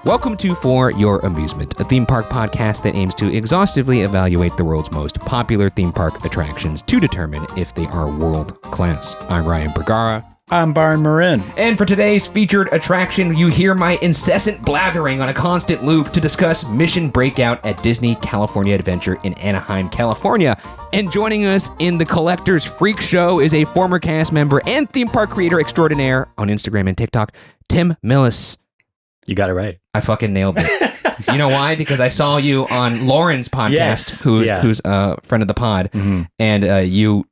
Welcome to For Your Amusement, a theme park podcast that aims to exhaustively evaluate the world's most popular theme park attractions to determine if they are world class. I'm Ryan Bergara. I'm Byron Marin. And for today's featured attraction, you hear my incessant blathering on a constant loop to discuss Mission Breakout at Disney California Adventure in Anaheim, California. And joining us in the Collector's Freak Show is a former cast member and theme park creator extraordinaire on Instagram and TikTok, Tim Millis. You got it right. I fucking nailed it. You know why? Because I saw you on Lauren's podcast, who's a friend of the pod, and you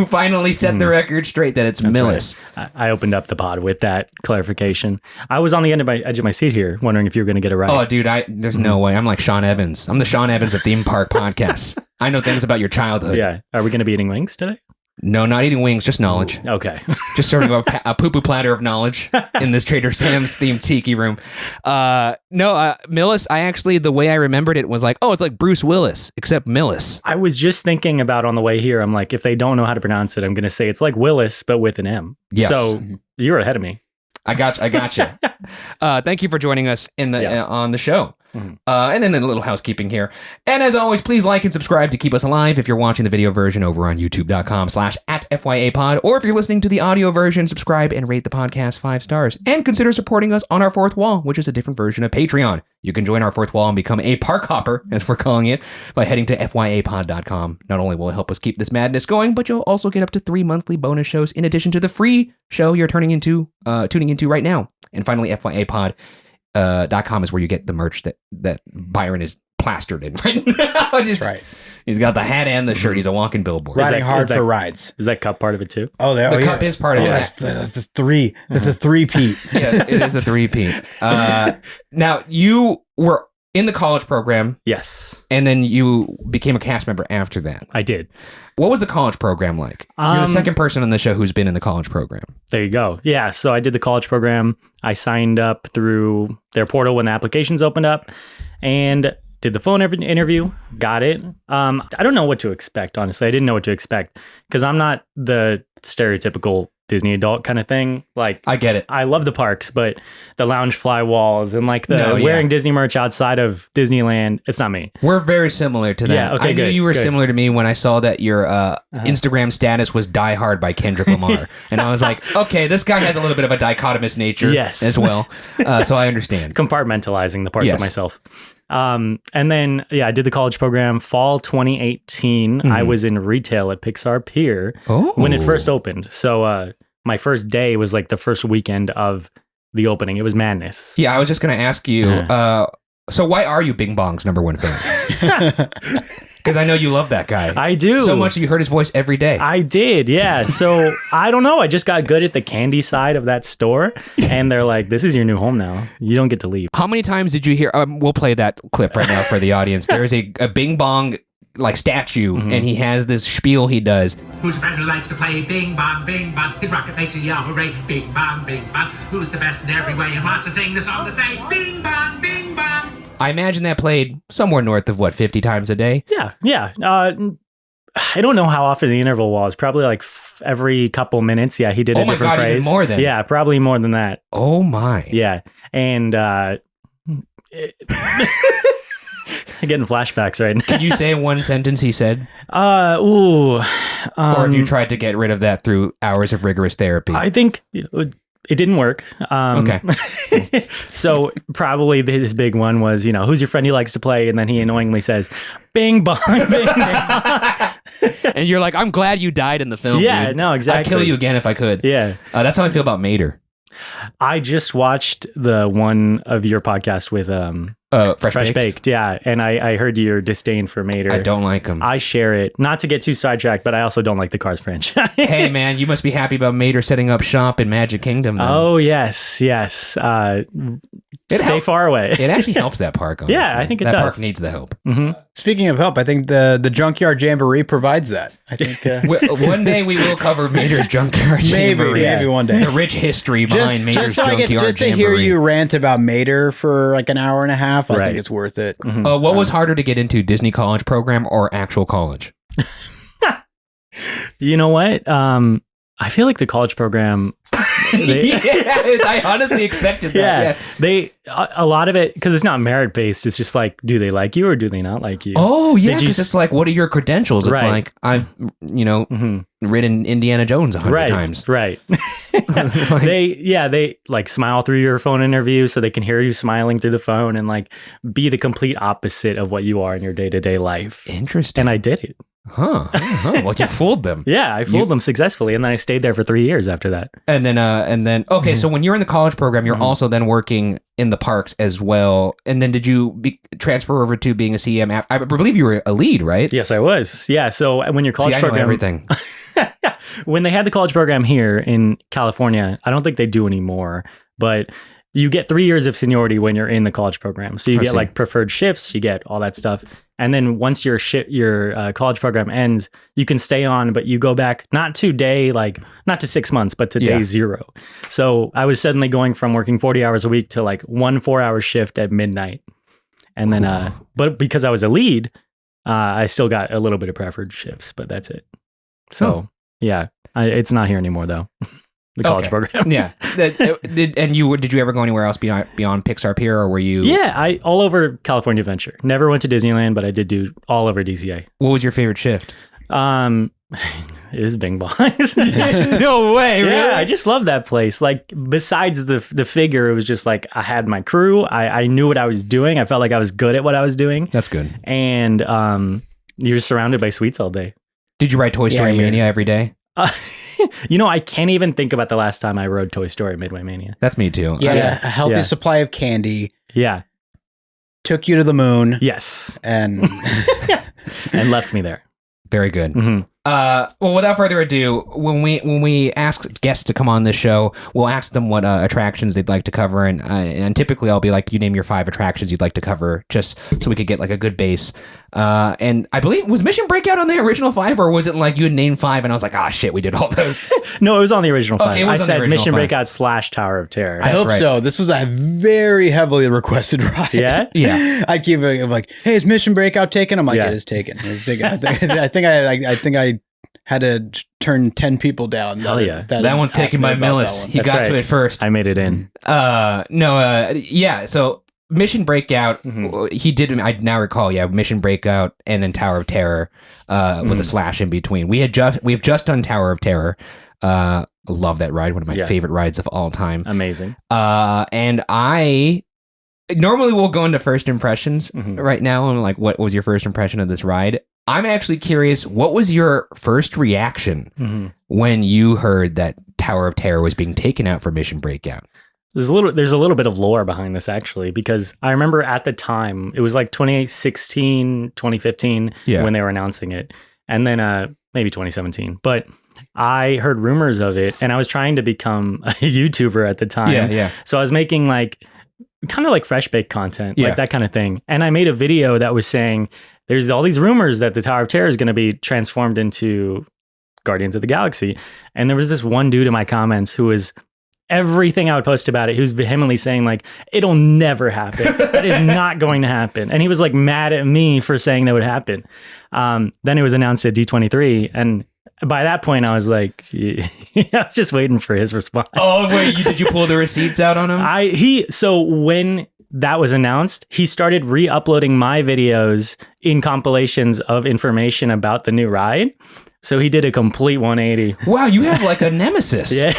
finally set the record straight that it's Millis. Right. I opened up the pod with that clarification. I was on the edge of my seat here, wondering if you were going to get it right. Oh, dude, there's no way. I'm like Sean Evans. I'm the Sean Evans of theme park podcasts. I know things about your childhood. Yeah. Are we going to be eating wings today? No, not eating wings, just knowledge. Ooh, okay. Just serving a poo-poo platter of knowledge in this Trader Sam's themed tiki room. Millis, the way I remembered it was like, oh, it's like Bruce Willis, except Millis. I was just thinking about on the way here, I'm like, if they don't know how to pronounce it, I'm going to say it's like Willis, but with an M. Yes. So you're ahead of me. I got you. Thank you for joining us on the show. And then a little housekeeping here. And as always, please like and subscribe to keep us alive if you're watching the video version over on youtube.com/@FYApod. Or if you're listening to the audio version, subscribe and rate the podcast 5 stars. And consider supporting us on our fourth wall, which is a different version of Patreon. You can join our fourth wall and become a park hopper, as we're calling it, by heading to FYApod.com. Not only will it help us keep this madness going, but you'll also get up to 3 monthly bonus shows in addition to the free show you're tuning into right now. And finally, FYApod.com is where you get the merch that Byron is plastered in right now. That's right. He's got the hat and the shirt. He's a walking billboard. Riding hard for rides. Is that cup part of it too? The cup is part of it. That's a three. It's a three-peat. Yeah, it is a three-peat. Now, you were in the college program. Yes. And then you became a cast member after that. I did. What was the college program like? You're the second person on the show who's been in the college program. There you go. Yeah, so I did the college program. I signed up through their portal when the applications opened up and did the phone interview. Got it. I don't know what to expect, honestly. I didn't know what to expect because I'm not the stereotypical Disney adult kind of thing. Like, I get it. I love the parks, but the lounge fly walls and like wearing Disney merch outside of Disneyland, it's not me. We're very similar to that. Yeah, okay, I knew you were similar to me when I saw that your Instagram status was Die Hard by Kendrick Lamar. And I was like, okay, this guy has a little bit of a dichotomous nature as well. So I understand. Compartmentalizing the parts of myself. And then, I did the college program fall 2018. I was in retail at Pixar Pier when it first opened. So my first day was like the first weekend of the opening. It was madness. Yeah, I was just going to ask you, so why are you Bing Bong's #1 fan? Because I know you love that guy. I do. So much that you heard his voice every day. I did, yeah. So I don't know. I just got good at the candy side of that store. And they're like, this is your new home now. You don't get to leave. How many times did you hear? We'll play that clip right now for the audience. There is a Bing Bong like statue, and he has this spiel he does. Who's a friend who likes to play bing bong, his rocket makes you yell hooray, bing bong, who's the best in every way and wants to sing the song to say bing bong, bing bong. I imagine that played somewhere north of 50 times a day? Yeah. I don't know how often the interval was. Probably like every couple minutes. Yeah, he did a different phrase. Even more than. Yeah, probably more than that. Oh my. Yeah. And getting flashbacks right now. Can you say one sentence he said? Or have you tried to get rid of that through hours of rigorous therapy? I think it didn't work. Okay. So probably his big one was, who's your friend who likes to play? And then he annoyingly says, bing bong, bing bong. And you're like, I'm glad you died in the film. Yeah, dude. no, exactly. I'd kill you again if I could. Yeah. That's how I feel about Mater. I just watched the one of your podcast with Fresh Baked. Yeah, and I heard your disdain for Mater. I don't like him. I share it. Not to get too sidetracked, but I also don't like the Cars franchise. Hey, man, you must be happy about Mater setting up shop in Magic Kingdom. Then. Oh, yes. Stay far away. It actually helps that park, honestly. Yeah, I think it does. That park needs the help. Mm-hmm. Speaking of help, I think the Junkyard Jamboree provides that. I think one day we will cover Mater's Junkyard Jamboree. Maybe one day. The rich history behind Mater's Junkyard Jamboree. Just to hear you rant about Mater for like an hour and a half, I think it's worth it. Mm-hmm. What was harder to get into, Disney college program or actual college? You know what? I feel like the college program I honestly expected that. A lot of it, because it's not merit based. It's just like, do they like you or do they not like you? Oh yeah, because it's like, what are your credentials? It's like, I've ridden Indiana Jones 100 times. Right. They like smile through your phone interview so they can hear you smiling through the phone and like be the complete opposite of what you are in your day-to-day life. Interesting. And I did it. Huh. Well, you fooled them. Yeah, I fooled them successfully, and then I stayed there for 3 years after that. And then okay, so when you're in the college program, you're also then working in the parks as well. And then did you transfer over to being a CM? I believe you were a lead, right? Yes, I was. Yeah. So when your college program, I know everything. When they had the college program here in California, I don't think they do anymore, but you get 3 years of seniority when you're in the college program. So you get like preferred shifts, you get all that stuff. And then once your college program ends, you can stay on, but you go back not to 6 months, but to day 0. So I was suddenly going from working 40 hours a week to like 1 4-hour shift at midnight. And then, but because I was a lead, I still got a little bit of preferred shifts, but that's it. So it's not here anymore though. The college program. Yeah. Did you ever go anywhere else beyond Pixar Pier, or were you? Yeah, I all over California Adventure. Never went to Disneyland, but I did do all over DCA. What was your favorite shift? It is Bing Bongs. No way, really? Yeah, I just love that place. Like, besides the figure, it was just like I had my crew. I knew what I was doing. I felt like I was good at what I was doing. That's good. And you're just surrounded by sweets all day. Did you ride Toy Story Mania every day? I can't even think about the last time I rode Toy Story Midway Mania. That's me too. Yeah, a healthy supply of candy. Yeah. Took you to the moon. Yes. And and left me there. Very good. Mm-hmm. Well, without further ado, when we ask guests to come on this show, we'll ask them what attractions they'd like to cover, and typically I'll be like, you name your 5 attractions you'd like to cover, just so we could get like a good base. And I believe, was Mission Breakout on the original 5, or was it like you had named 5 and I was like, shit, we did all those? No, it was on the original 5. Okay, I said Mission 5. Breakout / Tower of Terror. I hope so. This was a very heavily requested ride. Yeah? Yeah. I keep like, hey, is Mission Breakout taken? I'm like, it is taken. It's taken. I think I had to turn 10 people down. Hell yeah. That one's taken by Millis. He got to it first. I made it in. So Mission Breakout, he did, I now recall, Mission Breakout and then Tower of Terror with a slash in between. We've just done Tower of Terror. Love that ride. One of my favorite rides of all time. Amazing. And I normally will go into first impressions right now. And like, what was your first impression of this ride? I'm actually curious, what was your first reaction when you heard that Tower of Terror was being taken out for Mission Breakout? There's a little bit of lore behind this, actually, because I remember at the time, it was like 2016, 2015 when they were announcing it, and then maybe 2017. But I heard rumors of it, and I was trying to become a YouTuber at the time. Yeah. So I was making like kind of like fresh baked content, like that kind of thing. And I made a video that was saying, there's all these rumors that the Tower of Terror is going to be transformed into Guardians of the Galaxy. And there was this one dude in my comments who was everything I would post about it, he was vehemently saying like, it'll never happen. That is not going to happen. And he was like mad at me for saying that would happen. Then it was announced at D23. And by that point I was like, I was just waiting for his response. Oh, wait, did you pull the receipts out on him? So when that was announced, he started re-uploading my videos in compilations of information about the new ride. So he did a complete 180. Wow, you have like a nemesis. Yeah.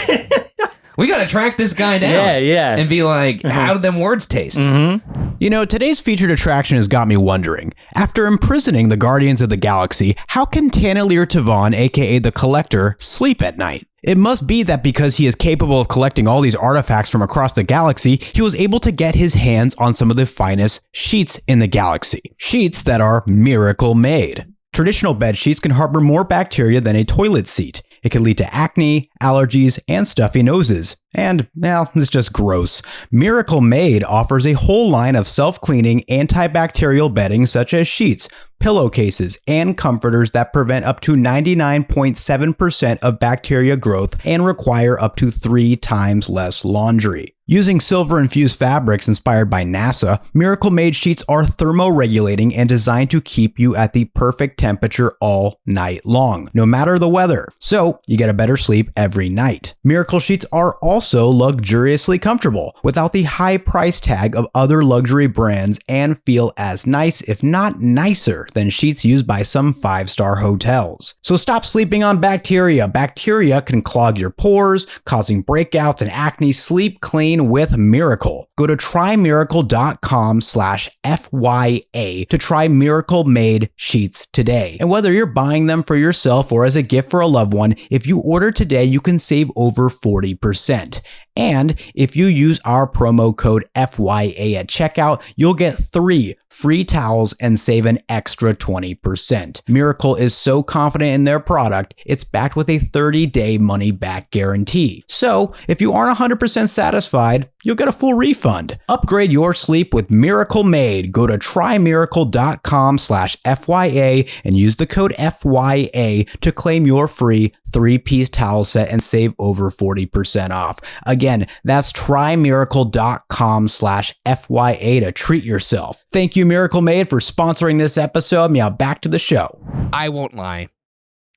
We got to track this guy down. Yeah. And be like, how did them words taste? You know, today's featured attraction has got me wondering. After imprisoning the Guardians of the Galaxy, how can Taneleer Tavon, aka the Collector, sleep at night? It must be that because he is capable of collecting all these artifacts from across the galaxy, he was able to get his hands on some of the finest sheets in the galaxy. Sheets that are miracle made. Traditional bed sheets can harbor more bacteria than a toilet seat. It can lead to acne, allergies, and stuffy noses. And, well, it's just gross. Miracle Made offers a whole line of self-cleaning antibacterial bedding such as sheets, pillowcases, and comforters that prevent up to 99.7% of bacteria growth and require up to 3 times less laundry. Using silver-infused fabrics inspired by NASA, Miracle Made sheets are thermoregulating and designed to keep you at the perfect temperature all night long, no matter the weather. So you get a better sleep every night. Miracle sheets are also luxuriously comfortable, without the high price tag of other luxury brands, and feel as nice, if not nicer, than sheets used by some 5-star hotels. So stop sleeping on bacteria. Bacteria can clog your pores, causing breakouts and acne. Sleep clean with Miracle. Go to trymiracle.com/FYA to try Miracle Made sheets today. And whether you're buying them for yourself or as a gift for a loved one, if you order today, you can save over 40%. And if you use our promo code FYA at checkout, you'll get 3 free towels and save an extra 20%. Miracle is so confident in their product, it's backed with a 30-day money-back guarantee. So if you aren't 100% satisfied, you'll get a full refund. Upgrade your sleep with Miracle Made. Go to trymiracle.com/FYA and use the code FYA to claim your free 3-piece towel set and save over 40% off. Again, that's trymiracle.com/FYA to treat yourself. Thank you, Miracle Made, for sponsoring this episode. Now back to the show. I won't lie.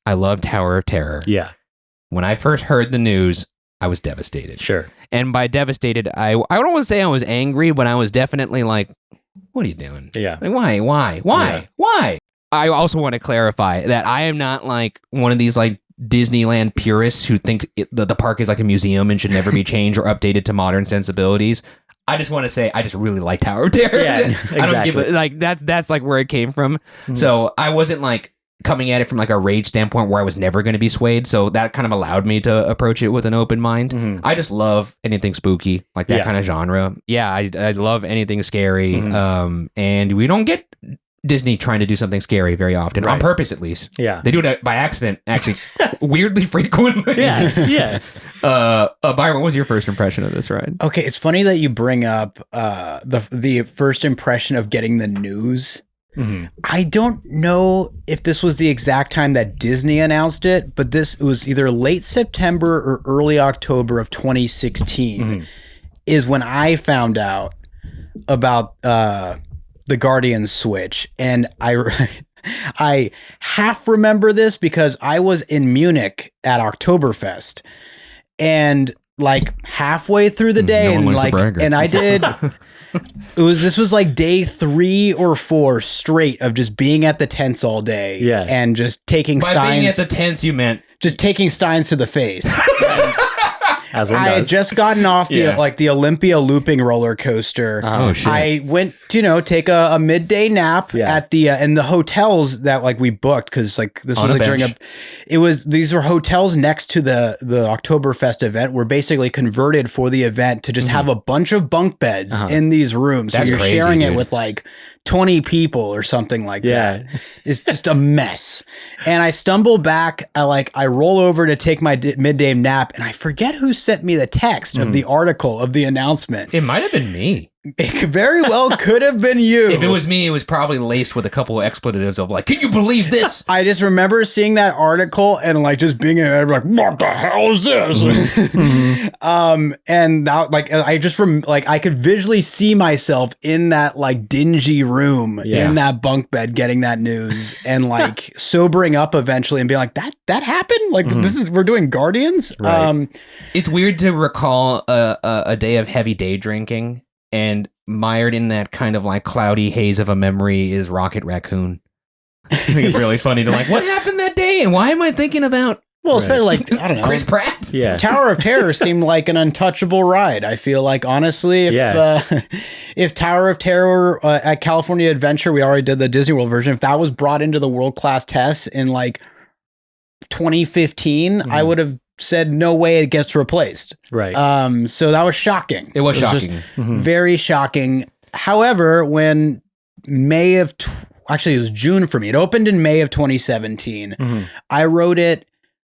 I love Tower of Terror. Yeah, When I first heard the news, I was devastated. sure. And by devastated, I don't want to say I was angry, but I was definitely like, what are you doing? Yeah. Like, why? Yeah. Why? I also want to clarify that I am not like one of these like Disneyland purists who think the park is like a museum and should never be changed or updated to modern sensibilities. I just want to say I just really like Tower of Terror. Yeah, exactly. I don't give a, like that's like where it came from. Mm-hmm. So I wasn't like coming at it from like a rage standpoint where I was never going to be swayed. So that kind of allowed me to approach it with an open mind. Mm-hmm. I just love anything spooky, like that Yeah. kind of genre. Yeah, I love anything scary. Mm-hmm. And we don't get Disney trying to do something scary very often, on Right. purpose at least. Yeah. They do it by accident, actually, weirdly frequently. Yeah. Byron, what was your first impression of this ride? Okay, it's funny that you bring up the first impression of getting the news. Mm-hmm. I don't know if this was the exact time that Disney announced it, but it was either late September or early October of 2016 is when I found out about the Guardians Switch. And I half remember this because I was in Munich at Oktoberfest, and like halfway through the day, No one and likes a like, bragger. and I did. This was like day 3 or 4 straight of just being at the tents all day, Yeah. and just taking By being at the tents, you meant just taking Steins to the face. As one I had does. just gotten off Yeah. the Olympia looping roller coaster. Oh, shit. I went to, take a midday nap Yeah. at the and the hotels that like we booked, because like this On was a like during bench. these were hotels next to the Oktoberfest event, were basically converted for the event to just have a bunch of bunk beds in these rooms. That's so you're crazy, sharing it dude. with like 20 people or something like Yeah. that. It's just a mess. And I stumble back, I roll over to take my midday nap, and I forget who sent me the text of the article of the announcement. it might have been me. It very well could have been you. If it was me, it was probably laced with a couple of expletives of like, can you believe this? I just remember seeing that article and like just being like, what the hell is this? And that, like, I just I could visually see myself in that like dingy room Yeah. in that bunk bed getting that news, and like sobering up eventually and being like, that happened? Like we're doing Guardians? Right. It's weird to recall a day of heavy day drinking, and mired in that kind of like cloudy haze of a memory is Rocket Raccoon. I think it's really funny to like, what happened that day, and why am I thinking about Well, especially like, I don't know. Chris Pratt? Yeah. Tower of Terror seemed like an untouchable ride. I feel like, honestly, if Tower of Terror at California Adventure, we already did the Disney World version, if that was brought into the world-class tests in like 2015, I would have said no way it gets replaced. Right. So that was shocking. It was just shocking. very shocking. However, when actually it was June for me. It opened in May of 2017. I wrote it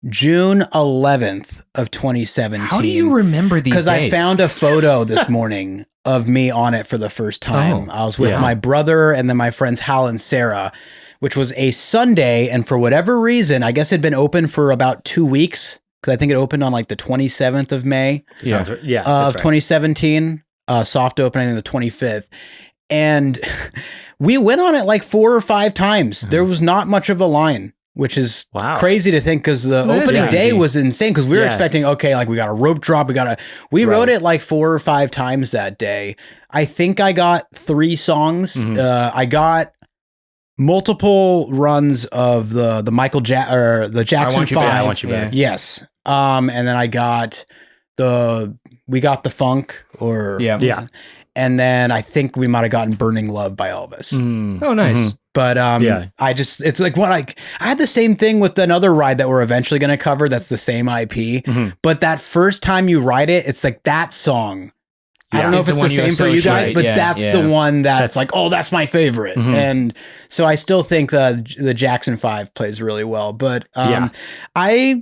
June 11th of 2017. How do you remember these dates? Because I found a photo this morning of me on it for the first time. I was with my brother and then my friends Hal and Sarah, which was a Sunday. And for whatever reason, I guess it had been open for about 2 weeks because I think it opened on like the 27th of May Sounds right. Yeah, of that's right. 2017. Soft opening on the 25th. And we went on it like 4 or 5 times. There was not much of a line, which is Wow. crazy to think because the That is opening day crazy. was insane because we were Yeah. expecting, okay, like we got a rope drop. We wrote it like 4 or 5 times that day. I think I got 3 songs. I got multiple runs of the the Jackson Want You 5. Back. I Want You Back. Yes. And then I got We Got the Funk Yeah. and then I think we might have gotten Burning Love by Elvis. Oh, nice. Mhm. But Yeah. it's like I had the same thing with another ride that we're eventually going to cover. That's the same IP. But that first time you ride it, it's like that song. I don't know It's if it's the the one you same for you guys, associate. but Yeah, that's yeah. the one that's That's- like, oh, that's my favorite. And so I still think the Jackson 5 plays really well. But Yeah. I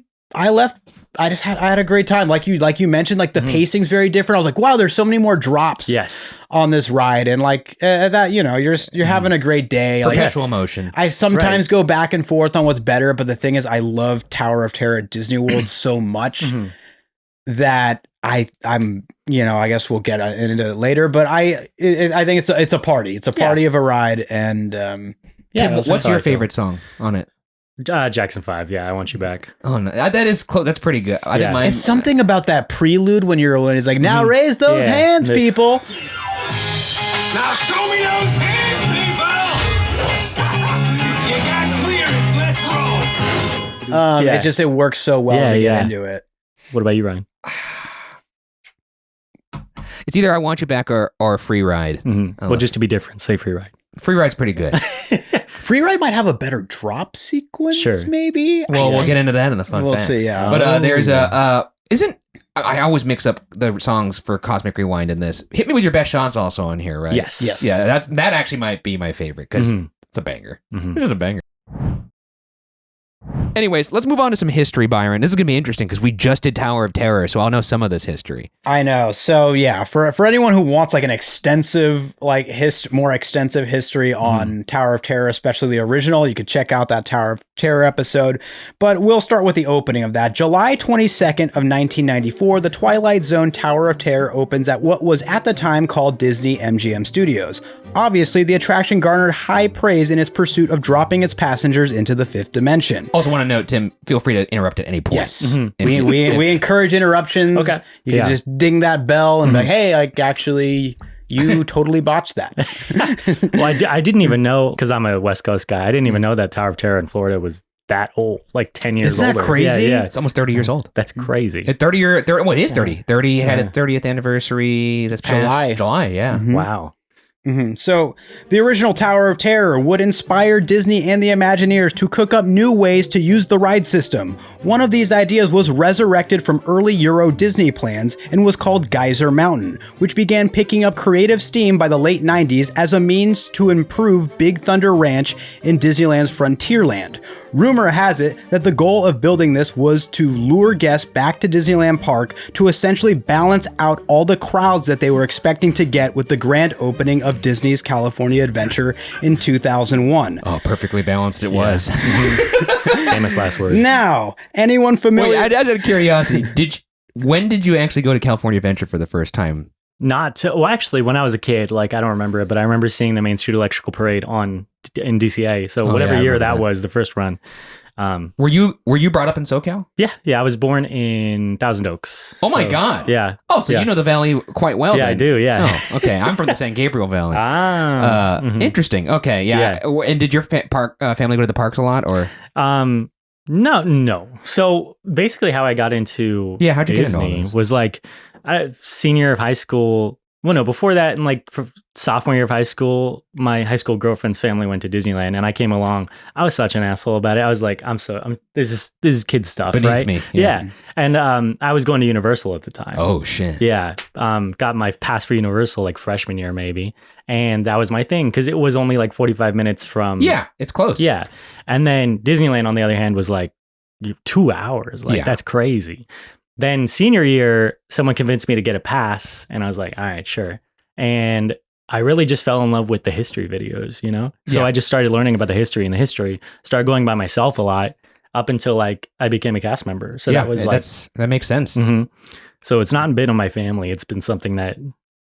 had a great time. Like you mentioned, like the pacing's very different. I was like, wow, there's so many more drops Yes. on this ride. And like that, you're having a great day. Like, Perpetual motion. I sometimes go back and forth on what's better, but the thing is, I love Tower of Terror at Disney World so much that I'm I guess we'll get into it later. But I think it's a party. It's a party of a ride, and Tim, that's what's how I your feel. favorite song on it? Jackson 5. Yeah, I Want You Back. Oh, no, that is close. That's pretty good. I didn't Yeah. mind. it's something about that prelude when it's like, now raise those Yeah. hands, people. Now show me those hands, people! You got clearance, let's roll! Yeah. It works so well Yeah, to get yeah. into it. What about you, Ryan? It's either I Want You Back or Free Ride. Well, just to be different, say Free Ride. Free Ride's pretty good. Free Ride might have a better drop sequence, Sure. maybe. Well, we'll get into that in the fun We'll fact. see, yeah. But there's I always mix up the songs for Cosmic Rewind in this. Hit Me With Your Best Shots also on here, right? Yes. Yes. Yeah, that actually might be my favorite because it's a banger. It's just a banger. Anyways, let's move on to some history, Byron. This is going to be interesting because we just did Tower of Terror, so I'll know some of this history. I know. So yeah, for anyone who wants like an extensive, like more extensive history on Tower of Terror, especially the original, you could check out that Tower of Terror episode. But we'll start with the opening of that. July 22nd of 1994, the Twilight Zone Tower of Terror opens at what was at the time called Disney MGM Studios. Obviously, the attraction garnered high praise in its pursuit of dropping its passengers into the 5th dimension. Also want to note, Tim, feel free to interrupt at any point. Yes. We encourage interruptions. Okay. You can just ding that bell and be like, hey, like actually you totally botched that. Well, I didn't even know, because I'm a West Coast guy, I didn't even know that Tower of Terror in Florida was that old, like 10 years Isn't that older. crazy? Yeah. It's almost 30 years old. That's crazy. At 30 year, what is 30? 30 had its 30th anniversary this past July, yeah. Wow. So, the original Tower of Terror would inspire Disney and the Imagineers to cook up new ways to use the ride system. One of these ideas was resurrected from early Euro Disney plans and was called Geyser Mountain, which began picking up creative steam by the late 90s as a means to improve Big Thunder Ranch in Disneyland's Frontierland. Rumor has it that the goal of building this was to lure guests back to Disneyland Park to essentially balance out all the crowds that they were expecting to get with the grand opening of Disney's California Adventure in 2001. Oh, perfectly balanced it was. Famous last word. Now, anyone familiar? Wait, out of curiosity, when did you actually go to California Adventure for the first time? Well, actually, when I was a kid, like, I don't remember it, but I remember seeing the Main Street Electrical Parade in DCA. So Oh, whatever yeah, I year remember that that. was, the first run. Were you brought up in SoCal? Yeah. I was born in Thousand Oaks. Oh my So, God. Yeah. Oh, so you know the valley quite well. Yeah, then. I do. Yeah. Oh, okay. I'm from the San Gabriel Valley. Interesting. Okay, yeah. And did your family go to the parks a lot, or? No. So basically, how I got into how'd you get into all Disney this? was like senior year of high school. Well, no, before that, and like for sophomore year of high school, my high school girlfriend's family went to Disneyland, and I came along. I was such an asshole about it. I was like, this is kid stuff, Beneath right? me, Yeah. And I was going to Universal at the time. Oh shit. Yeah. Got my pass for Universal like freshman year maybe, and that was my thing because it was only like 45 minutes from. Yeah, it's close. Yeah. And then Disneyland, on the other hand, was like 2 hours. Like, Yeah. that's crazy. Then senior year, someone convinced me to get a pass, and I was like, all right, sure. And I really just fell in love with the history videos, you know? So Yeah. I just started learning about the history, started going by myself a lot. up until like I became a cast member. So that was like, that makes sense. Mhm. So it's not been on my family. It's been something that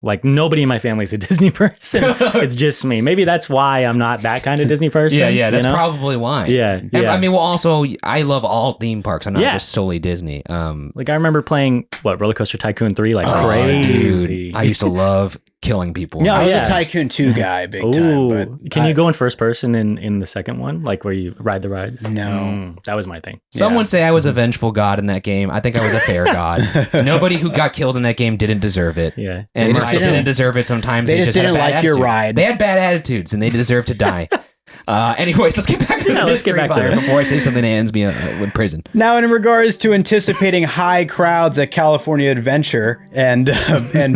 like nobody in my family is a Disney person. It's just me. Maybe that's why I'm not that kind of Disney person. Yeah, that's probably why. Yeah. I mean, well, also, I love all theme parks. I'm not just solely Disney. Like I remember playing Roller Coaster Tycoon 3 like crazy. Dude, I used to love killing people. Yeah, I was a Tycoon 2 guy big time. But can you go in first person in the second one? Like where you ride the rides? No. That was my thing. Some would say I was a vengeful god in that game. I think I was a fair god. Nobody who got killed in that game didn't deserve it. Yeah. And I didn't deserve it sometimes. They just didn't like your ride. They had bad attitudes and they deserve to die. Anyways, let's get back to the let's get back to it before I say something that ends me in prison. Now, in regards to anticipating high crowds at California Adventure and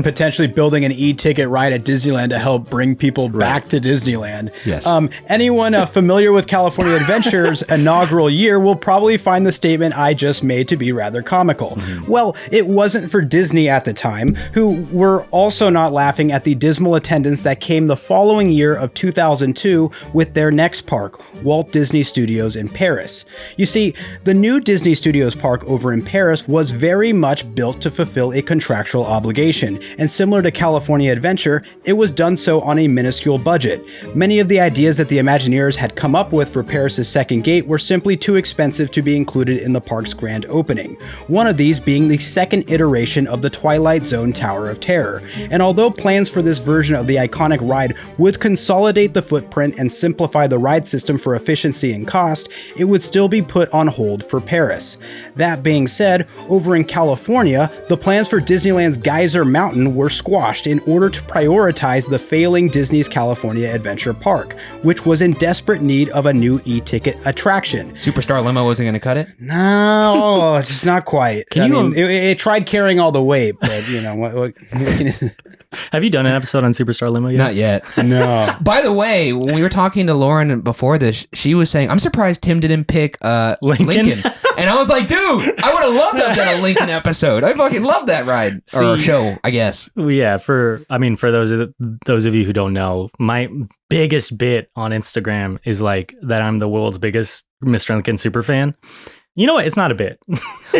potentially building an e-ticket ride at Disneyland to help bring people back to Disneyland. Yes. Anyone familiar with California Adventure's inaugural year will probably find the statement I just made to be rather comical. Mm-hmm. Well, it wasn't for Disney at the time, who were also not laughing at the dismal attendance that came the following year of 2002 with their next park, Walt Disney Studios in Paris. You see, the new Disney Studios park over in Paris was very much built to fulfill a contractual obligation, and similar to California Adventure, it was done so on a minuscule budget. Many of the ideas that the Imagineers had come up with for Paris's second gate were simply too expensive to be included in the park's grand opening. One of these being the second iteration of the Twilight Zone Tower of Terror. And although plans for this version of the iconic ride would consolidate the footprint and simplify the ride system for efficiency and cost, it would still be put on hold for Paris. That being said, over in California, the plans for Disneyland's Geyser Mountain were squashed in order to prioritize the failing Disney's California Adventure Park, which was in desperate need of a new e-ticket attraction. Superstar Limo wasn't going to cut it? No, it's just not quite. It tried carrying all the weight, but you know what Have you done an episode on Superstar Limo yet? Not yet. No. By the way, when we were talking to Lauren before this, she was saying, I'm surprised Tim didn't pick Lincoln. And I was like, dude, I would have loved to have done a Lincoln episode. I fucking love that ride. Or show, I guess. Yeah, for those of you who don't know, my biggest bit on Instagram is like that I'm the world's biggest Mr. Lincoln super fan. You know what? It's not a bit.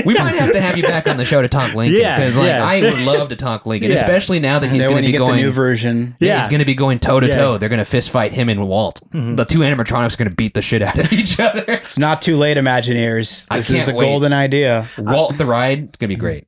We might have to have you back on the show to talk Lincoln. Because I would love to talk Lincoln, especially now that he's going to be going. The new version. Yeah, he's going to be going toe to toe. They're going to fist fight him and Walt. Mm-hmm. The two animatronics are going to beat the shit out of each other. It's not too late, Imagineers. This is a golden idea. Walt the ride, it's going to be great.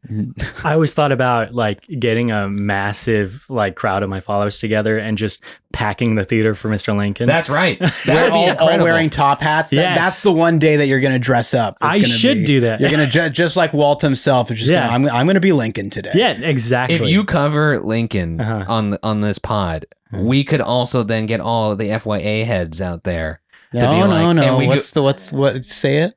I always thought about like getting a massive like crowd of my followers together and just packing the theater for Mr. Lincoln. That's right. We're all wearing top hats. Yes. That's the one day that you're going to dress up. I should do that. You're going to just like Walt himself. I'm going to be Lincoln today. Yeah, exactly. If you cover Lincoln on this pod, we could also then get all the FYA heads out there. No. What? Say it.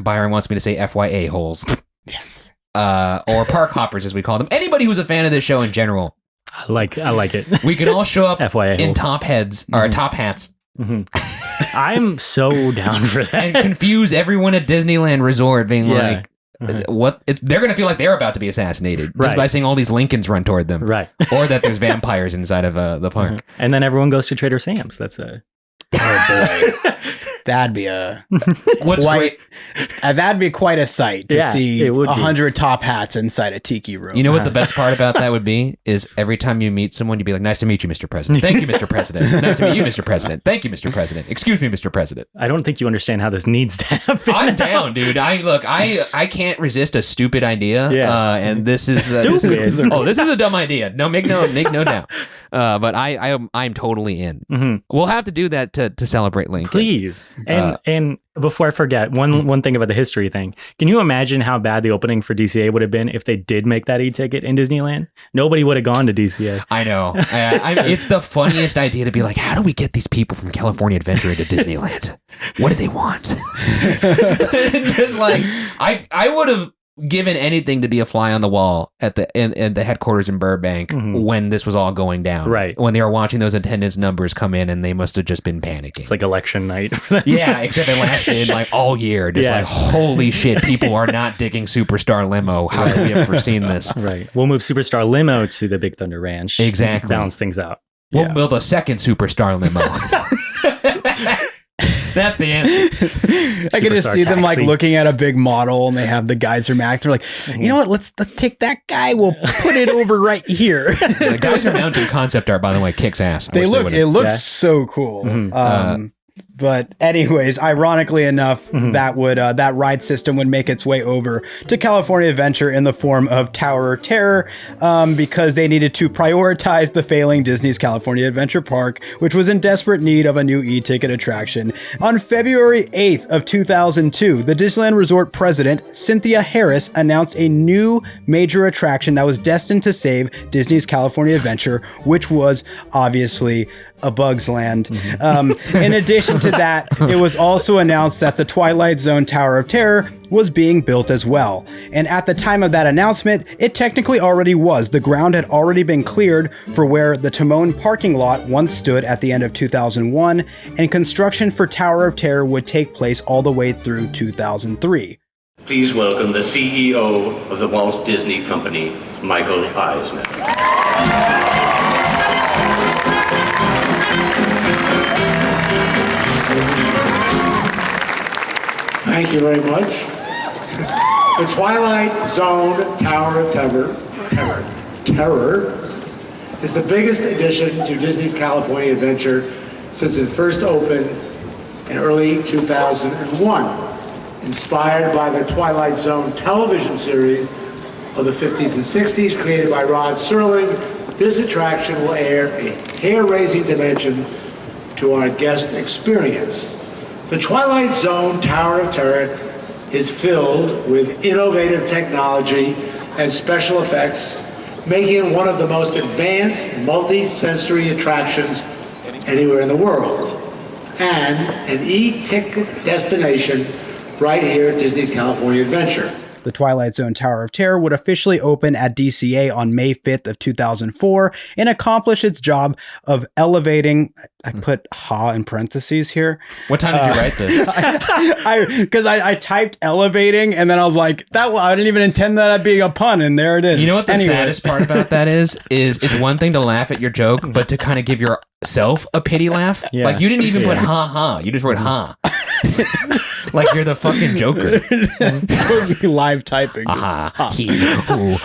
Byron wants me to say FYA holes. Yes. Or park hoppers, as we call them. Anybody who's a fan of this show in general. I like it. We could all show up FYA in holes. top heads or top hats. Mm-hmm. I'm so down for that. And confuse everyone at Disneyland Resort being like, what? They're going to feel like they're about to be assassinated just by seeing all these Lincolns run toward them. Right. Or that there's vampires inside of the park. And then everyone goes to Trader Sam's. That's a... Oh, boy. That'd be great? That'd be quite a sight to see 100 top hats inside a tiki room. You know what the best part about that would be? Is every time you meet someone, you'd be like, nice to meet you, Mr. President. Thank you, Mr. President. Nice to meet you, Mr. President. Thank you, Mr. President. Excuse me, Mr. President. I don't think you understand how this needs to happen. I'm down, dude. I can't resist a stupid idea. Yeah. And this is stupid. This is a dumb idea. No, make no doubt. But I'm totally in. Mm-hmm. We'll have to do that to celebrate Lincoln. Please. And before I forget, one thing about the history thing. Can you imagine how bad the opening for DCA would have been if they did make that e-ticket in Disneyland? Nobody would have gone to DCA. I know. It's the funniest idea to be like, how do we get these people from California Adventure into Disneyland? What do they want? Just like, I would have given anything to be a fly on the wall at the headquarters in Burbank when this was all going down. Right. When they were watching those attendance numbers come in and they must have just been panicking. It's like election night. Yeah, except it lasted like all year. Just like, holy shit, people are not digging Superstar Limo. How could we have foreseen this? Right. We'll move Superstar Limo to the Big Thunder Ranch. Exactly. Balance things out. We'll build a second Superstar Limo. That's the answer. I can just see them like taxi. looking at a big model and they have the Geyser Max. They're like, you know what? Let's take that guy. We'll put it over right here. The Geyser Mountain concept art, by the way, kicks ass. I wish It would've- looks so cool. But anyways, ironically enough, that ride system would make its way over to California Adventure in the form of Tower of Terror, because they needed to prioritize the failing Disney's California Adventure Park, which was in desperate need of a new e-ticket attraction. On February 8th of 2002, the Disneyland Resort president, Cynthia Harris, announced a new major attraction that was destined to save Disney's California Adventure, which was obviously A Bug's Land. In addition to that, it was also announced that the Twilight Zone Tower of Terror was being built as well. And at the time of that announcement, it technically already was. The ground had already been cleared for where the Timon parking lot once stood at the end of 2001, and construction for Tower of Terror would take place all the way through 2003. Please welcome the CEO of the Walt Disney Company, Michael Eisner. Thank you very much. The Twilight Zone Tower of Terror is the biggest addition to Disney's California Adventure since it first opened in early 2001. Inspired by the Twilight Zone television series of the 50s and 60s created by Rod Serling, this attraction will add a hair-raising dimension to our guest experience. The Twilight Zone Tower of Terror is filled with innovative technology and special effects, making it one of the most advanced multi-sensory attractions anywhere in the world, and an e-ticket destination right here at Disney's California Adventure. The Twilight Zone Tower of Terror would officially open at DCA on May 5th of 2004 and accomplish its job of elevating, I put ha in parentheses here. What time did you write this? Because I typed elevating and then I was like, I didn't even intend that being a pun, and there it is. You know what the Anyway. saddest part about that is it's one thing to laugh at your joke, but to kind of give yourself a pity laugh. Yeah. Like you didn't even put ha ha. You just wrote ha. Like you're the fucking Joker. Supposed to be live typing. Ha. He. Ooh.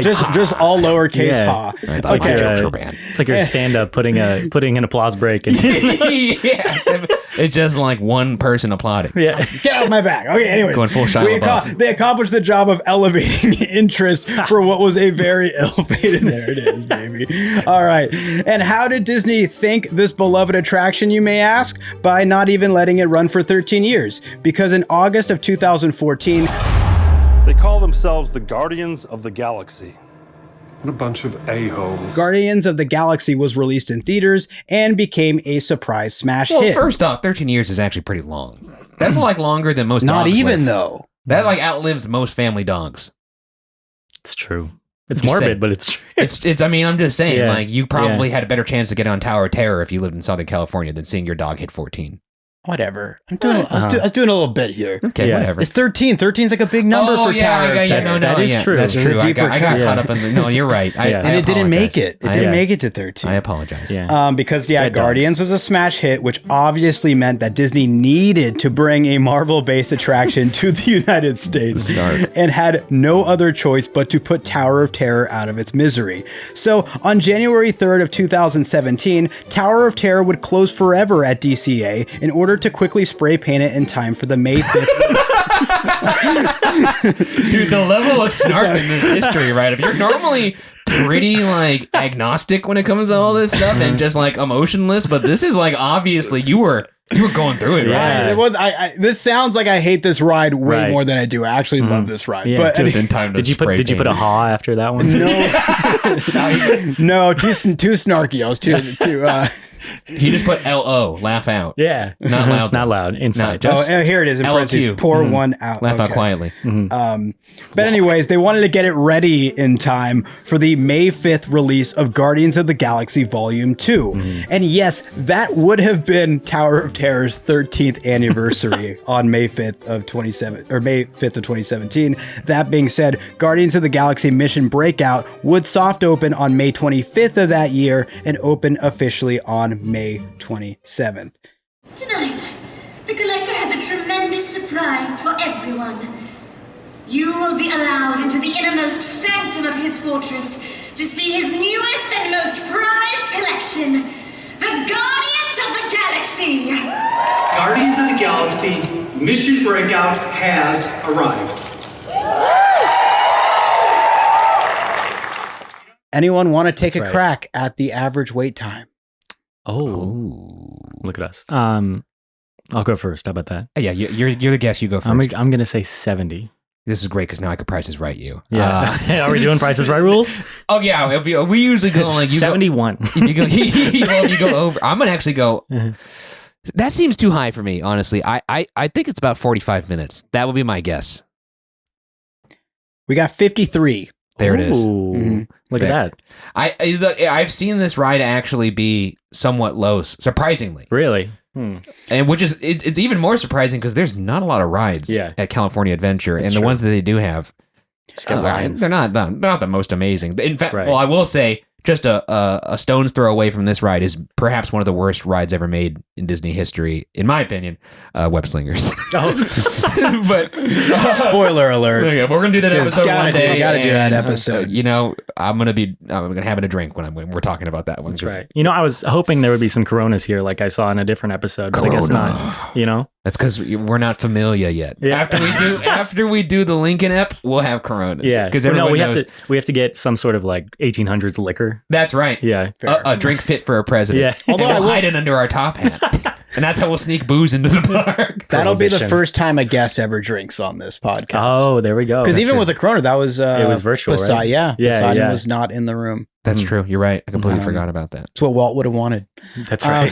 Just all lowercase Yeah. ha. It's like my a- jokes were bad. It's like your stand-up putting an applause break. And Yeah. It's just like one person applauding. yeah. Get off my back. Okay, anyways. Going full Shia LaBeouf. They accomplished the job of elevating interest for what was a very elevated. There it is, baby. All right. And how did Disney think this beloved attraction, you may ask? By not even letting it run for 13 years. Because in August of 2014, They call themselves the Guardians of the Galaxy. What a bunch of a-holes. Guardians of the Galaxy was released in theaters and became a surprise smash Well, hit. first off, 13 years is actually pretty long. That's like longer than most Not dogs even live. though. That like outlives most family dogs. It's true. It's Just morbid, saying. but it's true. It's I mean, I'm just saying, Yeah. like you probably had a better chance to get on Tower of Terror if you lived in Southern California than seeing your dog hit 14. Whatever. I was doing a little bit here. Okay, Yeah. whatever. It's 13. 13 is like a big number for Tower of Terror. That is true. That's There's a true. I deeper got cut. caught up in the. No, you're right. I, Yeah. And it didn't make apologize. it. It didn't make it to 13. I apologize. Yeah. Because Dead Guardians dogs. was a smash hit, which obviously meant that Disney needed to bring a Marvel-based attraction to the United States and had no other choice but to put Tower of Terror out of its misery. So on January 3rd of 2017, Tower of Terror would close forever at DCA in order to quickly spray paint it in time for the May 5th. Dude, the level of snark in this history, right? If you're normally pretty like agnostic when it comes to all this stuff and just like emotionless, but this is like obviously you were going through it, Yeah. right? It was, this sounds like I hate this ride way Right. more than I do. I actually love this ride. Yeah, but Just in time to Did you spray put paint. a ha after that one? no, too snarky. I was too He just put LO, laugh out. Yeah. Not loud. Not loud. Inside. Not just here it is in LQ. parentheses. Pour one out. laugh out Okay. quietly. But anyways, they wanted to get it ready in time for the May 5th release of Guardians of the Galaxy Volume 2. And yes, that would have been Tower of Terror's 13th anniversary on May 5th of 2017. That being said, Guardians of the Galaxy Mission Breakout would soft open on May 25th of that year and open officially on May 27th. Tonight, the surprise for everyone. You will be allowed into the innermost sanctum of his fortress to see his newest and most prized collection, the Guardians of the Galaxy. Guardians of the Galaxy Mission Breakout has arrived. Anyone want to take a crack at the average wait time? Oh, look at us. I'll go first. How about that? Yeah, you're the guest. You go first. I'm gonna say 70. This is great because now I could Price is Right you. Yeah. Are we doing Price is Right rules? Oh yeah, we usually go like 71. You go over. I'm gonna actually go. That seems too high for me, honestly. I think it's about 45 minutes. That would be my guess. We got 53. There it is. Look at that. I've seen this ride actually be somewhat low, surprisingly. Really? And which is it's even more surprising because there's not a lot of rides at California Adventure, and the ones that they do have, they're not the most amazing. In fact, well, I will say just a stone's throw away from this ride is perhaps one of the worst rides ever made in Disney history, in my opinion. Web Slingers. But spoiler alert. We're gonna do that episode one day. Gotta do that episode. I'm gonna have a drink when we're talking about that one. That's right. I was hoping there would be some Coronas here, like I saw in a different episode, but I guess not. That's because we're not familiar yet. Yeah. After we do the Lincoln ep, we'll have Coronas. Yeah, because everyone knows we have to get some sort of like 1800s liquor. That's right. Yeah, a drink fit for a president. Yeah, although we'll hide it under our top hat, and that's how we'll sneak booze into the park. That'll be the first time a guest ever drinks on this podcast. Oh, there we go. Because even with the Corona, that was it was virtual. Right? Yeah, Poseidon was not in the room. That's true. You're right. I completely forgot about that. That's what Walt would have wanted. That's right.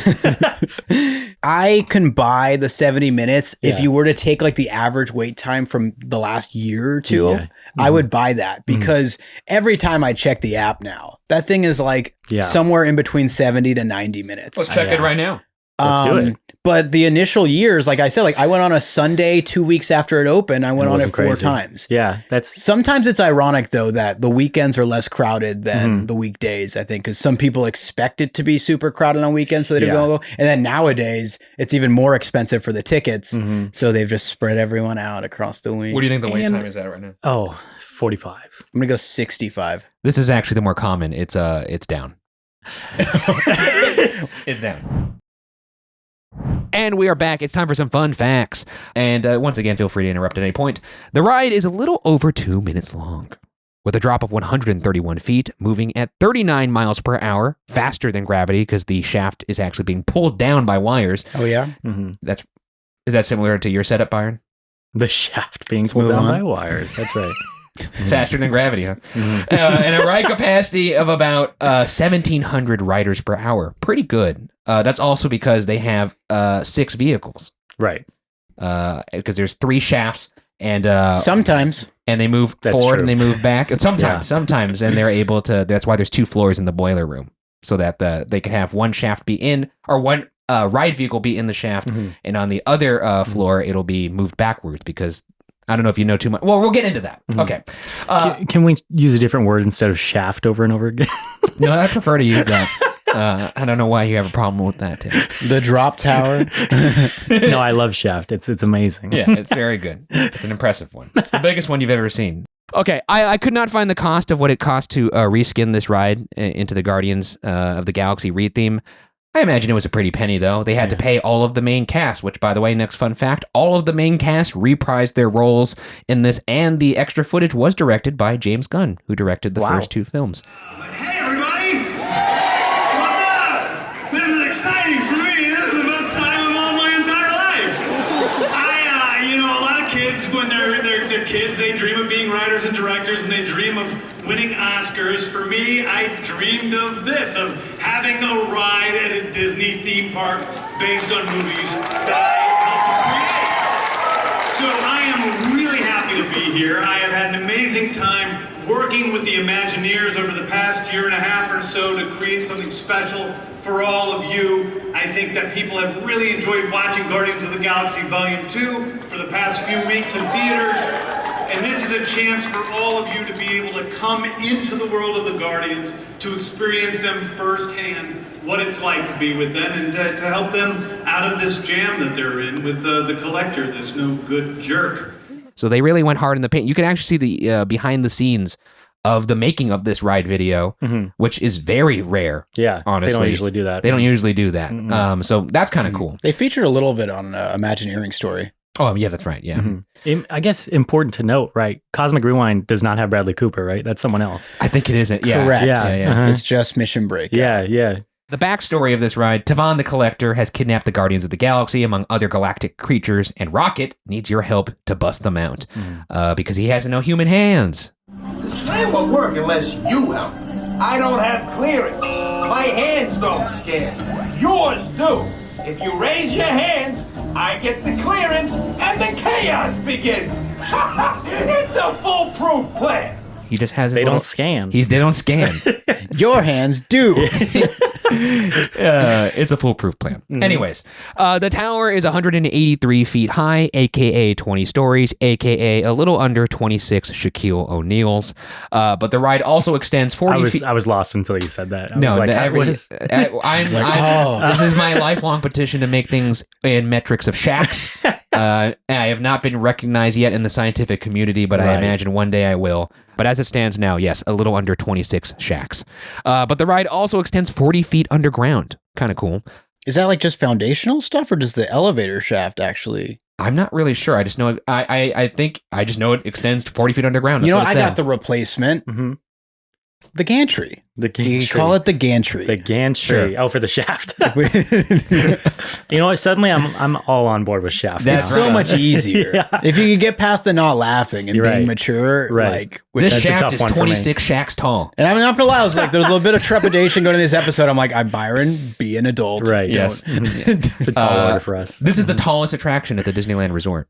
I can buy the 70 minutes if you were to take like the average wait time from the last year or two. Yeah. I would buy that because every time I check the app now, that thing is like somewhere in between 70 to 90 minutes. Let's check it right now. Let's do it. But the initial years, like I said, like I went on a Sunday 2 weeks after it opened. I went on it 4 times. Yeah, sometimes it's ironic though that the weekends are less crowded than the weekdays. I think because some people expect it to be super crowded on weekends, so they don't go. And then nowadays, it's even more expensive for the tickets, so they've just spread everyone out across the week. What do you think the wait time is at right now? Oh, 45. I'm gonna go 65. This is actually the more common. It's down. It's down. And we are back. It's time for some fun facts. And once again, feel free to interrupt at any point. The ride is a little over 2 minutes long, with a drop of 131 feet, moving at 39 miles per hour, faster than gravity because the shaft is actually being pulled down by wires. Oh, yeah? Is that similar to your setup, Byron? The shaft being pulled down by wires. That's right. Faster than gravity, huh? And a ride capacity of about 1,700 riders per hour. Pretty good. That's also because they have 6 vehicles. Right. Because there's 3 shafts and sometimes. And they move forward and they move back. And sometimes, and they're able to. That's why there's 2 floors in the boiler room, so that they can have one shaft be in, or one ride vehicle be in the shaft, and on the other floor it'll be moved backwards because. I don't know if you know too much. Well, we'll get into that. Okay. Can we use a different word instead of shaft over and over again? No, I prefer to use that. I don't know why you have a problem with that, Tim. The drop tower. No, I love shaft. It's amazing. Yeah, it's very good. It's an impressive one. The biggest one you've ever seen. Okay, I could not find the cost of what it cost to reskin this ride into the Guardians of the Galaxy retheme. I imagine it was a pretty penny, though. They had to pay all of the main cast, which, by the way, next fun fact, all of the main cast reprised their roles in this, and the extra footage was directed by James Gunn, who directed the first 2 films. Hey, everybody! What's up? This is exciting for me. This is the best time of all my entire life. A lot of kids, when they're kids, they dream of being writers and directors, and they dream of winning Oscars. For me, I dreamed of this, of having a ride at a Disney theme park based on movies that I helped to create. So I am really happy to be here. I have had an amazing time working with the Imagineers over the past year and a half or so to create something special for all of you. I think that people have really enjoyed watching Guardians of the Galaxy Volume 2 for the past few weeks in theaters. And this is a chance for all of you to be able to come into the world of the Guardians, to experience them firsthand, what it's like to be with them, and to help them out of this jam that they're in with the Collector, this no good jerk. So they really went hard in the paint. You can actually see the behind the scenes of the making of this ride video, which is very rare. Yeah, honestly. they don't usually do that. They don't usually do that. So that's kind of cool. They featured a little bit on Imagineering Story. Oh, yeah, that's right. Yeah. I guess important to note, right? Cosmic Rewind does not have Bradley Cooper, right? That's someone else. I think it isn't. Yeah. Correct. Yeah. It's just Mission Breakout. Yeah. The backstory of this ride, Tavon the Collector has kidnapped the Guardians of the Galaxy, among other galactic creatures, and Rocket needs your help to bust them out because he has no human hands. This plan won't work unless you help. I don't have clearance. My hands don't scan. Yours do. If you raise your hands, I get the clearance and the chaos begins. It's a foolproof plan. He just has. They don't scan. They don't scan. Your hands do. It's a foolproof plan. Anyways, the tower is 183 feet high, aka 20 stories, aka a little under 26 Shaquille O'Neal's. But the ride also extends 40 feet. I was lost until you said that. I No, was like, this is my lifelong petition to make things in metrics of shacks. I have not been recognized yet in the scientific community, but I imagine one day I will. But as it stands now, yes, a little under 26 shacks. But the ride also extends 40 feet underground. Kind of cool. Is that like just foundational stuff, or does the elevator shaft actually? I'm not really sure. I just know I think I just know it extends to 40 feet underground. You know, I got the replacement. The gantry. You call it the gantry. The gantry. Sure. Oh, for the shaft. You know what? Suddenly I'm all on board with shaft. That's so much easier. If you can get past the not laughing and being mature, like this shaft is 26 shacks tall. And I'm not gonna lie, I was like, there's a little bit of trepidation going to this episode. I'm like, Byron, be an adult. Right. Yes. It's a tall order for us. This is the tallest attraction at the Disneyland Resort.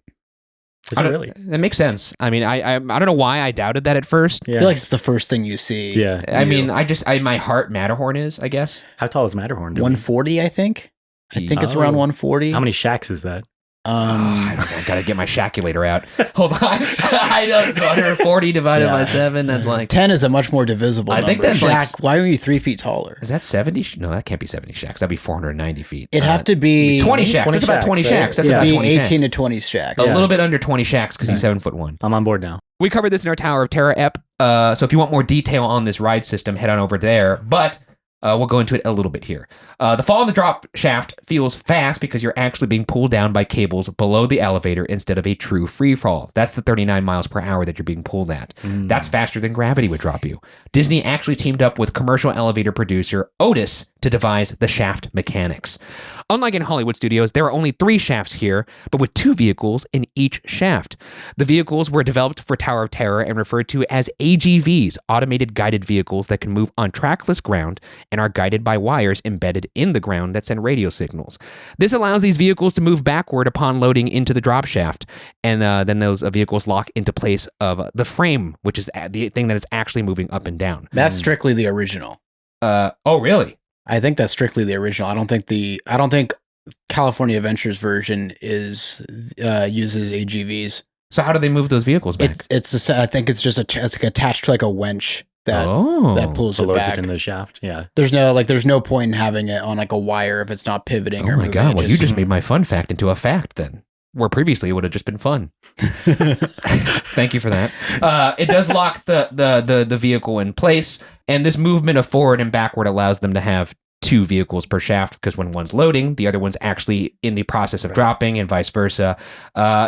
Is it really? That makes sense. I mean, I don't know why I doubted that at first. I feel like it's the first thing you see. Yeah. I mean, my heart Matterhorn is, I guess. How tall is Matterhorn? 140, I think. I think it's around 140. How many shacks is that? I don't know. I gotta get my shaculator out. Hold on. I know it's 140 divided by 7. That's like 10 is a much more divisible number. I think that's Shack, why are you 3 feet taller? Is that 70? No, that can't be 70 shacks. That'd be 490 feet. It'd have to be 20 shacks. That's about 20 shacks. That's about 20 shacks. 18 to 20 shacks. A little bit under 20 shacks because he's 7'1". I'm on board now. We covered this in our Tower of Terror ep. So if you want more detail on this ride system, head on over there. But we'll go into it a little bit here. The fall of the drop shaft feels fast because you're actually being pulled down by cables below the elevator instead of a true free fall. That's the 39 miles per hour that you're being pulled at. That's faster than gravity would drop you. Disney actually teamed up with commercial elevator producer Otis to devise the shaft mechanics. Unlike in Hollywood studios, there are only 3 shafts here, but with 2 vehicles in each shaft. The vehicles were developed for Tower of Terror and referred to as AGVs, automated guided vehicles that can move on trackless ground and are guided by wires embedded in the ground that send radio signals. This allows these vehicles to move backward upon loading into the drop shaft, and then those vehicles lock into place of the frame, which is the thing that is actually moving up and down. That's strictly the original. Oh, really? I think that's strictly the original. I don't think California Adventures version uses AGVs. So how do they move those vehicles back? I think it's just attached to like a wench that pulls it back in the shaft. Yeah. There's no point in having it on like a wire if it's not pivoting. Oh my god! Well, you just made my fun fact into a fact then. Where previously it would have just been fun. Thank you for that. It does lock the vehicle in place, and this movement of forward and backward allows them to have 2 vehicles per shaft, because when one's loading, the other one's actually in the process of dropping, and vice versa.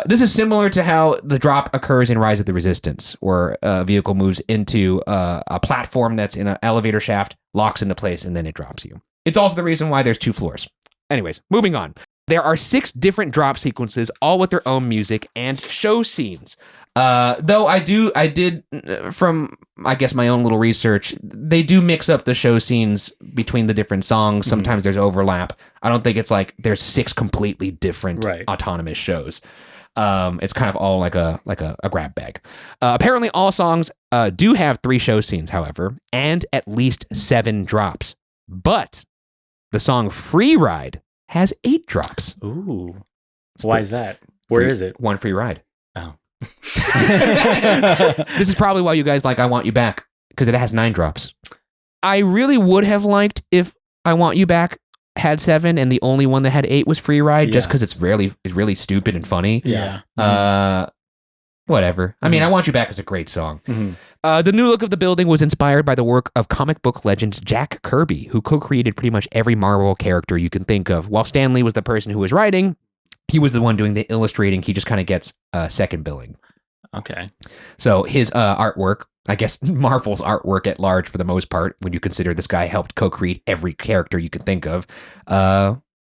This is similar to how the drop occurs in Rise of the Resistance, where a vehicle moves into a platform that's in an elevator shaft, locks into place, and then it drops you. It's also the reason why there's 2 floors. Anyways, moving on. There are 6 different drop sequences, all with their own music and show scenes. Though I did, from, I guess, my own little research, they do mix up the show scenes between the different songs. Sometimes there's overlap. I don't think it's like there's 6 completely different autonomous shows. It's kind of all like a grab bag. Apparently all songs do have 3 show scenes, however, and at least 7 drops. But the song Free Ride has 8 drops. Ooh. Why is that? Where is it? One free ride. Oh. This is probably why you guys like I Want You Back, because it has 9 drops. I really would have liked if I Want You Back had 7 and the only one that had 8 was Free Ride, just because it's really stupid and funny. Yeah. Whatever. I mean, I Want You Back is a great song. The new look of the building was inspired by the work of comic book legend Jack Kirby, who co-created pretty much every Marvel character you can think of. While Stan Lee was the person who was writing, he was the one doing the illustrating. He just kind of gets second billing. Okay. So his artwork, I guess Marvel's artwork at large for the most part, when you consider this guy helped co-create every character you can think of,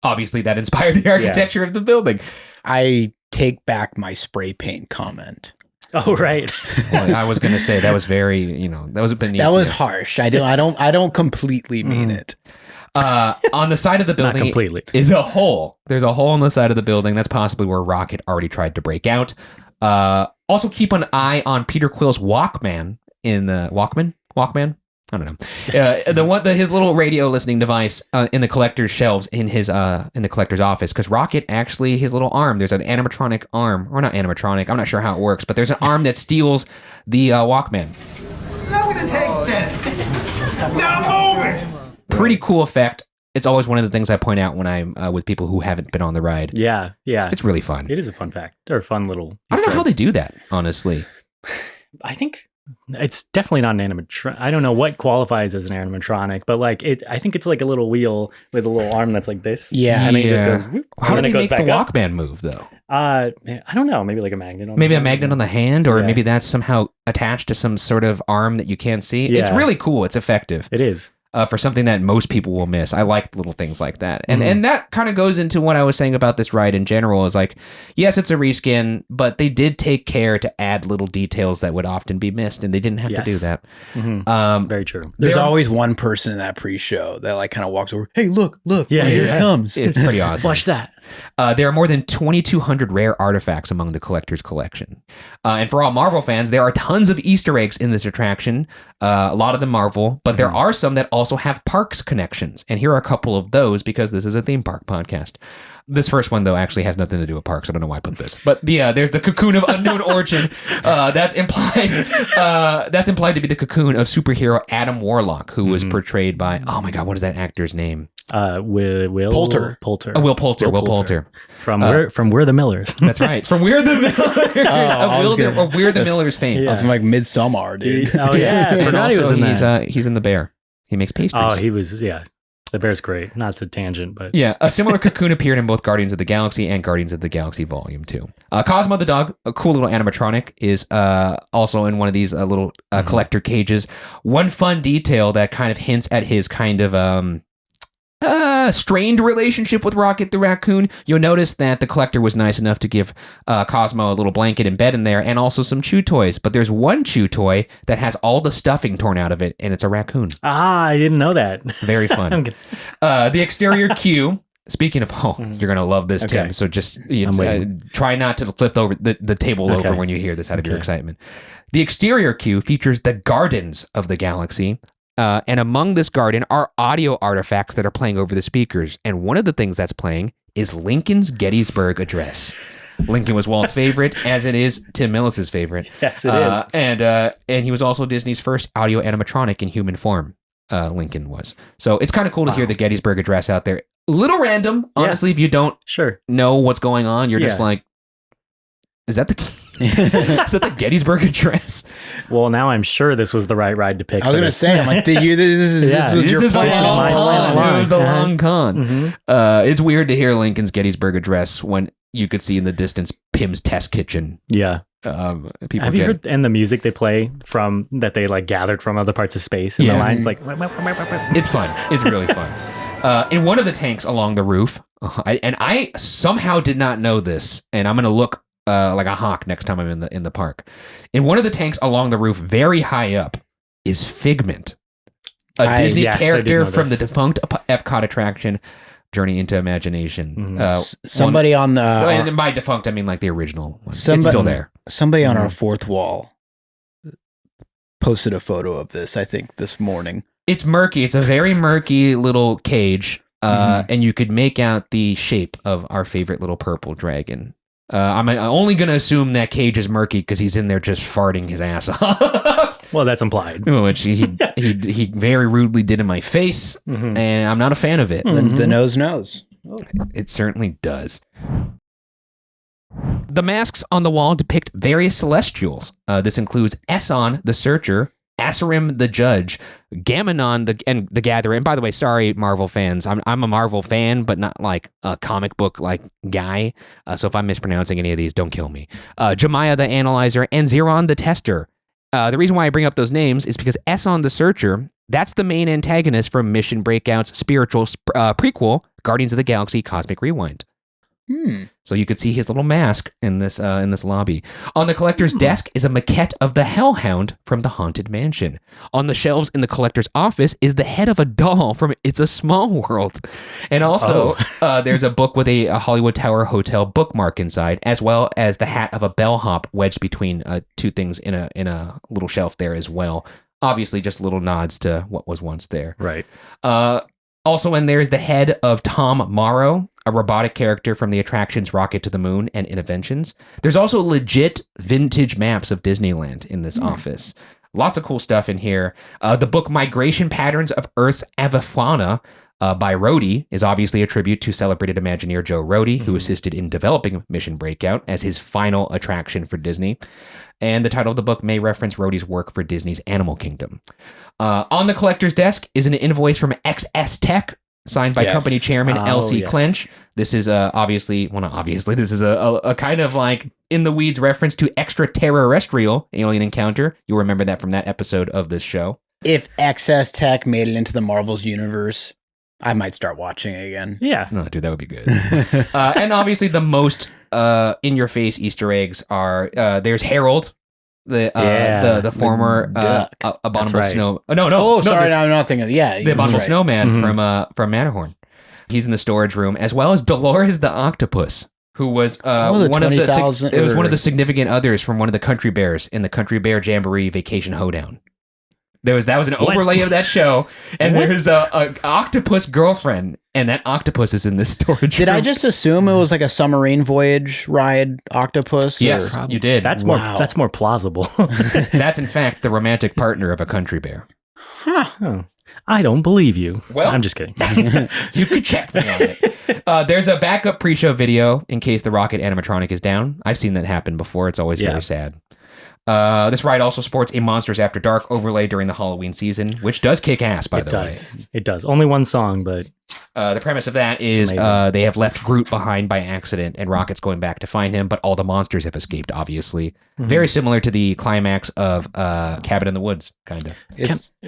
obviously that inspired the architecture of the building. I take back my spray paint comment. Oh, right. Well, I was going to say that was very, that was beneath. That was harsh. I don't completely mean it. On the side of the building Not completely. is a hole. There's a hole on the side of the building. That's possibly where Rocket already tried to break out. Also keep an eye on Peter Quill's Walkman in the Walkman. I don't know. His little radio listening device in the collector's shelves in the collector's office, because Rocket actually, his little arm, there's an animatronic arm, or not animatronic, I'm not sure how it works, but there's an arm that steals the Walkman. I'm gonna take this. Now move it. Pretty cool effect. It's always one of the things I point out when I'm with people who haven't been on the ride. Yeah. It's really fun. It is a fun fact, or a fun little. I don't know how they do that, honestly. I think it's definitely not an animatronic. I don't know what qualifies as an animatronic, but I think it's like a little wheel with a little arm that's like this. Yeah. And then it just goes. Whoop, How do they make the up. Walkman move, though? I don't know. Maybe like a magnet. Maybe a magnet on the hand, or maybe that's somehow attached to some sort of arm that you can't see. Yeah. It's really cool. It's effective. It is. For something that most people will miss. I like little things like that. And that kind of goes into what I was saying about this ride in general, is like, yes, it's a reskin, but they did take care to add little details that would often be missed, and they didn't have to do that. Very true. There's always one person in that pre-show that like kind of walks over, hey, look, here it comes. It's pretty awesome. Watch that. There are more than 2,200 rare artifacts among the collector's collection. And for all Marvel fans, there are tons of Easter eggs in this attraction, a lot of them Marvel, but there are some that also have parks connections. And here are a couple of those, because this is a theme park podcast. This first one, though, actually has nothing to do with parks. I don't know why I put this. But yeah, there's the cocoon of unknown origin. That's implied to be the cocoon of superhero Adam Warlock, who was portrayed by, oh my God, what is that actor's name? Will Poulter. Will Poulter. From We're the Millers. That's right. From We're the Millers. We're the Millers fame. That's like Midsommar, dude. Oh yeah. I forgot he was in that. He's in The Bear. He makes pastries. Oh, he was, The Bear's great. Not to tangent, but... Yeah, a similar cocoon appeared in both Guardians of the Galaxy and Guardians of the Galaxy Volume 2. Cosmo the dog, a cool little animatronic, is also in one of these little collector cages. One fun detail that kind of hints at his kind of... strained relationship with Rocket the Raccoon. You'll notice that the collector was nice enough to give Cosmo a little blanket and bed in there, and also some chew toys. But there's one chew toy that has all the stuffing torn out of it, and it's a raccoon. I didn't know that. Very fun. The exterior queue. Speaking of, you're going to love this, Tim. So just try not to flip over the table over when you hear this out of your excitement. The exterior queue features the Gardens of the Galaxy. And among this garden are audio artifacts that are playing over the speakers. And one of the things that's playing is Lincoln's Gettysburg Address. Lincoln was Walt's favorite, as it is Tim Millis's favorite. Yes, it is. And he was also Disney's first audio animatronic in human form. Lincoln was. So it's kind of cool to hear the Gettysburg Address out there. A little random, honestly, if you don't know what's going on. You're just like, is that the Gettysburg Address? Well, now I'm sure this was the right ride to pick. I was going to say, I'm like, this is your plan. It was the long con. It's weird to hear Lincoln's Gettysburg Address when you could see in the distance Pym's Test Kitchen. Yeah. Have you heard and the music they play from that they like gathered from other parts of space? And the lines like, it's fun. It's really fun. In one of the tanks along the roof, I somehow did not know this, and I'm going to look like a hawk next time I'm in the park. In one of the tanks along the roof, very high up, is Figment, a Disney character from the defunct Epcot attraction, Journey into Imagination. Somebody on the... and by defunct, I mean like the original one. It's still there. Somebody on our fourth wall posted a photo of this, I think, this morning. It's murky. It's a very murky little cage, and you could make out the shape of our favorite little purple dragon. I'm only going to assume that cage is murky because he's in there just farting his ass off. Well, that's implied. Which he very rudely did in my face, and I'm not a fan of it. The nose knows. It certainly does. The masks on the wall depict various celestials. This includes Esson, the Searcher, Asarim, the Judge, Gammonon, the Gatherer. And by the way, sorry, Marvel fans. I'm a Marvel fan, but not like a comic book like guy. So if I'm mispronouncing any of these, don't kill me. Jemiah, the Analyzer, and Xeron, the Tester. The reason why I bring up those names is because Esson, the Searcher, that's the main antagonist from Mission Breakout's spiritual prequel, Guardians of the Galaxy Cosmic Rewind. So you could see his little mask in this lobby. On the collector's desk is a maquette of the Hellhound from the Haunted Mansion. On the shelves in the collector's office is the head of a doll from It's a Small World. And also, there's a book with a Hollywood Tower Hotel bookmark inside, as well as the hat of a bellhop wedged between two things in a little shelf there as well. Obviously, just little nods to what was once there. Right. Also in there is the head of Tom Morrow, a robotic character from the attractions Rocket to the Moon and Interventions. There's also legit vintage maps of Disneyland in this office. Lots of cool stuff in here. The book Migration Patterns of Earth's Avifauna by Rhodey is obviously a tribute to celebrated Imagineer Joe Rhodey, who assisted in developing Mission Breakout as his final attraction for Disney. And the title of the book may reference Rhodey's work for Disney's Animal Kingdom. On the collector's desk is an invoice from XS Tech, signed by company chairman L.C. Clench. This is this is a kind of like in the weeds reference to extraterrestrial alien encounter. You'll remember that from that episode of this show. If XS Tech made it into the Marvel's universe, I might start watching it again. Yeah. No, dude, that would be good. And obviously the most in-your-face Easter eggs are there's Harold, the former abominable snow. Sorry, I'm not thinking. The abominable snowman from Matterhorn. He's in the storage room, as well as Dolores the octopus, who was one of the significant others from one of the Country Bears in the Country Bear Jamboree Vacation Hoedown. That was an overlay of that show, and there's a octopus girlfriend, and that octopus is in this storage room. Did I just assume it was like a submarine voyage ride octopus? Yes, you did. That's more plausible. That's in fact the romantic partner of a country bear. Huh. Oh, I don't believe you. Well, I'm just kidding. You could check me on it. There's a backup pre-show video in case the rocket animatronic is down. I've seen that happen before. It's always very sad. This ride also sports a Monsters After Dark overlay during the Halloween season, which does kick ass, by the way. It does. Only one song, but... the premise of that is they have left Groot behind by accident, and Rocket's going back to find him, but all the monsters have escaped, obviously. Very similar to the climax of Cabin in the Woods, kind of.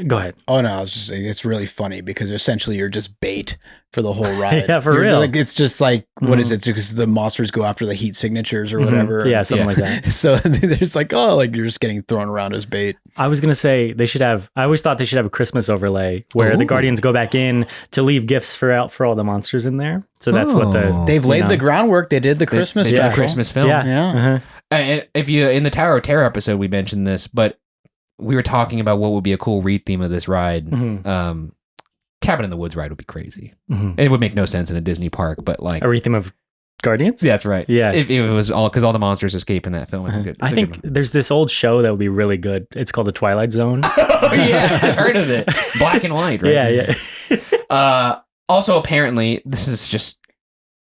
Go ahead. Oh, no, I was just saying, it's really funny because essentially you're just bait for the whole ride. Yeah, for real. It's just like, what is it? Because the monsters go after the heat signatures or whatever. Yeah, something like that. So there's like, you're just getting thrown around as bait. I was going to say I always thought they should have a Christmas overlay where the Guardians go back in to leave gifts for all the monsters in there. So that's what they've laid the groundwork. They did the Christmas special. The Christmas film. Yeah. And if you, in the Tower of Terror episode, we mentioned this, but we were talking about what would be a cool theme of this ride. Cabin in the Woods ride would be crazy. It would make no sense in a Disney park, but like a theme of Guardians? Yeah, that's right. Yeah. If it was all because all the monsters escape in that film. I think there's this old show that would be really good. It's called The Twilight Zone. Oh, yeah, I heard of it. Black and white, right? Yeah. Also, apparently, this is just,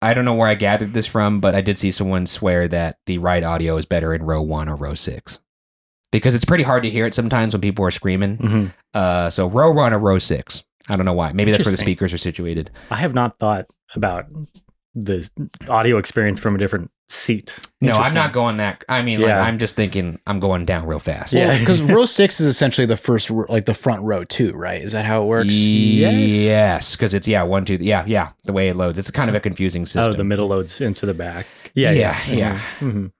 I don't know where I gathered this from, but I did see someone swear that the ride audio is better in row 1 or row 6. Because it's pretty hard to hear it sometimes when people are screaming. So row 1 or row 6. I don't know why. Maybe that's where the speakers are situated. I have not thought about the audio experience from a different seat. No, I'm not going that. I mean, like, I'm just thinking I'm going down real fast. Yeah, because row 6 is essentially the first, like the front row too, right? Is that how it works? Yes, because it's 1, 2, the way it loads. It's kind of a confusing system. Oh, the middle loads into the back. Yeah.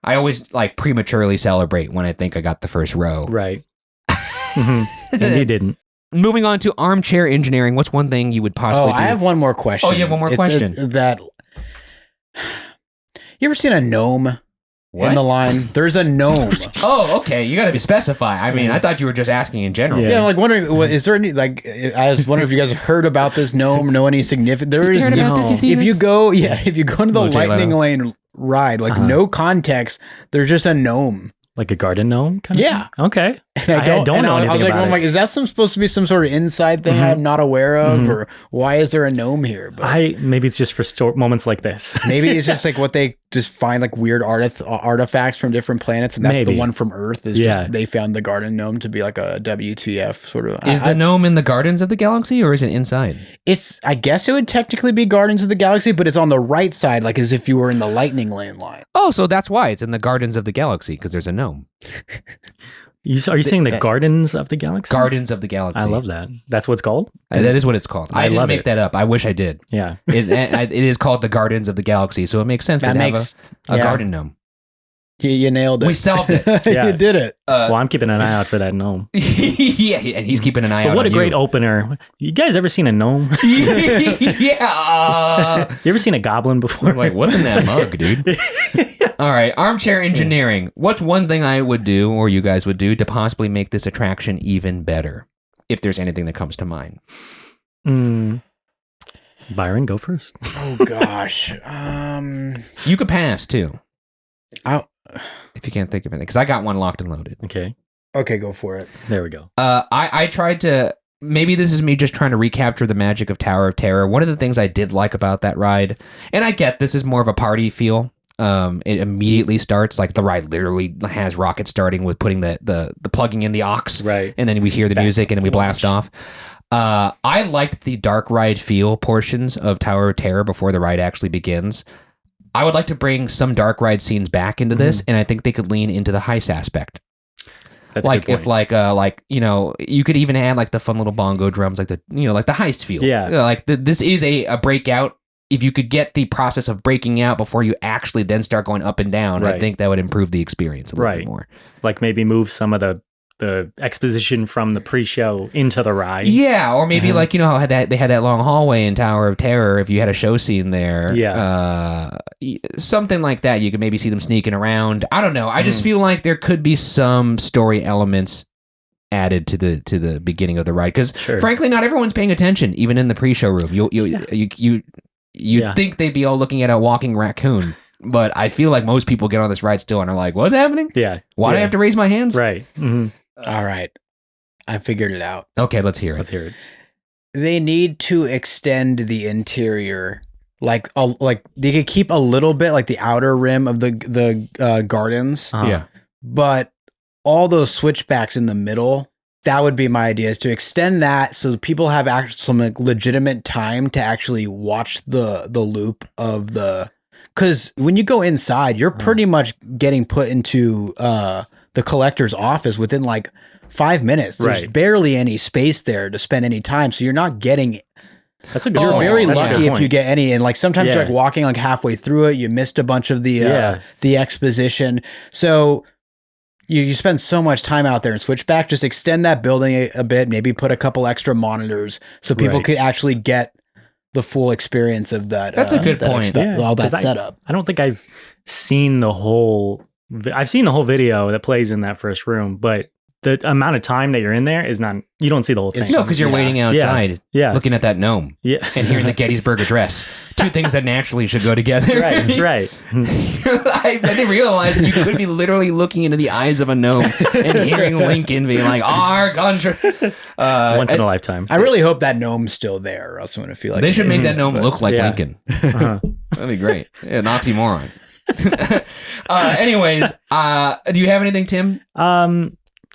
I always like prematurely celebrate when I think I got the first row. Right. And you didn't. Moving on to armchair engineering, what's one thing you would possibly do? I have one more question. Oh, you have one more question? You ever seen a gnome in the line? There's a gnome. Oh, okay. You got to specify. I mean, I thought you were just asking in general. Yeah, I'm like wondering, is there any, like, I was wondering if you guys have heard about this gnome, know any significant, there is, if you go into the lightning lane ride. Like no context. There's just a gnome. Like a garden gnome kind of Yeah. thing? Okay. And I don't know anything about it. I'm like, is that supposed to be some sort of inside thing I'm not aware of? Or why is there a gnome here? But maybe it's just for moments like this. maybe it's just like what they just find like weird artifacts from different planets. And that's the one from Earth is just they found the garden gnome to be like a WTF sort of. Is the gnome in the Gardens of the Galaxy or is it inside? I guess it would technically be Guardians of the Galaxy, but it's on the right side, like as if you were in the Lightning Lane line. Oh, so that's why it's in the Gardens of the Galaxy because there's a gnome. Are you saying the Gardens of the Galaxy? Gardens of the Galaxy. I love that. That's what it's called? That is what it's called. I didn't make it. that up. I wish I did. Yeah. It is called the Gardens of the Galaxy, so it makes sense that makes have a garden gnome. You nailed it. We solved it. You did it. Well, I'm keeping an eye out for that gnome. Yeah, and he's keeping an eye out on What a you. great opener. You guys ever seen a gnome? Yeah. You ever seen a goblin before? Like, what's in that mug, dude? All right, armchair engineering. What's one thing I would do, or you guys would do, to possibly make this attraction even better? If there's anything that comes to mind. Byron, go first. Oh gosh. You could pass too. If you can't think of anything, because I got one locked and loaded. Okay, go for it. There we go. I tried to. Maybe this is me just trying to recapture the magic of Tower of Terror. One of the things I did like about that ride, and I get this is more of a party feel. It immediately starts like the ride literally has rockets starting with putting the plugging in the aux, right? And then we hear the music and then we blast off. I liked the dark ride feel portions of Tower of Terror before the ride actually begins. I would like to bring some dark ride scenes back into this, and I think they could lean into the heist aspect. That's like if you could even add like the fun little bongo drums, like the heist feel. Yeah, this is a breakout. If you could get the process of breaking out before you actually then start going up and down, I think that would improve the experience a little bit more. Like maybe move some of the exposition from the pre-show into the ride. Yeah, or maybe like how they had that long hallway in Tower of Terror. If you had a show scene there, something like that, you could maybe see them sneaking around. I don't know. I just feel like there could be some story elements added to the beginning of the ride because frankly, not everyone's paying attention, even in the pre-show room. You'd think they'd be all looking at a walking raccoon. But I feel like most people get on this ride still and are like, what's happening? Yeah. Why do I have to raise my hands? Right. Mm-hmm. All right. I figured it out. Okay, let's hear it. Let's hear it. They need to extend the interior. Like they could keep a little bit like the outer rim of the gardens. Yeah. But all those switchbacks in the middle, that would be my idea, is to extend that so people have some like legitimate time to actually watch the loop of the. Because when you go inside, you're pretty much getting put into the collector's office within like 5 minutes. There's barely any space there to spend any time, so you're not getting. That's a good. You're very lucky if you get get any, and like sometimes you're like walking like halfway through it, you missed a bunch of the exposition. So you spend so much time out there and switch back. Just extend that building a bit. Maybe put a couple extra monitors so people could actually get the full experience of that. That's a good point. All that setup. I don't think I've seen the whole. I've seen the whole video that plays in that first room, but the amount of time that you're in there is not. You don't see the whole thing. No, because you're waiting outside, looking at that gnome, and hearing the Gettysburg Address. Two things that naturally should go together. Right. I didn't realize that you could be literally looking into the eyes of a gnome and hearing Lincoln being like, "Our country." Once in a lifetime. I really hope that gnome's still there, or else I'm going to feel like they should make that gnome look like Lincoln. That'd be great. Yeah, an oxymoron. Anyways, do you have anything, Tim?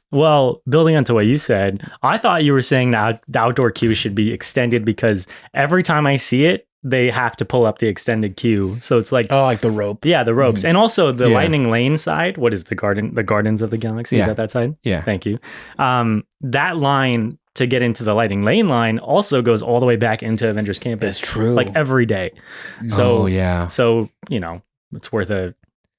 Well, building onto what you said, I thought you were saying that the outdoor queue should be extended because every time I see it, they have to pull up the extended queue. So it's like like the rope. Yeah, the ropes. And also the Lightning Lane side. What is the Gardens of the Galaxy? Is that side? Yeah. Thank you. That line to get into the Lightning Lane line also goes all the way back into Avengers Campus. That's true. Like every day. So So, it's worth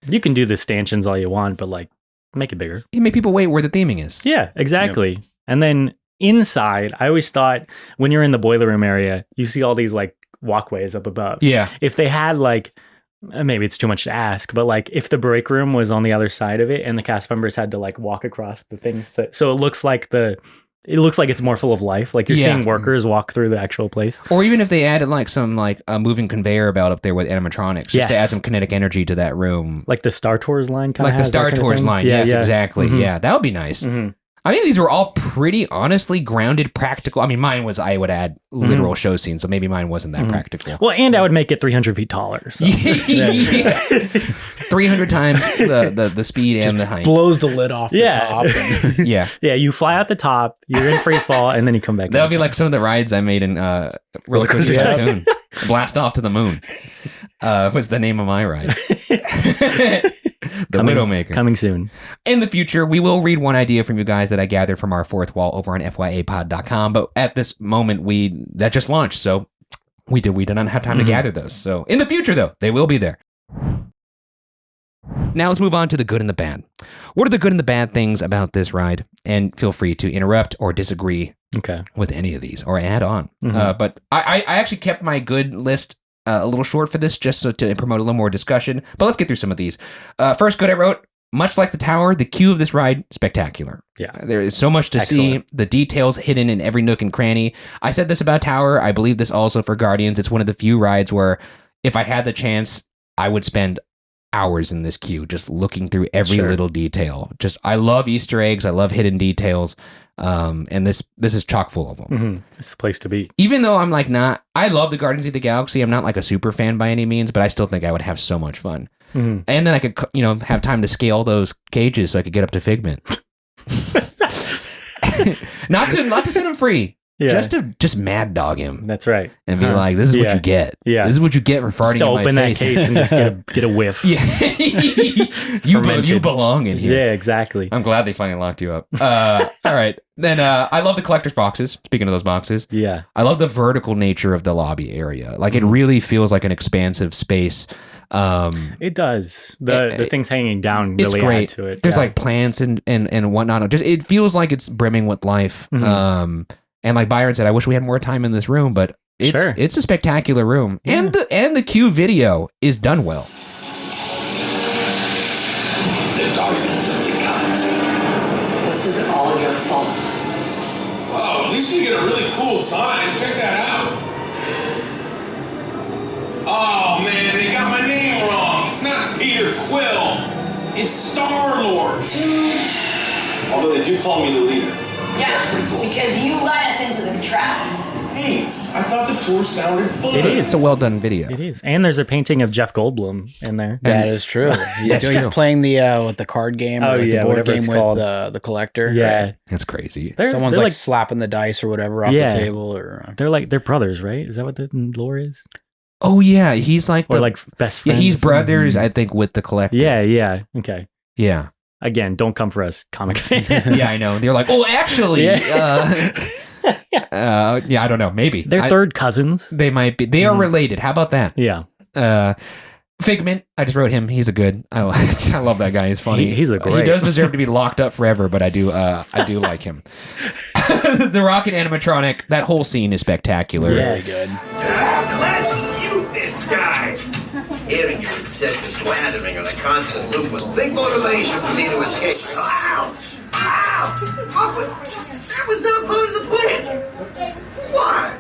you can do the stanchions all you want, but like make it bigger. You make people wait where the theming is. Yeah, exactly. Yep. And then inside, I always thought when you're in the boiler room area, you see all these like walkways up above. Yeah. If they had like, maybe it's too much to ask, but like if the break room was on the other side of it and the cast members had to like walk across the things, so it looks like the it looks like it's more full of life. Like you're seeing workers walk through the actual place. Or even if they added like some like a moving conveyor belt up there with animatronics, just to add some kinetic energy to that room. Like the Star Tours line kind of Like the Star Tours line. Yes, exactly. Mm-hmm. Yeah, that would be nice. Mm-hmm. I think these were all pretty honestly grounded, practical. I mean, mine was, I would add literal show scenes, so maybe mine wasn't that practical. Well, and I would make it 300 feet taller. So. 300 times the speed and the height. Blows the lid off the top. And Yeah. Yeah, you fly out the top, you're in free fall, and then you come back. That would be like some of the rides I made in Roller Coaster Tycoon. Blast Off to the Moon was the name of my ride. The Widowmaker. Coming soon. In the future, we will read one idea from you guys that I gathered from our fourth wall over on fyapod.com. But at this moment, that just launched. So we did not have time to gather those. So in the future, though, they will be there. Now let's move on to the good and the bad. What are the good and the bad things about this ride? And feel free to interrupt or disagree with any of these or add on. But I actually kept my good list a little short for this just so to promote a little more discussion. But let's get through some of these. First good I wrote, much like the tower, the queue of this ride, spectacular. Yeah. There is so much to see. The details hidden in every nook and cranny. I said this about Tower. I believe this also for Guardians. It's one of the few rides where if I had the chance, I would spend hours in this queue just looking through every little detail. I love Easter eggs. I love hidden details. And this is chock full of them. It's the place to be. Even though I'm like I love the Guardians of the Galaxy. I'm not like a super fan by any means, but I still think I would have so much fun. And then I could, have time to scale those cages so I could get up to Figment. not to set him free. Yeah. Just mad dog him. That's right. And be like, this is what you get. Yeah. This is what you get for farting in my face. Open that case and just get a whiff. Yeah. you belong in here. Yeah, exactly. I'm glad they finally locked you up. All right. Then I love the collector's boxes. Speaking of those boxes. Yeah. I love the vertical nature of the lobby area. Like it really feels like an expansive space. It does. The things hanging down really add to it. There's like plants and whatnot. It feels like it's brimming with life. And like Byron said, I wish we had more time in this room, but it's a spectacular room. Yeah. And the Q video is done well. The Guardians of the Galaxy. This is all your fault. Oh, at least you get a really cool sign. Check that out. Oh man, they got my name wrong. It's not Peter Quill. It's Star-Lord. Although they do call me the leader. Yes, because you led us into this trap. Hey, I thought the tour sounded fun. It is. It's a well done video. It is. And there's a painting of Jeff Goldblum in there. That is true. He's playing the card game or the board game with the collector. Yeah. Right? That's crazy. Someone's like slapping the dice or whatever off the table. Or they're brothers, right? Is that what the lore is? Oh yeah, he's like best friends. Yeah, he's brothers, I think, with the collector. Yeah. Okay. Yeah. Again, don't come for us, comic fans. Yeah, I know. And they're like, oh, actually, yeah, I don't know. Maybe they're third cousins. They might be. They are related. How about that? Yeah. Figment. I just wrote him. He's a good. I love that guy. He's funny. He's a great. He does deserve to be locked up forever, but I do like him. The rocket animatronic. That whole scene is spectacular. Yes. Very good. Let's you this guy. Hearing you incessant slandering and a constant loop was big motivation for me to escape. Ouch! That was not part of the plan. What?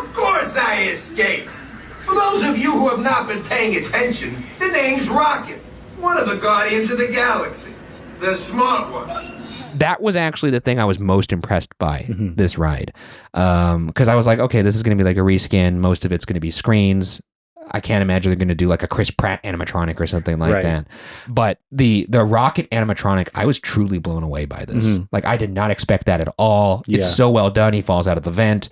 Of course I escaped. For those of you who have not been paying attention, the name's Rocket, one of the Guardians of the Galaxy, the smart one. That was actually the thing I was most impressed by this ride. Because I was like, okay, this is going to be like a reskin. Most of it's going to be screens. I can't imagine they're going to do like a Chris Pratt animatronic or something like that. But the rocket animatronic, I was truly blown away by this. Like I did not expect that at all. Yeah. It's so well done. He falls out of the vent.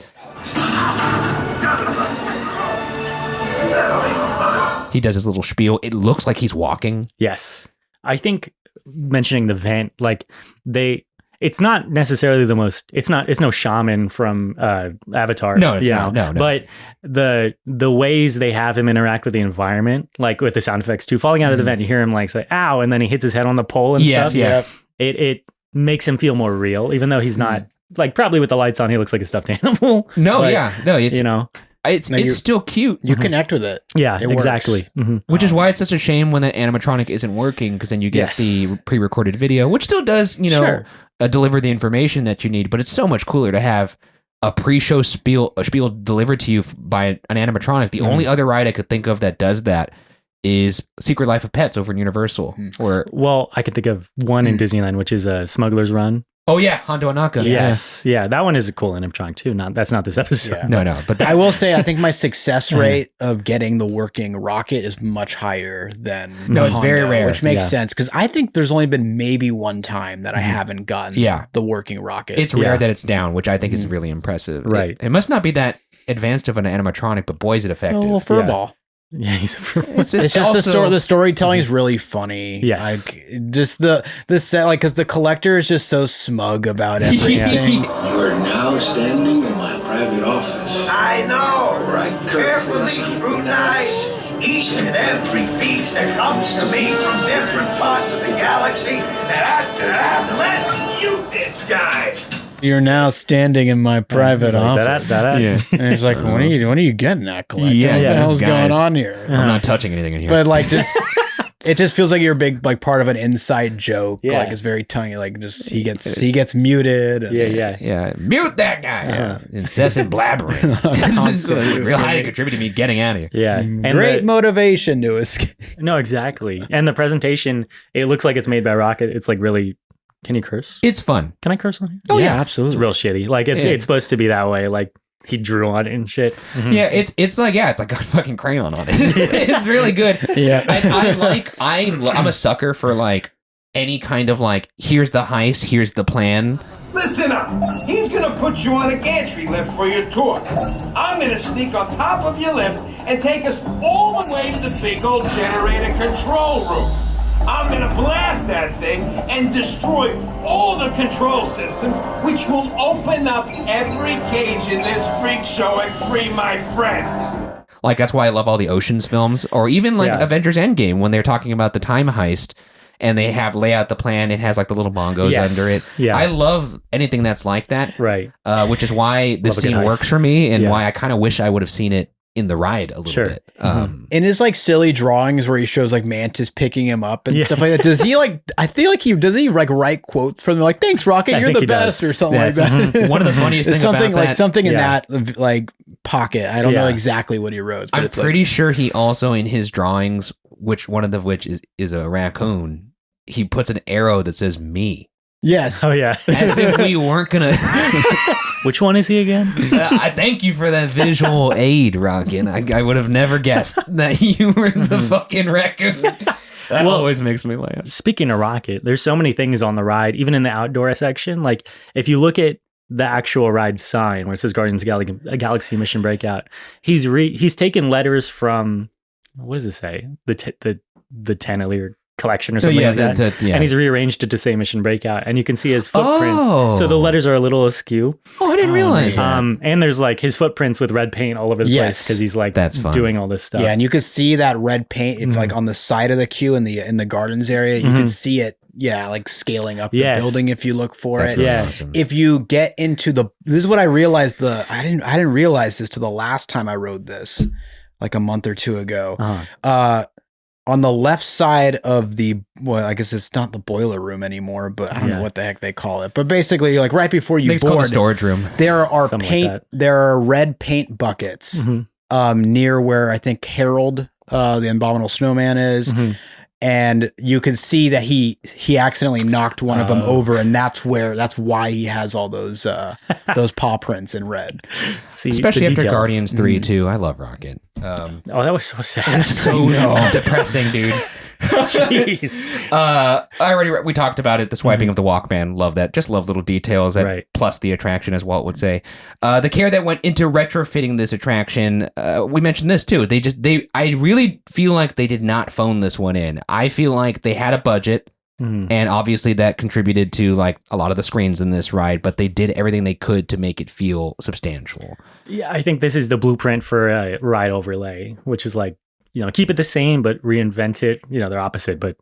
He does his little spiel. It looks like he's walking. Yes. I think mentioning the vent, like it's not necessarily the most, it's no shaman from Avatar. No, it's not. No. But the ways they have him interact with the environment, like with the sound effects too, falling out of the vent, you hear him like say, ow, and then he hits his head on the pole and stuff. Yeah. It makes him feel more real, even though he's not, like probably with the lights on, he looks like a stuffed animal. No, but, yeah. No, it's, it's still cute. You connect with it. Yeah, It works. exactly. Which is why it's such a shame when the animatronic isn't working, because then you get the pre-recorded video, which still does, deliver the information that you need. But it's so much cooler to have a pre-show spiel delivered to you by an animatronic. The only other ride I could think of that does that is Secret Life of Pets over in Universal. Well, I could think of one in Disneyland, which is a Smuggler's Run. Oh yeah, Hondo Anaka. Yes, yeah, that one is a cool animatronic too. That's not this episode. Yeah. No, but I will say I think my success rate of getting the working rocket is much higher than it's very rare, which makes sense because I think there's only been maybe one time that I haven't gotten the working rocket. It's rare that it's down, which I think is really impressive. Right. It must not be that advanced of an animatronic, but boy, is it effective. A little furball. Yeah, he's a it's just also, the storytelling is really funny. Yes. Like just the set, like, because the collector is just so smug about everything. You are now standing in my private office. I know. Right, Carefully scrutinize each and every piece that comes to me from different parts of the galaxy, and let's use this guy. You're now standing in my private office. Yeah. And it's like, what are you getting at, collector? Yeah, what the hell's guys, going on here? I'm not touching anything in here. But like, it just feels like you're a big like part of an inside joke. Yeah. Like it's very tonguey. Like just he gets muted. And, Yeah. Mute that guy. Incessant blabbering. This is real highly contributed to me getting out of here. Yeah. And great motivation to escape. No, exactly. And the presentation, it looks like it's made by Rocket. It's like really. Can you curse? It's fun. Can I curse on here? Oh yeah, absolutely. It's real shitty. Like it's supposed to be that way. Like he drew on it and shit. Mm-hmm. Yeah, it's like it's like a fucking crayon on it. It's really good. Yeah, I'm a sucker for like any kind of like here's the heist, here's the plan. Listen up. He's gonna put you on a gantry lift for your tour. I'm gonna sneak on top of your lift and take us all the way to the big old generator control room. I'm gonna blast that thing and destroy all the control systems, which will open up every cage in this freak show and free my friends. Like that's why I love all the Oceans films, or even like Avengers Endgame when they're talking about the time heist and they have lay out the plan. It has like the little bongos under it. Yeah. I love anything that's like that. Right. Which is why this scene works for me, and why I kind of wish I would have seen it in the ride a little bit. In his like silly drawings where he shows like Mantis picking him up and stuff like that, does he like, I feel like does he like write quotes from them like, thanks Rocket, you're the best or something like that? One of the funniest things something about like that, something in that like pocket. I don't know exactly what he wrote, but I'm it's pretty sure he also in his drawings, which one of the which is a raccoon, he puts an arrow that says me. Yes. Oh yeah. As if we weren't gonna. Which one is he again? I thank you for that visual aid, Rockin'. I would have never guessed that you were the fucking raccoon. That always makes me laugh. Speaking of Rocket, there's so many things on the ride, even in the outdoor section. Like if you look at the actual ride sign where it says Guardians of the Galaxy Mission Breakout, he's taken letters from, what does it say? The Tannelier collection or something like that. And he's rearranged it to say Mission Breakout, and you can see his footprints. So the letters are a little askew. Oh, I didn't realize that. And there's like his footprints with red paint all over the place because he's like doing all this stuff. Yeah, and you can see that red paint if, like on the side of the queue in the gardens area. You can see it. Yeah, like scaling up the building if you look for it. Really awesome. If you get into this is what I realized. I didn't realize this till the last time I rode this, like a month or two ago. On the left side of I guess it's not the boiler room anymore, but I don't know what the heck they call it. But basically, like right before you board, the storage room. There are there are red paint buckets near where I think Harold, the Abominable Snowman, is. And you can see that he accidentally knocked one of them over, and that's why he has all those paw prints in red. See, especially after Guardians 3 too. I love Rocket. That was so sad. That's so depressing, dude. Jeez. We talked about it. The swiping of the Walkman. Love that. Just love little details. Plus the attraction, as Walt would say. The care that went into retrofitting this attraction. We mentioned this too. I really feel like they did not phone this one in. I feel like they had a budget. And obviously that contributed to like a lot of the screens in this ride, but they did everything they could to make it feel substantial. Yeah, I think this is the blueprint for a ride overlay, which is like, keep it the same, but reinvent it. They're opposite, but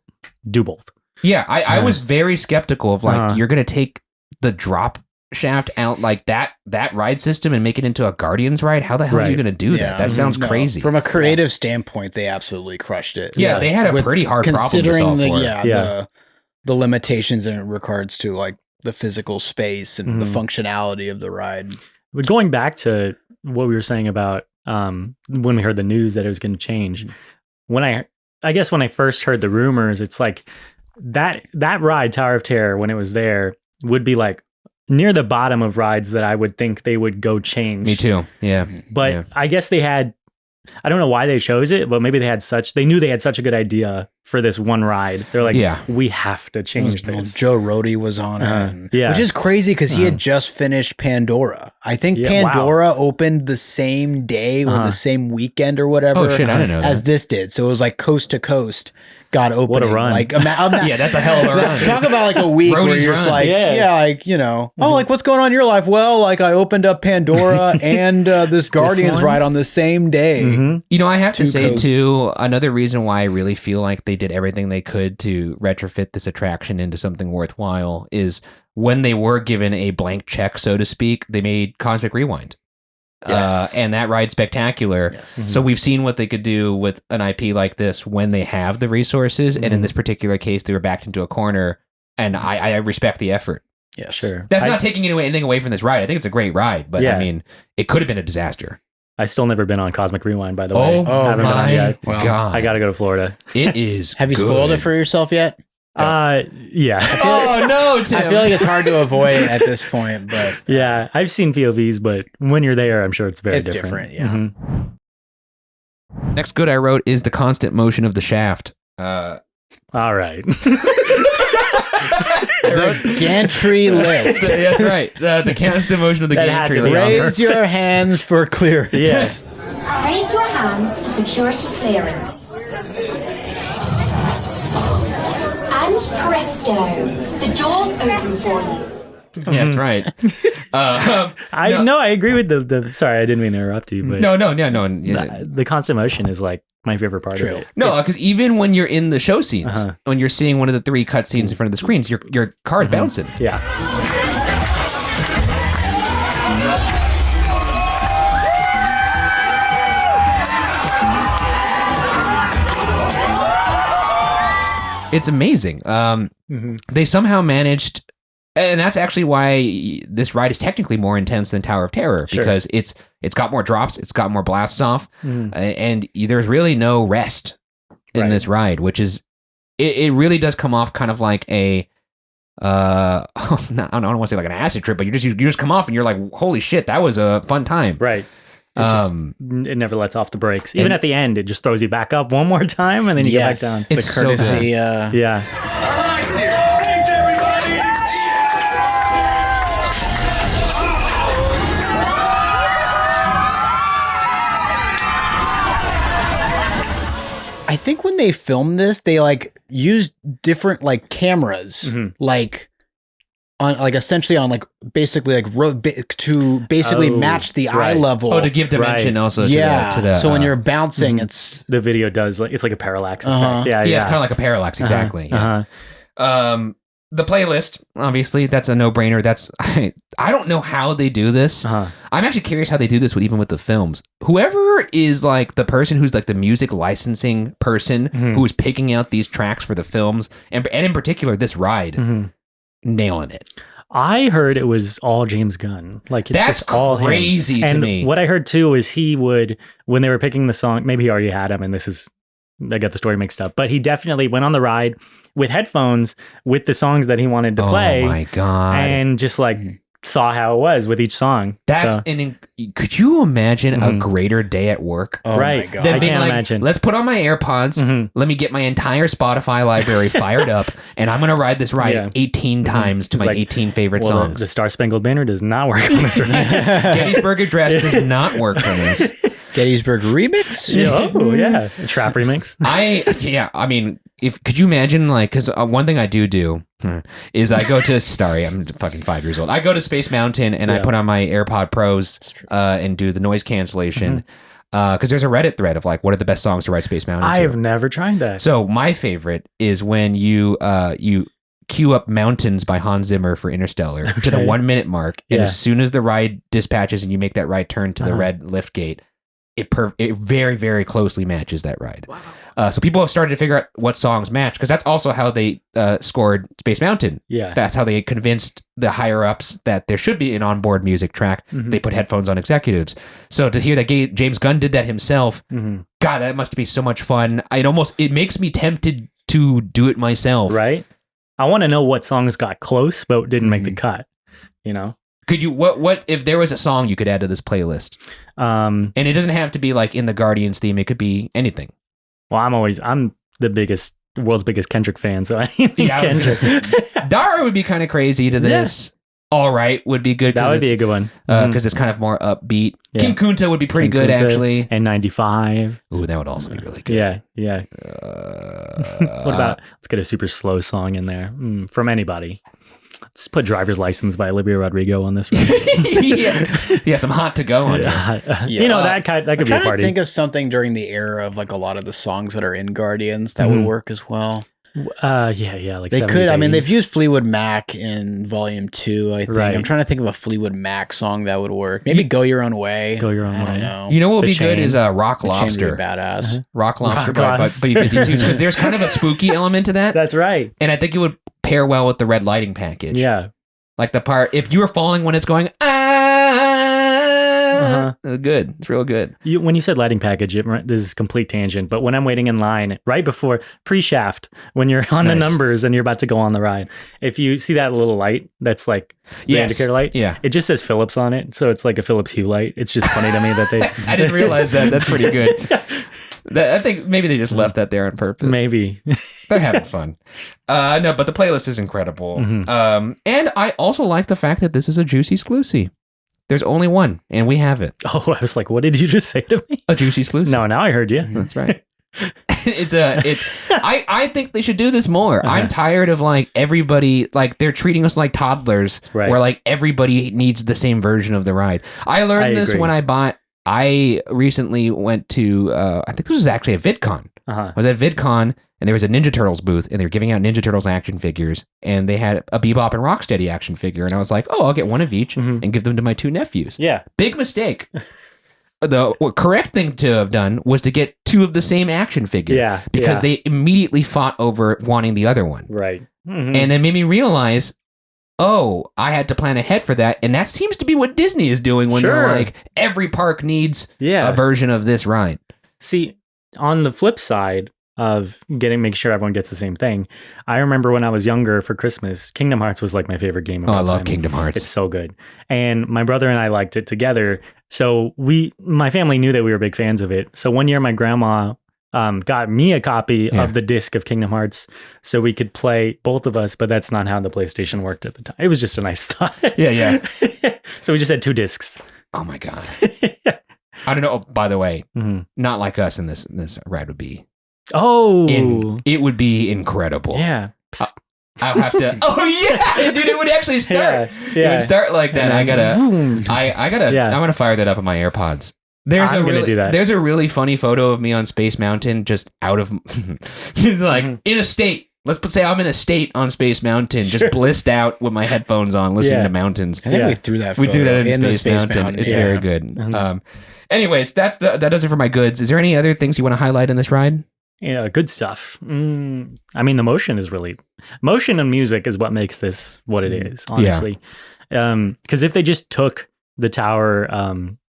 do both. Yeah, I was very skeptical of like, you're going to take the drop shaft out like that ride system and make it into a Guardians ride? How the hell are you going to do that? That sounds crazy. From a creative standpoint, they absolutely crushed it. Yeah, they had a pretty hard problem to solve for. The limitations in regards to like the physical space and the functionality of the ride. But going back to what we were saying about when we heard the news that it was going to change, when I guess when I first heard the rumors, it's like that ride, Tower of Terror, when it was there, would be like near the bottom of rides that I would think they would go change. Me too. Yeah. But I guess they had, I don't know why they chose it, but maybe they knew they had such a good idea for this one ride. They're like, we have to change this. Joe Rohde was on it. Which is crazy because he had just finished Pandora. I think Pandora opened the same day or the same weekend or whatever. Oh shit, I didn't know that. As this did. So it was like coast to coast. Got opening. What a run. Like, yeah, that's a hell of a run. Talk about like a week where you're just like, like, you know, like what's going on in your life? Well, like I opened up Pandora and this Guardians ride on the same day. You know, I have to say too, another reason why I really feel like they did everything they could to retrofit this attraction into something worthwhile is when they were given a blank check, so to speak, they made Cosmic Rewind. And that ride's spectacular. So we've seen what they could do with an IP like this when they have the resources. And in this particular case, they were backed into a corner. And I respect the effort. Yeah, sure. That's not taking anything away from this ride. I think it's a great ride, but I mean, it could have been a disaster. I still never been on Cosmic Rewind, by the way. Oh my God. I got to go to Florida. It is. Have you spoiled it for yourself yet? Yeah. Oh no, Tim. I feel like it's hard to avoid it at this point, but yeah, I've seen POVs, but when you're there, I'm sure it's very different. Yeah. Next good I wrote is the constant motion of the shaft. All right. The gantry lift. That's right. The constant motion of the gantry lift. Raise your hands for clearance. Yes. Raise your hands for security clearance. And presto, the door's open for you. Yeah, that's right. I agree with the. Sorry, I didn't mean to interrupt you, but no. The constant motion is like my favorite part of it. No, because even when you're in the show scenes, when you're seeing one of the 3 cut scenes in front of the screens, your car's bouncing. Yeah. It's amazing. They somehow managed, and that's actually why this ride is technically more intense than Tower of Terror, because it's got more drops, it's got more blasts off, and there's really no rest in this ride, which is, it really does come off kind of like a, I don't want to say like an acid trip, but you just come off and you're like, holy shit, that was a fun time. Right. It never lets off the brakes. Even at the end, it just throws you back up one more time, and then you get back down. It's the courtesy. So good. Yeah. Thanks, everybody. I think when they filmed this, they like used different like cameras, like on like essentially on like basically like to basically match the eye level. Oh, to give dimension also. Yeah. To the, so when you're bouncing, it's the video does like it's like a parallax effect. Yeah, it's kind of like a parallax. Exactly. The playlist, obviously, that's a no-brainer. That's I don't know how they do this. I'm actually curious how they do this even with the films. Whoever is like the person who's like the music licensing person who is picking out these tracks for the films, and in particular this ride, nailing it. I heard it was all James Gunn. Like it's that's just all crazy him. to and me. What I heard too is he would, when they were picking the song, maybe he already had them, and this is, I got the story mixed up, but he definitely went on the ride with headphones with the songs that he wanted to play. Oh my God. And just like saw how it was with each song. That's could you imagine a greater day at work? Oh right. My God. I can't imagine. Let's put on my AirPods. Let me get my entire Spotify library fired up, and I'm going to ride this ride 18 times to my 18 favorite songs. The Star Spangled Banner does not work on this ride. Gettysburg Address does not work on this. Gettysburg remix? Oh yeah, Trap remix. I mean, could you imagine like, because one thing I do is I go to sorry, I'm fucking 5 years old. I go to Space Mountain and I put on my AirPod Pros and do the noise cancellation because there's a Reddit thread of like what are the best songs to ride Space Mountain. I've never tried that. So my favorite is when you cue up Mountains by Hans Zimmer for Interstellar to the 1 minute mark. And as soon as the ride dispatches and you make that right turn to the red lift gate, it very, very closely matches that ride. Wow. So people have started to figure out what songs match, because that's also how they scored Space Mountain. Yeah. That's how they convinced the higher ups that there should be an onboard music track. They put headphones on executives. So to hear that James Gunn did that himself, God, that must be so much fun. It makes me tempted to do it myself. Right. I want to know what songs got close but didn't make the cut. You know. Could you what if there was a song you could add to this playlist? And it doesn't have to be like in the Guardians theme. It could be anything. Well, I'm the world's biggest Kendrick fan, so I think Kendrick. Dara would be kind of crazy to this. Yeah. All Right would be good. That would be a good one because it's kind of more upbeat. Yeah. King Kunta would be pretty good, actually. And 95. Ooh, that would also be really good. Yeah. What about? Let's get a super slow song in there from anybody. Let's put Driver's License by Olivia Rodrigo on this one. yeah, some Hot to Go on it. You know, that could be a party. I'm trying to think of something during the era of like a lot of the songs that are in Guardians that would work as well. Like they 70s, could. 80s. I mean, they've used Fleetwood Mac in Volume 2. I think Right. I'm trying to think of a Fleetwood Mac song that would work. Maybe "Go Your Own Way." Go Your Own Way. I don't know. You know what would The be good Chain. is Rock The Chain would Lobster. be badass. Rock Lobster Rock by Lobster. B-52s, because there's kind of a spooky element to that. That's right. And I think it would pair well with the red lighting package. Yeah. Like the part, if you were falling when it's going, good. It's real good. When you said lighting package, this is a complete tangent, but when I'm waiting in line right before pre-shaft, when you're on the numbers and you're about to go on the ride, if you see that little light that's like the indicator light, it just says Philips on it. So it's like a Philips Hue light. It's just funny to me that they... I didn't realize that. That's pretty good. I think maybe they just left that there on purpose. Maybe. They're having fun. No, but the playlist is incredible. And I also like the fact that this is a Juicy Exclusive. There's only one, and we have it. Oh, I was like, what did you just say to me? A Juicy Exclusive. No, now I heard you. That's right. I think they should do this more. I'm tired of like everybody, like they're treating us like toddlers, where like everybody needs the same version of the ride. I learned this when I recently went to, I think this was actually at VidCon. I was at VidCon, and there was a Ninja Turtles booth, and they were giving out Ninja Turtles action figures, and they had a Bebop and Rocksteady action figure, and I was like, oh, I'll get one of each and give them to my two nephews. Yeah. Big mistake. The correct thing to have done was to get two of the same action figure. Yeah. Because they immediately fought over wanting the other one. Right. And it made me realize, oh, I had to plan ahead for that. And that seems to be what Disney is doing when they're like, every park needs a version of this ride. See, on the flip side of making sure everyone gets the same thing, I remember when I was younger for Christmas, Kingdom Hearts was like my favorite game of all I love time. Kingdom Hearts. It's so good. And my brother and I liked it together. So my family knew that we were big fans of it. So one year my grandma got me a copy of the disc of Kingdom Hearts so we could play both of us, but that's not how the PlayStation worked at the time. It was just a nice thought. Yeah. So we just had two discs. Oh my God. I don't know. Oh, by the way, not like us in this ride would be. Oh. It would be incredible. Yeah. I'll have to. Oh yeah, dude! It would actually start. It would start like that. I gotta. I'm gonna fire that up on my AirPods. I'm gonna do that. There's a really funny photo of me on Space Mountain, just out of like in a state. Let's say I'm in a state on Space Mountain, just blissed out with my headphones on, listening to mountains. I think we threw that. We threw that in the Space Mountain. It's very good. Anyways, that does it for my goods. Is there any other things you want to highlight in this ride? Yeah, good stuff. I mean, the motion and music is what makes this what it is, honestly. Because if they just took the tower,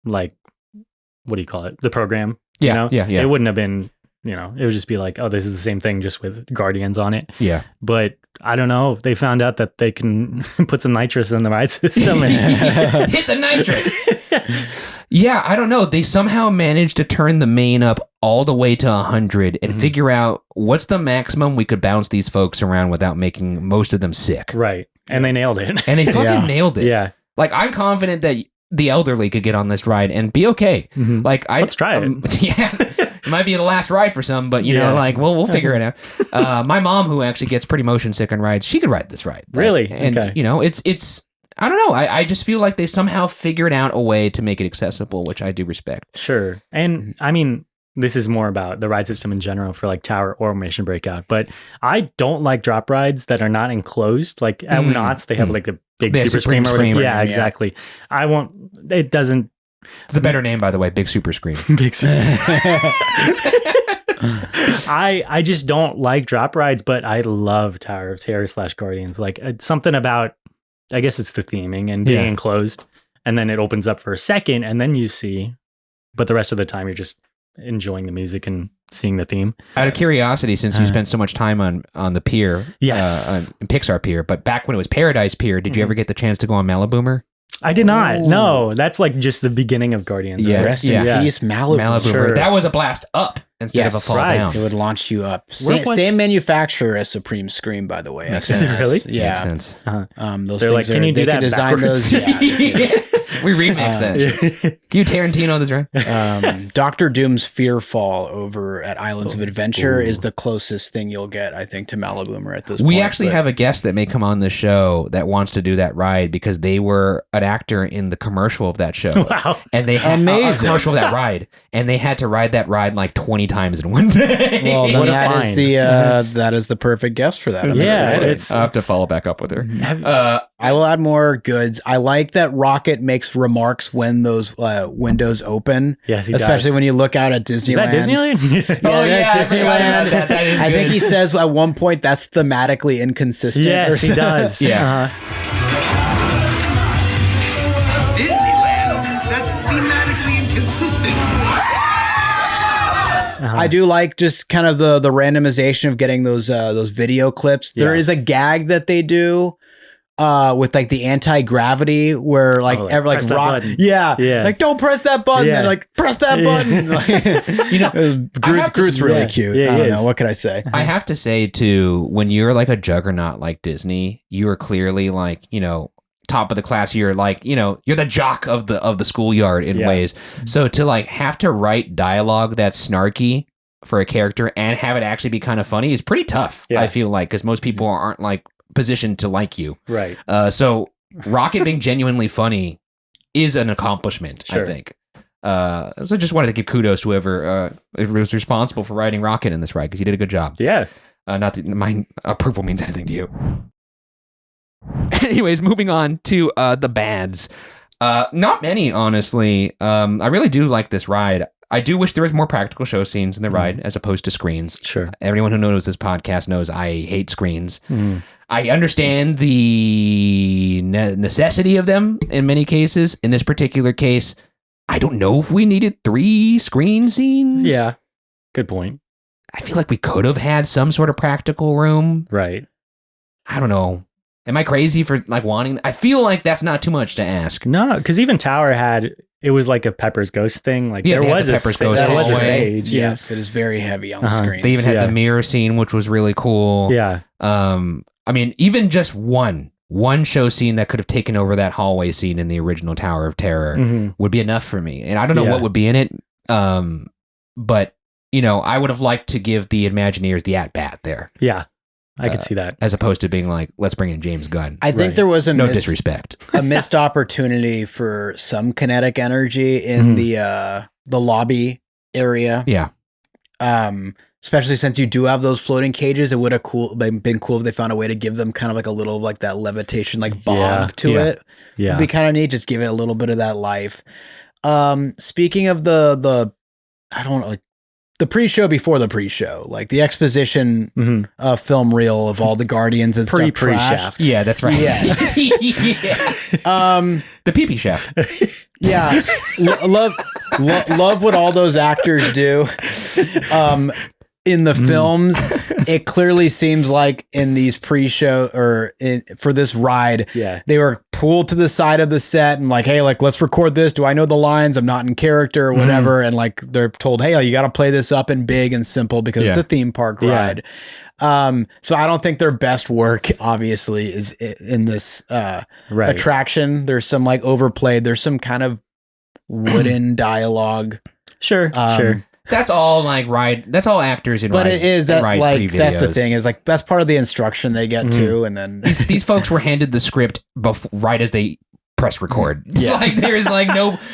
like, what do you call it? The program, it wouldn't have been, it would just be like, oh, this is the same thing just with Guardians on it. Yeah. But I don't know. They found out that they can put some nitrous in the ride system. And hit the nitrous. Yeah, I don't know. They somehow managed to turn the main up all the way to 100 and figure out what's the maximum we could bounce these folks around without making most of them sick. Right. And they nailed it. And they fucking nailed it. Yeah. Like, I'm confident that the elderly could get on this ride and be okay. Like, let's try it. Yeah. It might be the last ride for some, but, we'll figure it out. My mom, who actually gets pretty motion sick on rides, she could ride this ride. Really? And, it's I don't know. I just feel like they somehow figured out a way to make it accessible, which I do respect. Sure. And I mean, this is more about the ride system in general for like Tower or Mission Breakout. But I don't like drop rides that are not enclosed. Like at Knott's, they have like the big Super Screamer. Yeah, exactly. I won't. It doesn't. It's a better name, by the way. Big Super Scream. Big Super. I just don't like drop rides, but I love Tower of Terror / Guardians. Like something about, I guess it's the theming and being enclosed, and then it opens up for a second, and then you see, but the rest of the time you're just enjoying the music and seeing the theme. Out of curiosity, since you spent so much time on the pier, on Pixar Pier, but back when it was Paradise Pier, did you ever get the chance to go on Maliboomer? I did not. No, that's like just the beginning of Guardians. Yeah, right? Rest in peace, Malibu. Sure. That was a blast up instead of a fall down. It would launch you up. Same manufacturer as Supreme Scream, by the way. Makes sense. Really? Yeah. Makes sense. Those They're things like, can you do that design backwards? those? Yeah. We remixed that. Can you Tarantino this, right? Dr. Doom's Fearfall over at Islands of Adventure is the closest thing you'll get, I think, to Maliboomer at this point. We actually have a guest that may come on the show that wants to do that ride because they were an actor in the commercial of that show. Wow. And they had a commercial of that ride. And they had to ride that ride like 20 times in one day. Well, then that is the perfect guest for that. I'm excited. I'll have to follow back up with her. I will add more goods. I like that Rocket makes remarks when those windows open. Yes, he especially does. when you look out at Disneyland. Is that Disneyland? That's Disneyland. That is I think good. he says at one point that's thematically inconsistent. Yes, he does. Yeah. Disneyland? That's thematically inconsistent. I do like just kind of the randomization of getting those video clips. There is a gag that they do with like the anti-gravity where like press that button. Yeah, like don't press that button. Yeah. They're like press that button. You know, Groot's really cute. Yeah, I don't know, what can I say? I have to say too, when you're like a juggernaut like Disney, you are clearly like, you know, top of the class. You're like, you know, you're the jock of the schoolyard in ways. So to like have to write dialogue that's snarky for a character and have it actually be kind of funny is pretty tough. I feel like, because most people aren't like positioned to like you. Right. So Rocket being genuinely funny is an accomplishment, Sure. I think. So I just wanted to give kudos to whoever was responsible for writing Rocket in this ride, because he did a good job. Yeah. Not that my approval means anything to you. Anyways, moving on to the bads. Not many, honestly. I really do like this ride. I do wish there was more practical show scenes in the ride as opposed to screens. Sure. Everyone who knows this podcast knows I hate screens. I understand the necessity of them in many cases. In this particular case, I don't know if we needed 3 screen scenes. Yeah. Good point. I feel like we could have had some sort of practical room. Right. I don't know. Am I crazy for like wanting? I feel like that's not too much to ask. No, because even Tower it was like a Pepper's Ghost thing. Like there was a Pepper's Ghost there was a hallway. stage. Yes, it is very heavy on screen. They even had the mirror scene, which was really cool. Yeah. I mean, even just one show scene that could have taken over that hallway scene in the original Tower of Terror would be enough for me. And I don't know what would be in it. But you know, I would have liked to give the Imagineers the at-bat there. Yeah. I could see that. As opposed to being like, let's bring in James Gunn. I think there was no disrespect. a missed opportunity for some kinetic energy in the lobby area. Yeah. Especially since you do have those floating cages, it would have been cool if they found a way to give them kind of like a little like that levitation like bob to it. Yeah. It'd be kind of neat. Just give it a little bit of that life. Speaking of the I don't know, like the pre-show before the pre-show, like the exposition film reel of all the Guardians and stuff. Pre-shaft. Yeah, that's right. Yes. The pee-pee shaft. Yeah. Love what all those actors do. In the films, it clearly seems like in these pre-show or for this ride, they were pulled to the side of the set and like, hey, like, let's record this. Do I know the lines? I'm not in character or whatever. And like, they're told, hey, you got to play this up in big and simple because it's a theme park ride. So I don't think their best work, obviously, is in this attraction. There's some like overplayed. There's some kind of wooden dialogue. Sure. That's all like ride. That's all actors in. But ride, it is that like that's the videos. thing is like that's part of the instruction they get too, and then these folks were handed the script right as they press record. Like there's like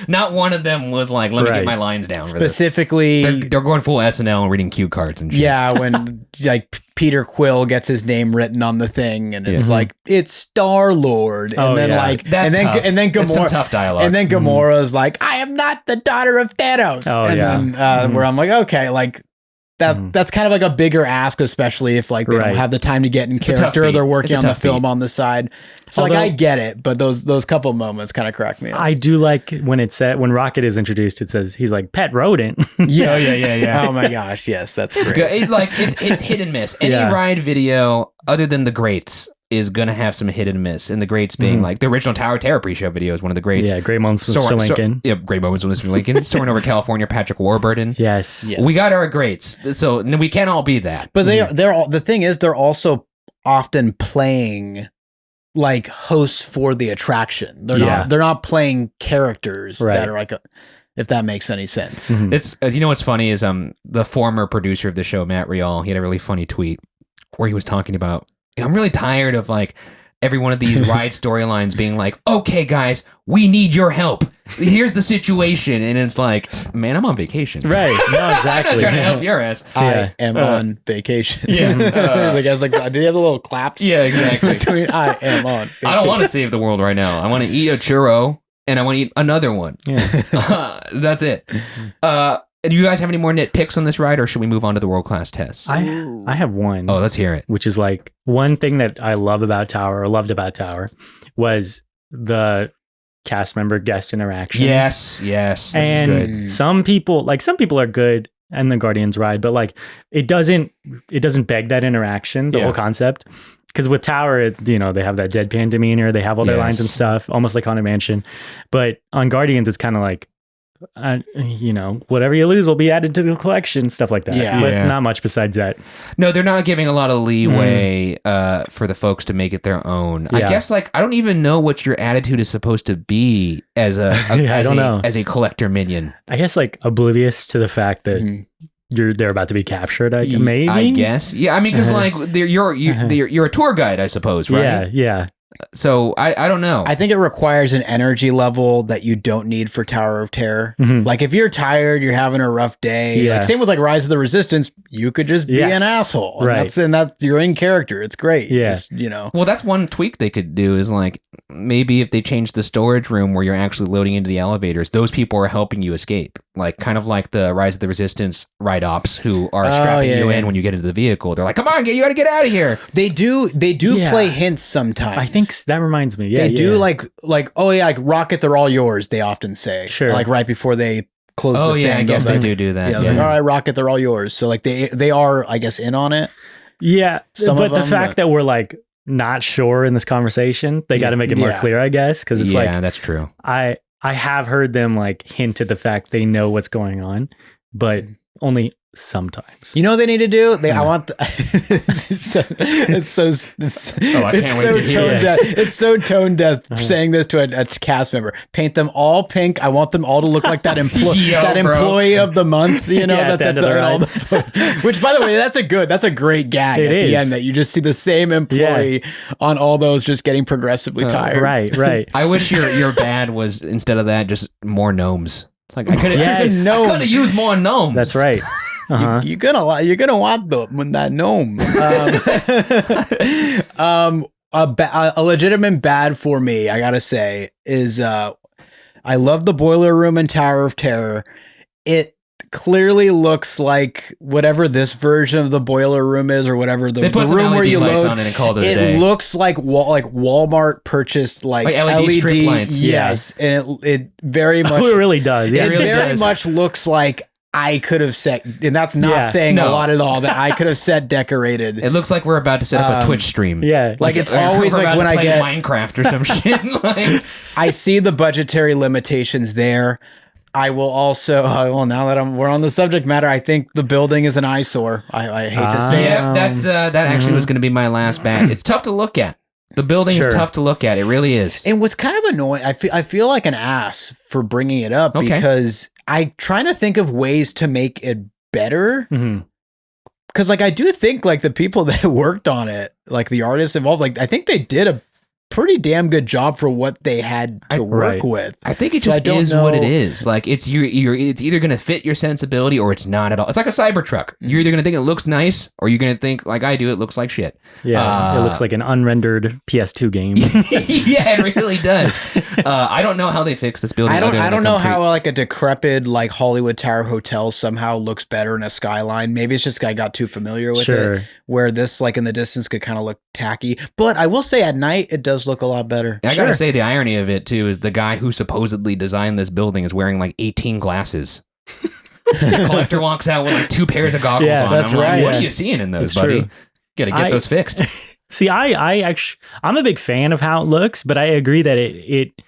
not one of them was like, let me get my lines down. Specifically, they're going full SNL and reading cue cards and shit. Yeah, when like Peter Quill gets his name written on the thing, and it's like it's Star-Lord, and then like that's tough. and then That's some Gamora, tough dialogue. and then Gamora's like, I am not the daughter of Thanos, then where I'm like, okay, like. That's kind of like a bigger ask, especially if like they don't have the time to get in character or they're working on the film on the side. So like I get it, but those couple moments kind of crack me up. I do like when it said when Rocket is introduced, it says he's like pet rodent. Yeah. Oh my gosh, yes, that's it's great. good. It's hit and miss. Any ride video other than the greats is gonna have some hit and miss, and the greats being like the original Tower of Terror pre-show video is one of the greats. Yeah, great moments with Mr. Lincoln. Great moments with Mr. Lincoln. Soaring over California, Patrick Warburton. Yes. We got our greats, so we can't all be that. But they're all, the thing is they're also often playing like hosts for the attraction. They're not playing characters that are like if that makes any sense. It's you know what's funny is the former producer of the show, Matt Rial, he had a really funny tweet where he was talking about, I'm really tired of like every one of these ride storylines being like, okay, guys, we need your help. Here's the situation. And it's like, man, I'm on vacation. Right. No, exactly. I'm not trying to help your ass. I am on vacation. Yeah. The guy's like, did you have the little claps? Yeah, exactly. Between I am on vacation. I don't want to save the world right now. I want to eat a churro and I want to eat another one. Yeah. That's it. Do you guys have any more nitpicks on this ride, or should we move on to the world-class tests? I have one. Oh, let's hear it. Which is like one thing that I loved about Tower was the cast member guest interactions. Yes. This and is good. some people are good in the Guardians ride, but like it doesn't beg that interaction, the whole concept. Because with Tower, they have that deadpan demeanor, they have all their lines and stuff, almost like Haunted Mansion. But on Guardians, it's kind of like, whatever you lose will be added to the collection, stuff like that. But not much besides that. No, they're not giving a lot of leeway for the folks to make it their own. I guess I don't even know what your attitude is supposed to be as as a collector minion. I guess like oblivious to the fact that they're about to be captured. Maybe I guess. Yeah, I mean, because like you're a tour guide, I suppose, right? Yeah. So I don't know. I think it requires an energy level that you don't need for Tower of Terror. Like if you're tired, you're having a rough day. Like same with like Rise of the Resistance, you could just be an asshole. And that's you're in character. It's great. Yeah. Just, Well, that's one tweak they could do is like maybe if they change the storage room where you're actually loading into the elevators, those people are helping you escape. Like kind of like the Rise of the Resistance ride ops who are strapping you in when you get into the vehicle. They're like, come on, you got to get out of here. They do play hints sometimes. I think that reminds me. Yeah, they do like like Rocket, they're all yours. They often say like right before they close the thing. I guess they do that. Yeah, like, all right, Rocket, they're all yours. So like they are, I guess, in on it. Yeah, but the fact that we're like not sure in this conversation, they got to make it more clear, I guess, because it's like that's true. I have heard them like hint at the fact they know what's going on, but only sometimes. You know what they need to do? I want it's so tone deaf saying this to a cast member. Paint them all pink. I want them all to look like that employee of the month, that's at the end which by the way, that's a great gag at the end that you just see the same employee on all those just getting progressively tired. Right. I wish your bad was instead of that just more gnomes. Like I could have used more gnomes. That's right. You're gonna want that gnome. A legitimate bad for me, I gotta say, is I love the boiler room in Tower of Terror. It clearly looks like whatever this version of the boiler room is, or whatever the room where you load on it and called it a day. Looks like Walmart purchased like LED strip lights. Yes, and it very much. It really does. Yeah, it really very much looks like I could have set, and that's not saying a lot at all, that I could have set decorated. It looks like we're about to set up a Twitch stream. Yeah. Like it's always like when I get Minecraft or some shit. Like I see the budgetary limitations there. I will also, now that we're on the subject matter, I think the building is an eyesore. I hate to say it. That actually was going to be my last bat. It's tough to look at. The building is tough to look at. It really is. And what's kind of annoying, I feel like an ass for bringing it up because I'm trying to think of ways to make it better. Because like I do think like the people that worked on it, like the artists involved, like I think they did a pretty damn good job for what they had to work with. I think it just is what it is. Like it's it's either going to fit your sensibility or it's not at all. It's like a Cybertruck. You're either going to think it looks nice or you're going to think like I do, it looks like shit. Yeah, it looks like an unrendered PS2 game. Yeah, it really does. I don't know how they fix this building. I don't know how like a decrepit like Hollywood Tower hotel somehow looks better in a skyline. Maybe it's just I got too familiar with it. Where this like in the distance could kind of look tacky. But I will say at night it does look a lot better. I gotta say the irony of it too is the guy who supposedly designed this building is wearing like 18 glasses. The collector walks out with like 2 pairs of goggles on. That's I'm right. Like, what are you seeing in those, buddy? True. Gotta get those fixed. See, I'm a big fan of how it looks, but I agree that it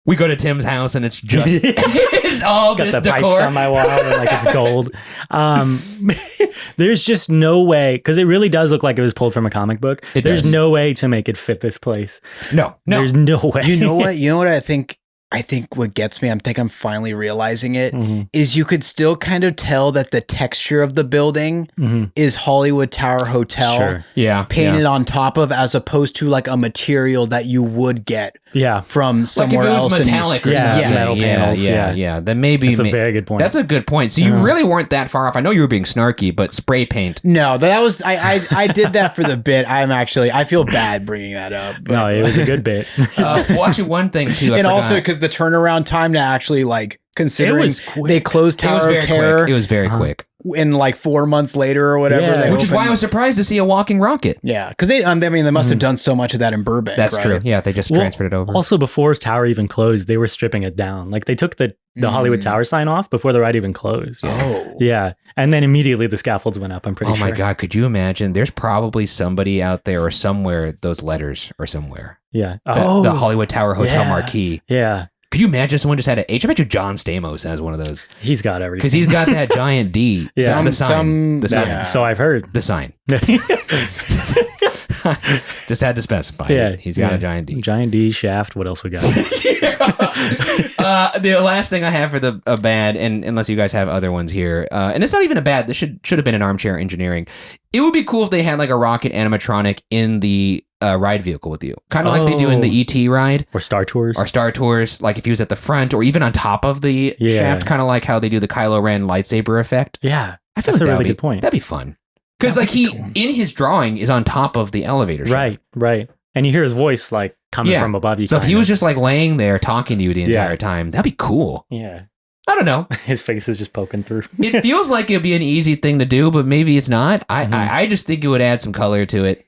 we go to Tim's house and it's just it's all got this the decor pipes on my wall and like it's gold. There's just no way, because it really does look like it was pulled from a comic book. There's no way to make it fit this place. No. There's no way. You know what I think what gets me, I'm finally realizing it, is you could still kind of tell that the texture of the building is Hollywood Tower Hotel painted on top of, as opposed to like a material that you would get from somewhere like if it else. was metallic or something. Metal panels. Yeah. Then maybe that's a very good point. That's a good point. So you really weren't that far off. I know you were being snarky, but spray paint. No, that was I did that for the bit. I feel bad bringing that up. But, no, it was a good bit. Well, actually, one thing too, and also because the turnaround time to actually like considering they closed Tower of Terror, it was very quick. In like 4 months later or whatever, which is why I was surprised to see a walking rocket. Yeah, because they must have done so much of that in Burbank. That's true. Yeah, they just transferred it over. Also, before Tower even closed, they were stripping it down. Like they took the Hollywood Tower sign off before the ride even closed. Yeah, and then immediately the scaffolds went up. I'm pretty sure. Oh my god, could you imagine? There's probably somebody out there or somewhere those letters are somewhere. Yeah. The Hollywood Tower Hotel marquee. Yeah. Could you imagine someone just had a H? I bet you John Stamos has one of those. He's got everything. Because he's got that giant D. Yeah. The sign. So I've heard. The sign. Just had to specify. Yeah. He's got a giant D. Giant D, shaft. What else we got? The last thing I have for the bad, and unless you guys have other ones here, and it's not even a bad, this should have been an Armchair Engineering. It would be cool if they had like a rocket animatronic in the ride vehicle with you. Kind of like they do in the ET ride. Or Star Tours. Like if he was at the front or even on top of the shaft, kind of like how they do the Kylo Ren lightsaber effect. Yeah. I feel that's like a really good point. That'd be fun. Because like in his drawing is on top of the elevator shaft. Right. And you hear his voice like coming from above you. So if he was just like laying there talking to you the entire time, that'd be cool. Yeah. I don't know. His face is just poking through. It feels like it'd be an easy thing to do, but maybe it's not. I just think it would add some color to it.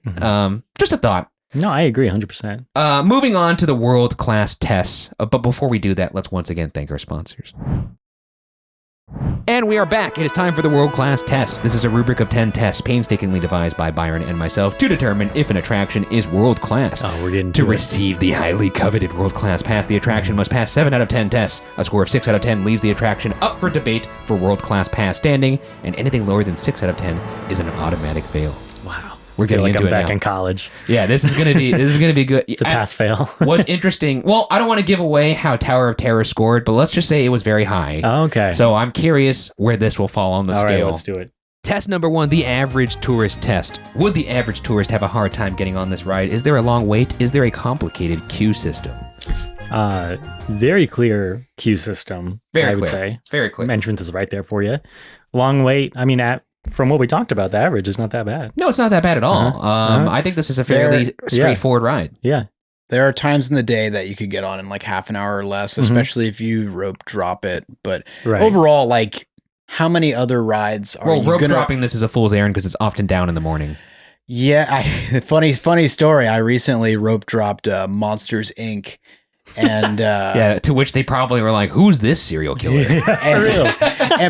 Just a thought. No, I agree 100%. Moving on to the world-class tests. But before we do that, let's once again thank our sponsors. And we are back. It is time for the world-class tests. This is a rubric of 10 tests painstakingly devised by Byron and myself to determine if an attraction is world-class. Oh, we're getting to receive the highly coveted world-class pass, the attraction must pass 7 out of 10 tests. A score of 6 out of 10 leaves the attraction up for debate for world-class pass standing, and anything lower than 6 out of 10 is an automatic fail. Wow. We're getting like into I'm it back now. in college. Yeah, this is gonna be good. It's a pass fail. What's interesting? Well, I don't want to give away how Tower of Terror scored, but let's just say it was very high. Oh, okay. So I'm curious where this will fall on the scale. All right, let's do it. Test number 1, the average tourist test. Would the average tourist have a hard time getting on this ride? Is there a long wait? Is there a complicated queue system? Very clear queue system. I would say. Very clear. Entrance is right there for you. Long wait. I mean, from what we talked about, the average is not that bad. No, it's not that bad at all. I think this is a fairly straightforward ride. Yeah. There are times in the day that you could get on in like half an hour or less, especially if you rope drop it. But overall, like, how many other rides are you rope dropping this is a fool's errand because it's often down in the morning. Yeah, funny story. I recently rope dropped Monsters Inc. And to which they probably were like, "Who's this serial killer?" For real.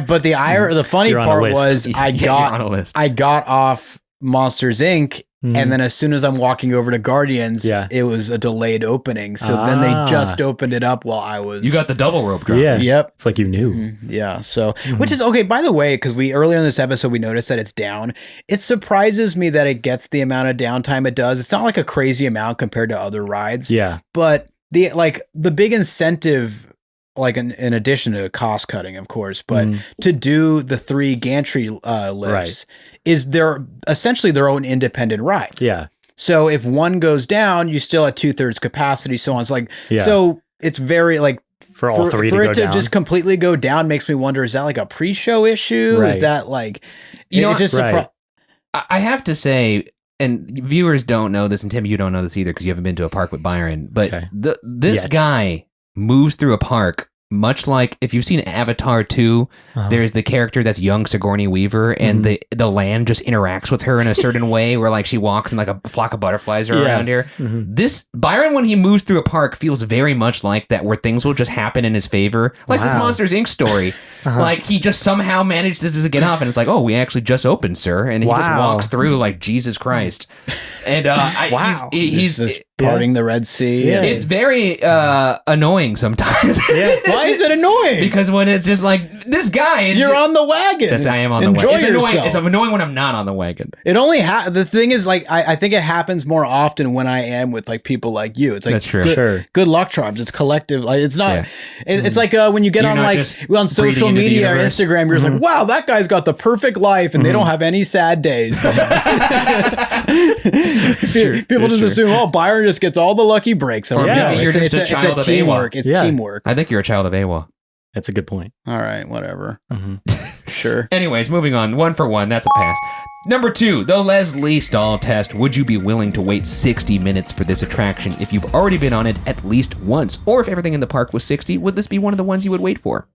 But the funny part was I got off Monsters Inc. And then as soon as I'm walking over to Guardians, it was a delayed opening. So then they just opened it up while I was. You got the double rope drop. Yeah. Yep. It's like you knew. Yeah. So, which is okay. By the way, because earlier in this episode we noticed that it's down. It surprises me that it gets the amount of downtime it does. It's not like a crazy amount compared to other rides. Yeah. But the big incentive, like in addition to cost cutting, of course, but to do the 3 gantry lifts is they're essentially their own independent ride. Yeah. So if one goes down, you still at 2/3 capacity. So on. It's like, so it's very like, for all three for to it go to down. just completely go down makes me wonder, is that like a pre-show issue? Right. Is that like, You know, it just I have to say, and viewers don't know this, and Tim, you don't know this either because you haven't been to a park with Byron, but this guy moves through a park much like if you've seen Avatar 2, there's the character that's young Sigourney Weaver, and the land just interacts with her in a certain way where like she walks and like a flock of butterflies are around here. This Byron, when he moves through a park, feels very much like that, where things will just happen in his favor. Like this Monsters Inc. story. Like he just somehow managed to get off, and it's like, oh, we actually just opened, sir. And he just walks through like Jesus Christ. And he's just parting the Red Sea. Yeah. It's very annoying sometimes. Why is it annoying? Because when it's just like this guy, you're on the wagon. I am on the Enjoy wagon. It's yourself. annoying. It's annoying when I'm not on the wagon. It only the thing is like I think it happens more often when I am with like people like you. It's like that's true. Good luck charms. It's collective. Like it's not. It's like when you get You're on not like on social media or Instagram, you're just like, wow, that guy's got the perfect life, and they don't have any sad days. People just assume, oh, Byron just gets all the lucky breaks. Or maybe you're just a child of teamwork. AWA. It's teamwork. I think you're a child of AWA. That's a good point. All right, whatever. Sure. Anyways, moving on. 1 for 1. That's a pass. Number 2, the Leslie Stahl test. Would you be willing to wait 60 minutes for this attraction if you've already been on it at least once? Or if everything in the park was 60, would this be one of the ones you would wait for?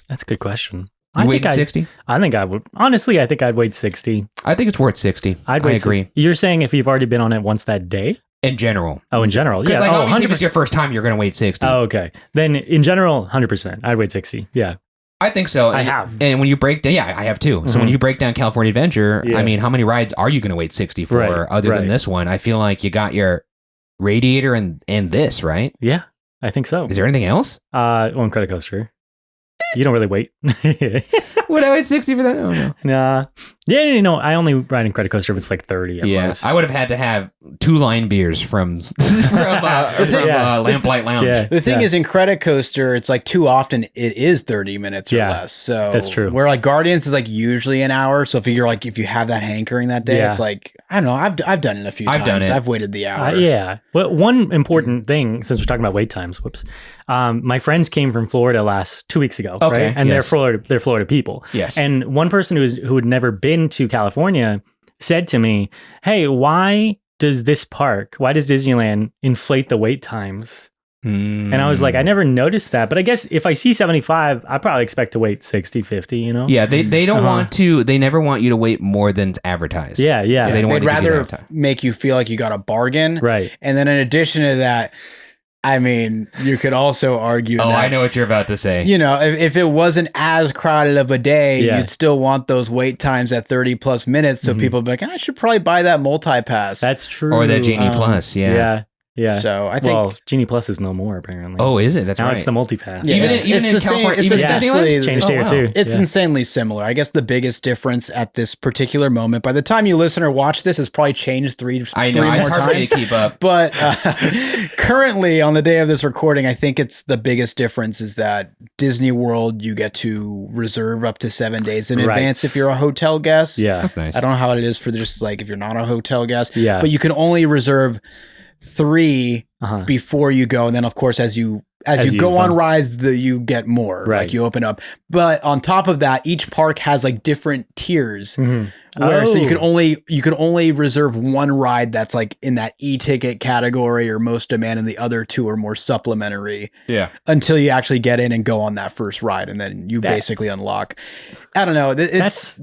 That's a good question. You wait 60? I think I would. Honestly, I think I'd wait 60. I think it's worth 60. I agree. You're saying if you've already been on it once that day? In general. Oh, in general. Because Yeah. like, Oh, obviously 100%. if it's your first time, you're going to wait 60. Oh, okay. Then in general, 100%. I'd wait 60. Yeah. I think so. I have. And when you break down, I have too. So when you break down California Adventure, I mean, how many rides are you going to wait 60 for other than this one? I feel like you got your Radiator and this, right? Yeah, I think so. Is there anything else? One credit coaster. You don't really wait. Would I wait 60 for that? Oh, no. Nah. Yeah, I only ride in credit coaster if it's like 30 at most. I would have had to have 2 line beers from Lamplight Lounge. Yeah. The thing is, in credit coaster, it's like too often it is 30 minutes or less. So that's true. Where like Guardians is like usually an hour. So if you're like, if you have that hankering that day, it's like, I don't know. I've done it a few times. done it. I've waited the hour. Yeah. Well, one important thing, since we're talking about wait times, my friends came from Florida 2 weeks ago, right? And they're Florida people. Yes. And one person who had never been to California said to me, "Hey, why does Disneyland inflate the wait times?" And I was like, I never noticed that. But I guess if I see 75, I probably expect to wait 60, 50, Yeah, they don't want to, they never want you to wait more than's advertised. Yeah. They'd rather make you feel like you got a bargain. Right. And then in addition to that, I mean, you could also argue that, I know what you're about to say. If it wasn't as crowded of a day, you'd still want those wait times at 30 plus minutes. So people would be like, I should probably buy that multi-pass. That's true. Or that Genie Plus, Yeah. So I think Genie Plus is no more apparently. Oh, is it? That's now right. it's the multi-pass. Even in California, even Disneyland? Changed here too. It's insanely similar. I guess the biggest difference at this particular moment, by the time you listen or watch this, has probably changed three more it's hard for me to keep up. But currently, on the day of this recording, I think it's the biggest difference is that Disney World, you get to reserve up to 7 days in advance if you're a hotel guest. Yeah, that's nice. I don't know how it is for just like if you're not a hotel guest. Yeah, but you can only reserve 3 before you go, and then of course as you go on rides, you get more. Like you open up. But on top of that, each park has like different tiers. Where so you can only reserve one ride that's like in that e-ticket category or most demand, and the other 2 are more supplementary. Yeah. Until you actually get in and go on that first ride, and then you basically unlock. I don't know. It's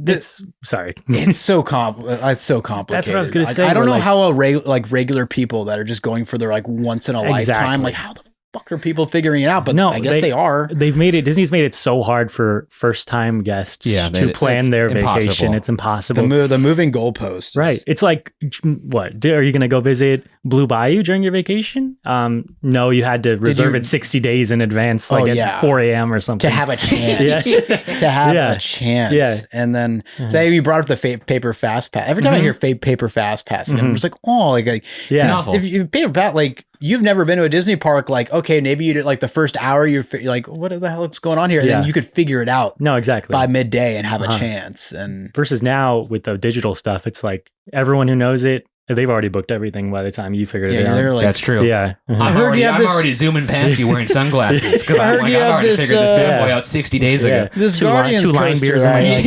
sorry. It's so it's so complicated. That's what I was going to say. I don't know how regular people that are just going for their like once in a lifetime, like how the fuck are people figuring it out? But I guess they are. Disney's made it so hard for first time guests to plan their vacation. It's impossible. The moving goalpost. Right. It's like, what? Are you going to go visit Blue Bayou during your vacation? No, you had to reserve it 60 days in advance, like at 4 a.m. or something. To have a chance. To have a chance. Yeah. And then, say you brought up the paper fast pass. Every time I hear paper fast pass, I'm just like, if you paper pass, like, you've never been to a Disney park, like, okay, maybe you did like the first hour, you're like, what the hell is going on here? And then you could figure it out. No, exactly. By midday and have a chance. And versus now with the digital stuff, it's like everyone who knows it They've already booked everything by the time you figured it out. they're like, That's true. Yeah. I'm already zooming past you wearing sunglasses because I heard I've you have already this, figured this bad boy out 60 days ago. This Two Guardians line coaster, beers in my hand.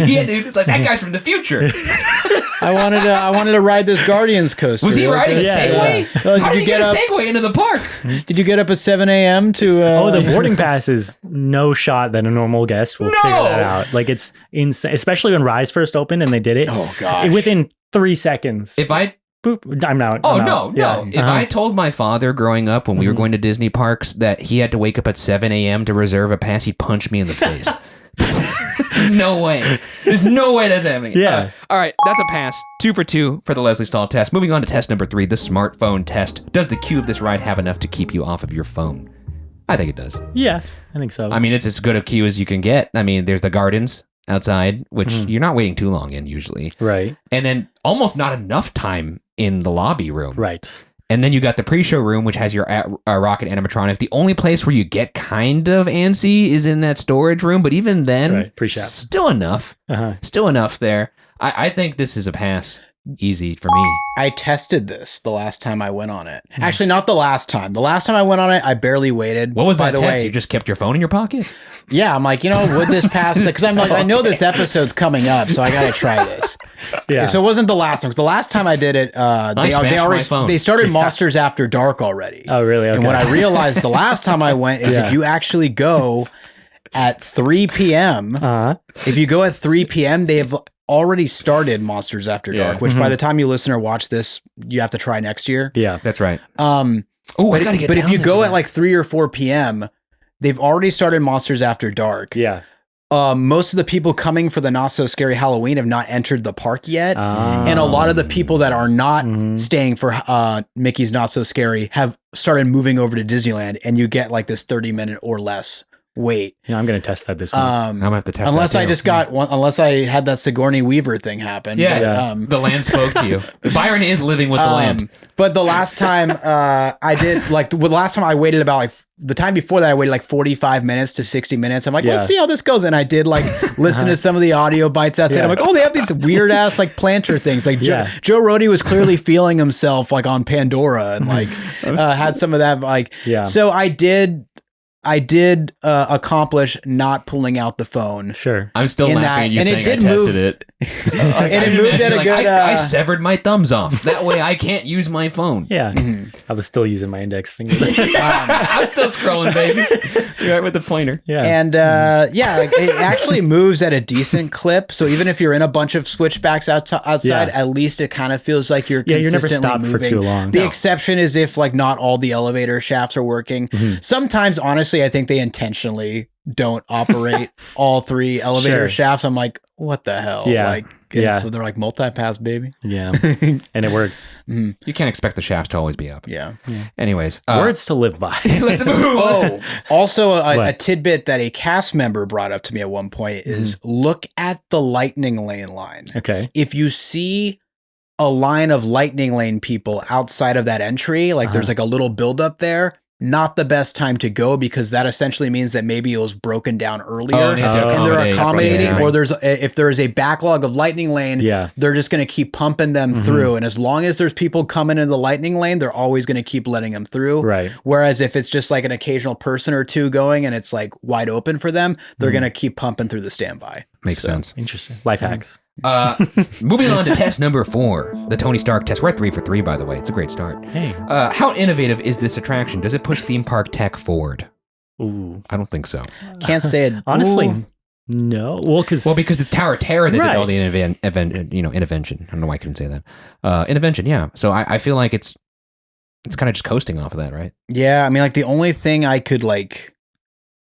Yeah, dude. It's like that guy's from the future. I wanted to ride this Guardians coaster. Was he riding a Yeah. Segway? Yeah. How did he get a Segway into the park? Did you get up at 7 a.m. to? The boarding pass is no shot that a normal guest will figure that out. Like it's insane, especially when Rise first opened and they did it. Oh gosh! Within 3 seconds. If I boop, I'm out. Oh, I'm no, out. no. Yeah. If I told my father growing up when we were going to Disney parks that he had to wake up at 7 a.m. to reserve a pass, he'd punch me in the face. No way. There's no way that's happening. Yeah. All right, that's a pass. 2 for 2 for the Leslie Stahl test. Moving on to test number 3, the smartphone test. Does the queue of this ride have enough to keep you off of your phone? I think it does. Yeah, I think so. I mean, it's as good a queue as you can get. I mean, there's the gardens outside, which you're not waiting too long in usually. Right. And then almost not enough time in the lobby room. Right. And then you got the pre-show room, which has your rocket animatronic. The only place where you get kind of antsy is in that storage room, but even then, pre-show. still enough. Still enough there. I think this is a pass. Easy for me. I tested this the last time I went on it. Actually, not the last time. The last time I went on it, I barely waited. What was By that the test? way, You just kept your phone in your pocket? Yeah, I'm like, would this pass? Because I'm like, I know this episode's coming up, so I got to try this. Yeah. So it wasn't the last time. Because the last time I did it, they started Monsters After Dark already. Oh, really? Okay. And what I realized the last time I went is if you actually go at 3 p.m., if you go at 3 p.m., they have already started Monsters After Dark, which by the time you listen or watch this, you have to try next year. Yeah, that's right. But if you go at like 3 or 4 p.m., they've already started Monsters After Dark. Yeah. Most of the people coming for the Not So Scary Halloween have not entered the park yet. And a lot of the people that are not staying for Mickey's Not So Scary have started moving over to Disneyland, and you get like this 30-minute or less wait. Yeah, I'm going to test that this week. I'm going to have to test unless that I just got one, unless I had that Sigourney Weaver thing happen. Yeah, but, the land spoke to you. Byron is living with the land. But the last time I did, like the last time I waited about like the time before that, I waited like 45 minutes to 60 minutes. I'm like, let's see how this goes. And I did like listen to some of the audio bites outside. I'm like, oh, they have these weird ass like planter things. Like Joe Rohde was clearly feeling himself like on Pandora and like had some of that like. So I did accomplish not pulling out the phone. Sure. I'm still laughing at you saying I tested it. And it moved at a good... I severed my thumbs off. That way I can't use my phone. Yeah. I was still using my index finger. I'm still scrolling, baby. You're right with the pointer. Yeah. And like, it actually moves at a decent clip. So even if you're in a bunch of switchbacks outside, at least it kind of feels like you're consistently never stopped moving. for too long. The exception is if like not all the elevator shafts are working. Sometimes, honestly, I think they intentionally don't operate all 3 elevator shafts. I'm like, what the hell? Yeah. So they're like multi-pass, baby. Yeah. And it works. You can't expect the shafts to always be up. Yeah. Anyways. Words to live by. Let's move. Also, a tidbit that a cast member brought up to me at one point is look at the lightning lane line. Okay. If you see a line of lightning lane people outside of that entry, like there's like a little buildup there, not the best time to go because that essentially means that maybe it was broken down earlier and they're accommodating, or if there's a backlog of lightning lane, they're just going to keep pumping them through. And as long as there's people coming in the lightning lane, they're always going to keep letting them through. Right. Whereas if it's just like an occasional person or two going and it's like wide open for them, they're going to keep pumping through the standby. Makes sense. Interesting. Life hacks. Moving on to test number 4, the Tony Stark test. We're at 3 for 3, by the way. It's a great start. Hey. How innovative is this attraction? Does it push theme park tech forward? Ooh. I don't think so. Can't say it. Honestly, no. Well, because it's Tower Terror that did all the intervention. I don't know why I couldn't say that. Intervention, yeah. So I feel like it's kind of just coasting off of that, right? Yeah, I mean, like the only thing I could like,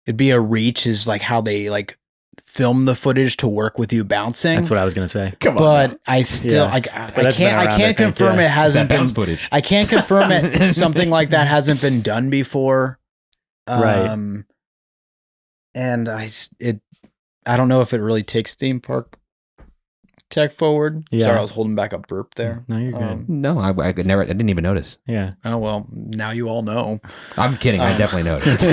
it'd be a reach is like how they like film the footage to work with you bouncing. That's what I was going to say. Come on. But I still, I can't confirm it hasn't been footage. I can't confirm it. Something like that hasn't been done before. Right. And I don't know if it really takes theme park tech forward. Yeah. Sorry, I was holding back a burp there. No, you're good. No, I didn't even notice. Yeah. Oh, well, now you all know. I'm kidding. I definitely noticed.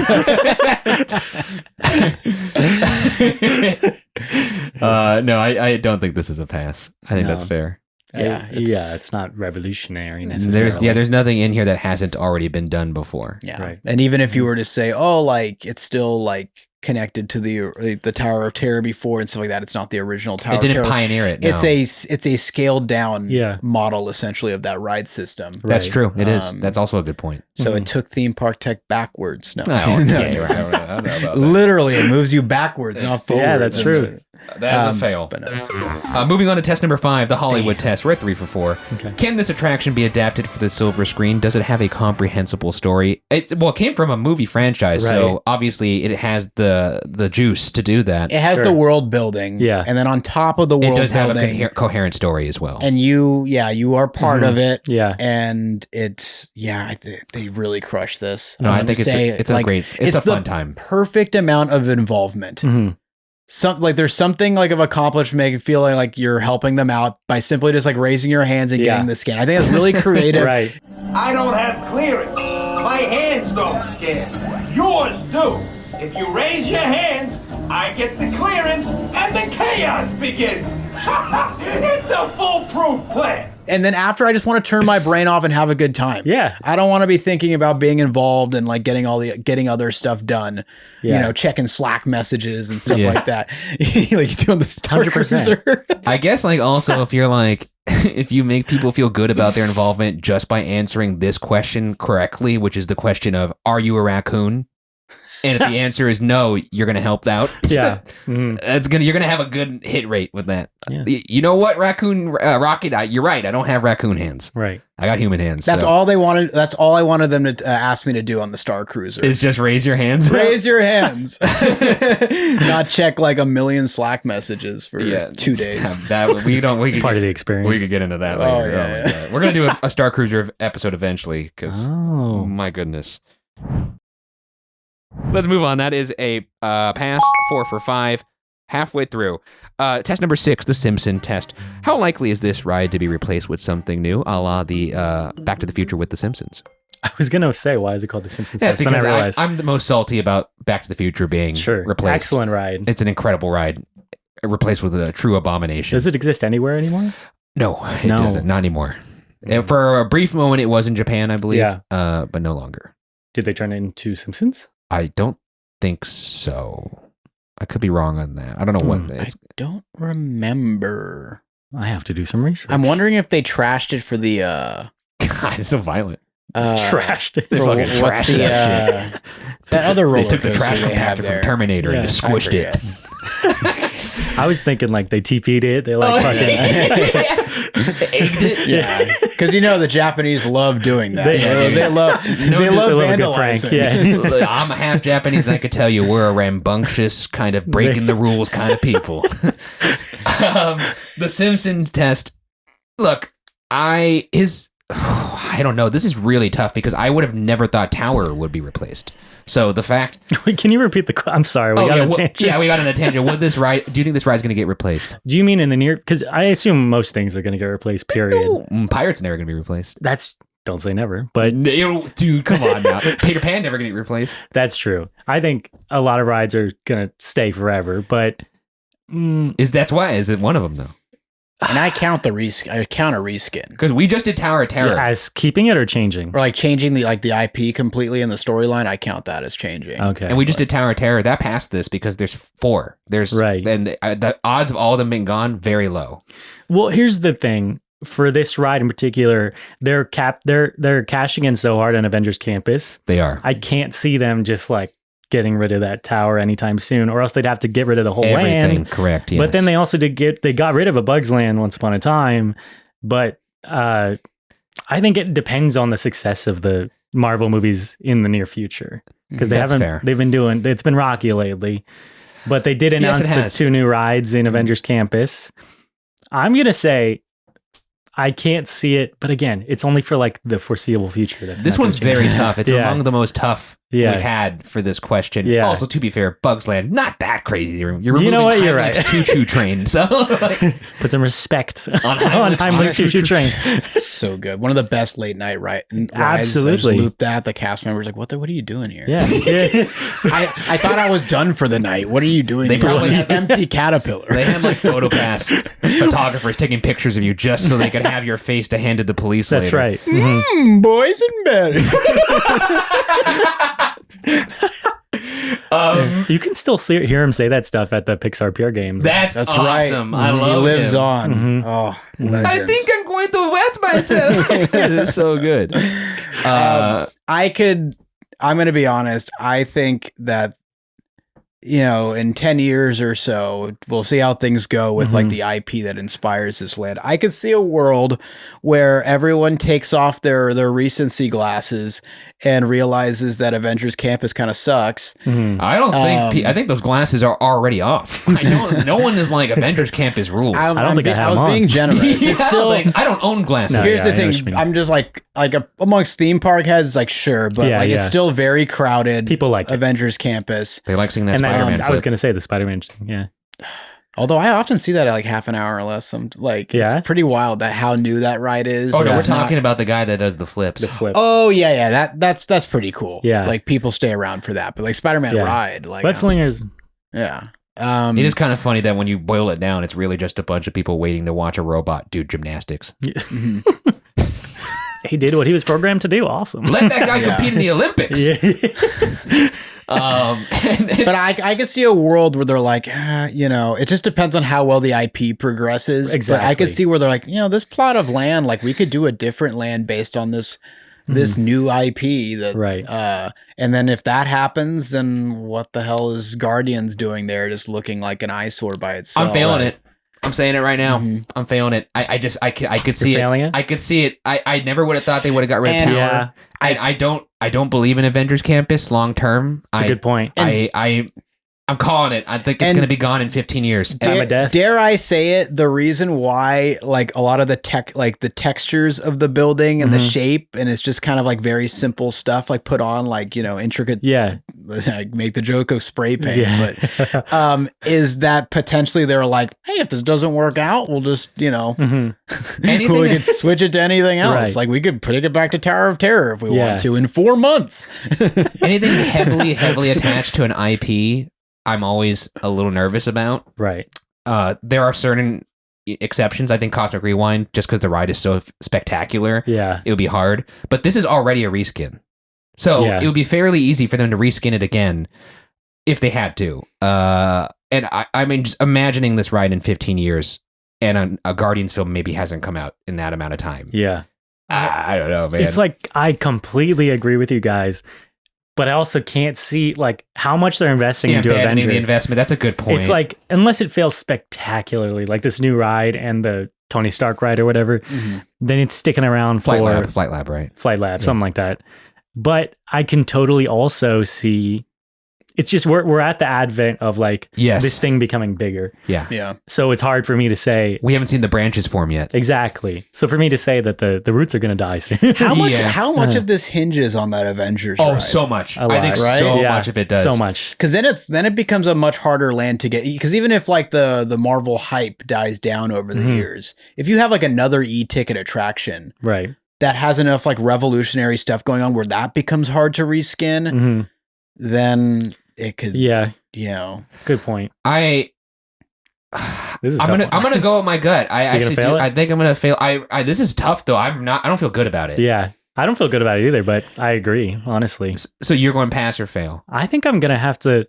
No, I don't think this is a pass. I think that's fair. Yeah, it's not revolutionary necessarily. There's nothing in here that hasn't already been done before. Yeah. Right. And even if you were to say, oh, like it's still like connected to the Tower of Terror before and stuff like that, it's not the original Tower of Terror. It didn't pioneer it. No. It's a scaled down model essentially of that ride system. That's true. It is. That's also a good point. So it took theme park tech backwards. No, I don't know about that. Literally, it moves you backwards, not forward. Yeah, that's true. That is a fail. Moving on to test number 5, the Hollywood test. We're at 3 for 4. Okay. Can this attraction be adapted for the silver screen? Does it have a comprehensible story? It came from a movie franchise, so obviously it has the juice to do that. It has the world building, and then on top of the world building, it does have a coherent story as well. And you are part of it. Yeah, and they really crush this. No, I think it's a fun time. Perfect amount of involvement. There's something like of accomplished, make it feel like you're helping them out by simply just like raising your hands and getting the scan. I think that's really creative. Right. I don't have clearance. My hands don't scan. Yours do. If you raise your hands, I get the clearance and the chaos begins. It's a foolproof plan. And then after, I just want to turn my brain off and have a good time. Yeah. I don't want to be thinking about being involved and like getting other stuff done. Yeah. You know, checking Slack messages and stuff like that. Like doing the Star 100%. Cruiser. I guess like also if you're like, if you make people feel good about their involvement just by answering this question correctly, which is the question of, are you a raccoon? And if the answer is no, you're going to help out. Yeah. You're going to have a good hit rate with that. Yeah. You know what, Raccoon Rocket? You're right. I don't have raccoon hands. Right. I got human hands. That's all they wanted. That's all I wanted them to ask me to do on the Star Cruiser. Is just raise your hands. Raise your hands. Not check like a million Slack messages for 2 days. It's part of the experience. We could get into that later. We're going to do a Star Cruiser episode eventually because, my goodness. Let's move on. That is a pass, 4 for 5, halfway through. Test number 6, the Simpson test. How likely is this ride to be replaced with something new, a la the Back to the Future with the Simpsons? I was going to say, why is it called the Simpsons test? Because then I realized I'm the most salty about Back to the Future being replaced. Excellent ride. It's an incredible ride, replaced with a true abomination. Does it exist anywhere anymore? No, it doesn't. Not anymore. For a brief moment, it was in Japan, I believe, but no longer. Did they turn it into Simpsons? I don't think so. I could be wrong on that. I don't know what. I don't remember. I have to do some research. I'm wondering if they trashed it for the. God, it's so violent. Trashed it. They fucking trashed that shit. That other roller they took the trash compactor from Terminator and just squished it. I was thinking like they TP'd it. They like fucking egged it. Yeah, because the Japanese love doing that. They love vandalizing. Yeah. I'm a half Japanese. And I could tell you we're a rambunctious kind of breaking the rules kind of people. The Simpsons test. Look, I don't know. This is really tough because I would have never thought Tower would be replaced. So the fact... Wait, can you repeat I'm sorry. We got on a tangent. Yeah, we got on a tangent. Do you think this ride's going to get replaced? Do you mean in the near... Because I assume most things are going to get replaced, period. No, Pirates never going to be replaced. Don't say never, but... Dude, come on now. Peter Pan never going to get replaced. That's true. I think a lot of rides are going to stay forever, but... That's why? Is it one of them, though? And I count a reskin because we just did Tower of Terror as keeping it or changing, or like changing the IP completely in the storyline. I count that as changing. Okay, and we just did Tower of Terror that passed this because there's 4. There's and the odds of all of them being gone very low. Well, here's the thing for this ride in particular, they're cashing in so hard on Avengers Campus. They are. I can't see them just like getting rid of that tower anytime soon, or else they'd have to get rid of the whole land. Correct. Yes. But then they also they got rid of a Bugs Land once upon a time. But I think it depends on the success of the Marvel movies in the near future because they've been doing. It's been rocky lately, but they did announce the 2 new rides in Avengers Campus. I'm gonna say I can't see it, but again, it's only for like the foreseeable future. This one's very tough. It's among the most tough we've had for this question. Yeah. Also, to be fair, Bugs Land, not that crazy. You're You removing know what? You're Heimlich's right. choo-choo train. So Put some respect on Heimlich's Heimlich's choo-choo train. So good. One of the best late night rides. Absolutely. I just looped that. The cast members like, what are you doing here? Yeah. I thought I was done for the night. What are you doing? They here? probably This have- empty caterpillar. they had like PhotoPass photographers taking pictures of you just so they could have your face to hand to the police That's later. right. Mm-hmm. Boys in bed. You can still hear him say that stuff at the Pixar Pier games. That's awesome. Right. I love He lives him. on. Mhm. Oh, I legend. think I'm going to wet myself. It's so good. I'm going to be honest. I think that, in 10 years or so, we'll see how things go with like the IP that inspires this land. I could see a world where everyone takes off their recency glasses and realizes that Avengers Campus kind of sucks. I don't think. I think those glasses are already off. No one is like Avengers Campus rules. I don't think I have was them on. being generous. Yeah, It's still like, I don't own glasses. No, Here's yeah, the I know what you thing. mean. I'm just like amongst theme park heads, like sure, but Yeah, it's yeah. still very crowded. People like it. Avengers Campus. They like seeing that And Spider-Man. I was flip. going to say the Spider-Man thing. Yeah. Although I often see that at like half an hour or less. Yeah? It's pretty wild that how new that ride is. Oh no, we're It's not- talking about the guy that does the flips. The flip. Oh yeah. That's pretty cool. Yeah. like people stay around for that. But like Spider-Man Yeah. ride, like Wetslingers. yeah. It is kind of funny that when you boil it down, it's really just a bunch of people waiting to watch a robot do gymnastics. He did what he was programmed to do. Awesome. Let that guy compete in the Olympics. But I could see a world where they're like, it just depends on how well the IP progresses. Exactly. But I could see where they're like, this plot of land, like we could do a different land based on this new IP that Right. And then if that happens, then what the hell is Guardians doing there, just looking like an eyesore by itself? I'm failing it. I'm saying it right now. I'm failing it. I could see failing it? I could see it. I never would have thought they would have got rid of And- Tower. Yeah. I don't believe in Avengers Campus long term. That's a good point. I'm calling it. I think it's And- going to be gone in 15 years. Time of death. Dare I say it? The reason why, like a lot of the the textures of the building and the shape, and it's just kind of like very simple stuff, like put on like intricate. Yeah. I make the joke of spray paint, Yeah. but is that potentially they're like, hey, if this doesn't work out, we'll just we could switch it to anything else. Right. Like we could put it back to Tower of Terror if we Yeah. want to in 4 months. Anything heavily attached to an IP, I'm always a little nervous about. Right. There are certain exceptions. I think Cosmic Rewind, just because the ride is so spectacular, Yeah. it would be hard. But this is already a reskin. So Yeah. it would be fairly easy for them to reskin it again if they had to. And I mean, just imagining this ride in 15 years and a Guardians film maybe hasn't come out in that amount of time. Yeah. I don't know, man. It's like, I completely agree with you guys, but I also can't see like how much they're investing into abandoning Avengers. the investment. That's a good point. It's like, unless it fails spectacularly, like this new ride and the Tony Stark ride or whatever, then it's sticking around Flight for Lab, right? Flight Lab, something like that. But I can totally also see, it's just we're at the advent of like this thing becoming bigger. Yeah. Yeah. So it's hard for me to say. We haven't seen the branches form yet. Exactly. So for me to say that the roots are going to die soon. How much of this hinges on that Avengers Oh, ride? so much. A lot, I think right? so Yeah, much of it does. so much. Because then it becomes a much harder land to get. Because even if like the Marvel hype dies down over the years, if you have like another e-ticket attraction, right, that has enough like revolutionary stuff going on where that becomes hard to reskin, then it could. Yeah. Good point. I'm gonna go with my gut. I actually fail do. it? I think I'm gonna fail. I this is tough though. I don't feel good about it. Yeah. I don't feel good about it either, but I agree, honestly. So you're going pass or fail? I think I'm going to have to.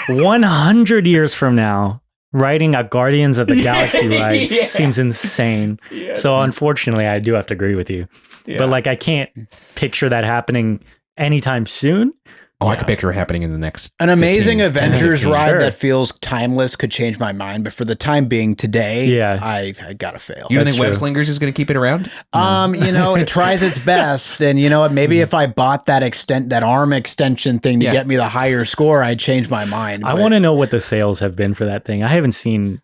100 years from now, writing a Guardians of the Galaxy ride seems insane. So unfortunately, I do have to agree with you. But like, I can't picture that happening anytime soon. Oh, I could picture it happening in the next. An amazing 15, Avengers 10, ride Sure. that feels timeless could change my mind, but for the time being today, I gotta fail. You don't think Web Slingers is going to keep it around? It tries its best, and you know what? Maybe if I bought that arm extension thing to get me the higher score, I'd change my mind. I want to know what the sales have been for that thing. I haven't seen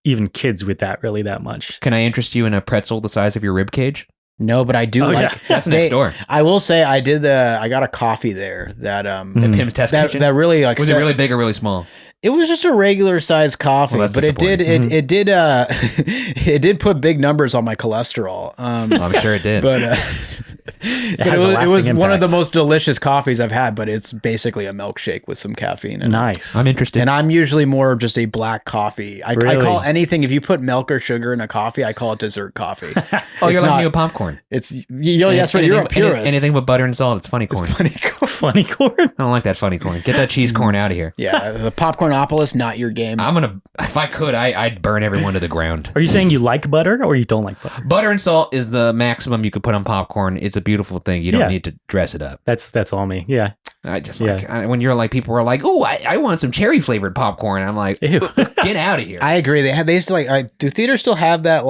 even kids with that really that much. Can I interest you in a pretzel the size of your rib cage? No, but I do like that's next door. I will say I got a coffee there that at Pim's Test Kitchen? that really like Was it really big or really small? It was just a regular sized coffee, Well, but it did it did put big numbers on my cholesterol. I'm sure it did. But it was one of the most delicious coffees I've had, but it's basically a milkshake with some caffeine in Nice. I'm interested. And I'm usually more of just a black coffee. I Really? call anything, if you put milk or sugar in a coffee, I call it dessert coffee. Oh, you're It's like me not- with popcorn. It's that's right. You're a purist. Anything with butter and salt, it's funny corn. Funny corn. I don't like that funny corn. Get that cheese corn out of here. Yeah, the Popcornopolis, not your game. If I could, I'd burn everyone to the ground. Are you saying you like butter or you don't like butter? Butter and salt is the maximum you could put on popcorn. It's a beautiful thing. You don't need to dress it up. That's all me. Yeah. I just when you're like, people are like, oh, I want some cherry flavored popcorn. I'm like, ew, get out of here. I agree. They used to like do theaters still have that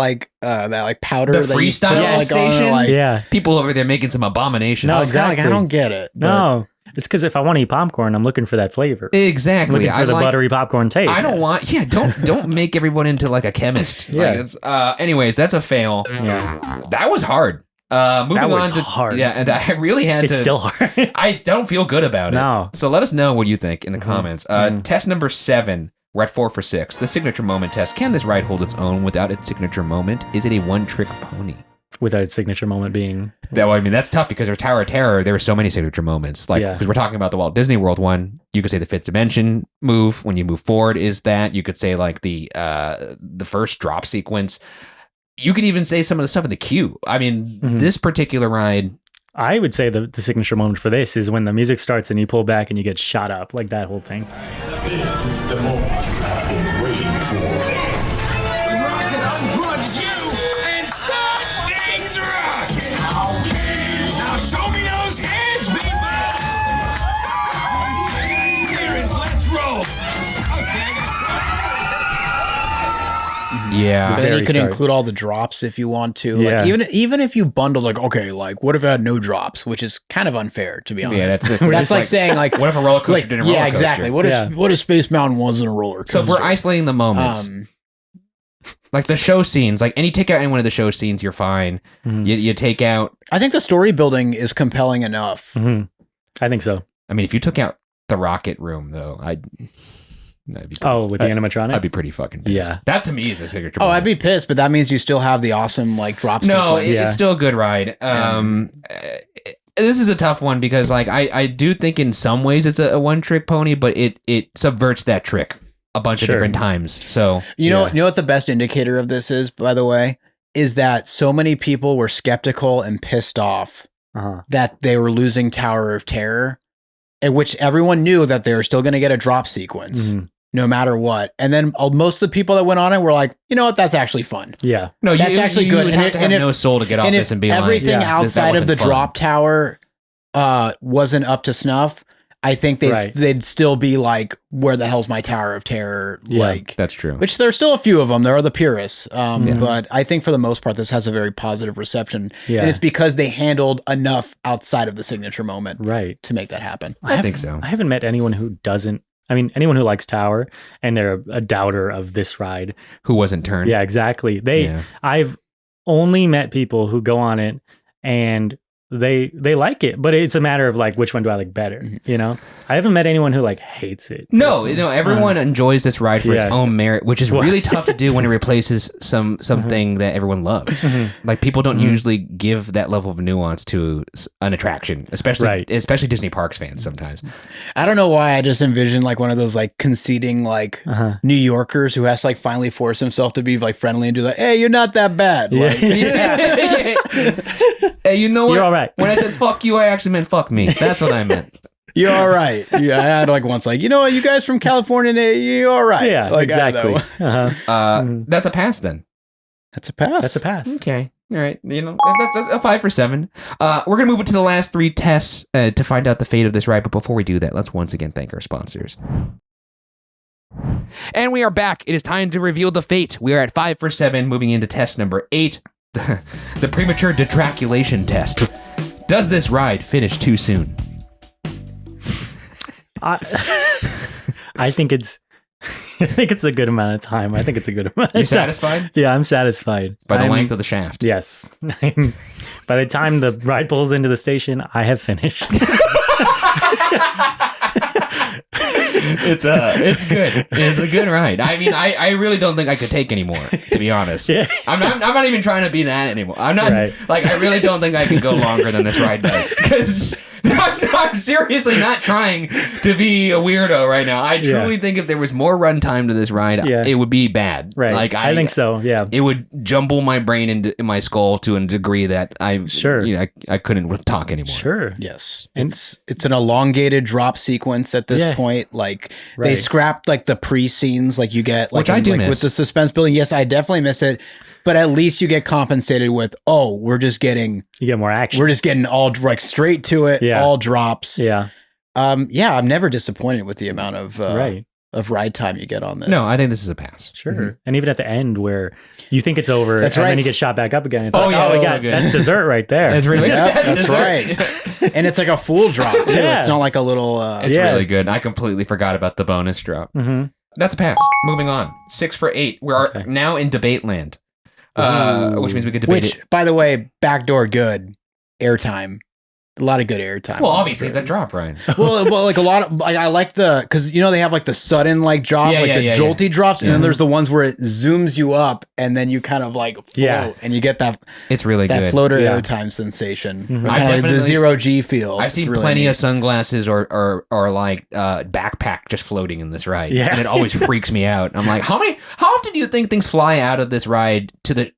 powder? The freestyle station? Yeah. People over there making some abominations. No, It's kinda like, I don't get it. No. It's because if I want to eat popcorn, I'm looking for that flavor. Exactly. I'm looking for the buttery popcorn taste. I don't want. Yeah, don't make everyone into like a chemist. Yeah. Like, anyways, that's a fail. Yeah. That was hard. Moving That was on to hard. Yeah, and I really had It's to. still hard. I don't feel good about it. No. So let us know what you think in the comments. Test number 7. We're at 4 for 6. The signature moment test. Can this ride hold its own without its signature moment? Is it a one-trick pony? Without its signature moment being... That's tough because there's Tower of Terror. There were so many signature moments. Like, because we're talking about the Walt Disney World one. You could say the fifth dimension move. When you move forward is that. You could say like the first drop sequence. You could even say some of the stuff in the queue. I mean, this particular ride... I would say the signature moment for this is when the music starts and you pull back and you get shot up, like that whole thing. This is the moment I've been waiting for. The rocket unplugs you and starts things rocking. Now show me those hands, people! Clearance, let's roll. Yeah. But then you could include all the drops if you want to. Yeah. Like even if you bundled like, okay, like what if I had no drops, which is kind of unfair to be honest. Yeah, that's like saying like what if a roller coaster didn't roller coaster? Yeah, exactly. What if Space Mountain wasn't a roller coaster? So we're isolating the moments. Like the show scenes, like take out any one of the show scenes, you're fine. You take out. I think the story building is compelling enough. I think so. I mean, if you took out the rocket room, though, with the animatronic, I'd be pretty fucking pissed. Yeah, that to me is a signature. Oh, I'd be pissed, but that means you still have the awesome like drop. No, sequence. it's still a good ride. This is a tough one because like I do think in some ways it's a one trick pony, but it subverts that trick a bunch of different times. So you know what the best indicator of this is, by the way, is that so many people were skeptical and pissed off that they were losing Tower of Terror, in which everyone knew that they were still going to get a drop sequence. No matter what. And then most of the people that went on it were like, you know what, that's actually fun. Yeah. No, that's actually you good. Would have to have no soul to get off this and be like, everything outside of the drop tower wasn't up to snuff, I think they'd still be like, where the hell's my Tower of Terror? Like, that's true. Which there's still a few of them. There are the purists. But I think for the most part, this has a very positive reception. Yeah. And it's because they handled enough outside of the signature moment to make that happen. I think so. I haven't met anyone who doesn't. I mean, anyone who likes Tower and they're a doubter of this ride. Who wasn't turned. Yeah, exactly. I've only met people who go on it and they like it, but it's a matter of like, which one do I like better? You know, I haven't met anyone who like hates it. No, everyone enjoys this ride for its own merit, which is really tough to do when it replaces something that everyone loves. Like people don't usually give that level of nuance to an attraction, especially Disney Parks fans sometimes. I don't know why I just envision like one of those like conceding like New Yorkers who has to like finally force himself to be like friendly and do like, hey, you're not that bad. Like, Hey, you know what? You're all right. When I said fuck you, I actually meant fuck me. That's what I meant. You're all right. Yeah, I had like once like, you know what, you guys from California, you're all right. Yeah, like, exactly. That's a pass then. That's a pass. That's a pass. Okay. All right. That's a 5 for 7. We're going to move it to the last 3 tests to find out the fate of this ride. But before we do that, let's once again thank our sponsors. And we are back. It is time to reveal the fate. We are at 5 for 7, moving into test number 8, the premature detraculation test. Does this ride finish too soon? I think it's I think it's a good amount of time. I think it's a good amount of You time. satisfied? Yeah, I'm satisfied. By the length of the shaft? Yes. By the time the ride pulls into the station, I have finished. It's good. It's a good ride. I mean, I really don't think I could take any more, to be honest. Yeah. I'm not even trying to be that anymore. I'm not like, I really don't think I could go longer than this ride does, because I'm seriously not trying to be a weirdo right now. I truly think if there was more runtime to this ride, it would be bad. Right. Like I think so. Yeah. It would jumble my brain in my skull to a degree that I couldn't talk anymore. Sure. Yes. It's an elongated drop sequence at this point. Like they Right. scrapped like the pre-scenes like you get like, Which I do miss. with the suspense building. Yes, I definitely miss it. But at least you get compensated with, you get more action. We're just getting all like straight to it, all drops. Yeah. I'm never disappointed with the amount of ride time you get on this. No, I think this is a pass. Sure. Mm-hmm. And even at the end where you think it's over and then you get shot back up again. It's Oh, yeah, we that's got so good. that's dessert right there. That's really That's dessert. right. And it's like a full drop too. Yeah. It's not like a little It's really good. I completely forgot about the bonus drop. Mm-hmm. That's a pass. Moving on. 6 for 8. We are now in debate land, which means we could debate it. By the way, backdoor good airtime. A lot of good airtime. Well, obviously it's a drop, Ryan. well, like a lot of like I like because they have like the sudden like drop, Yeah, like yeah, the yeah, jolty drops, and Yeah. then there's the ones where it zooms you up, and then you kind of like float, and you get that It's really that good. floater Yeah. airtime sensation, Mhm. kind I've of like the definitely 0G feel. I've It's seen really plenty neat. of sunglasses or like backpack just floating in this ride, Yeah. and it always freaks me out. I'm like, how often do you think things fly out of this ride to the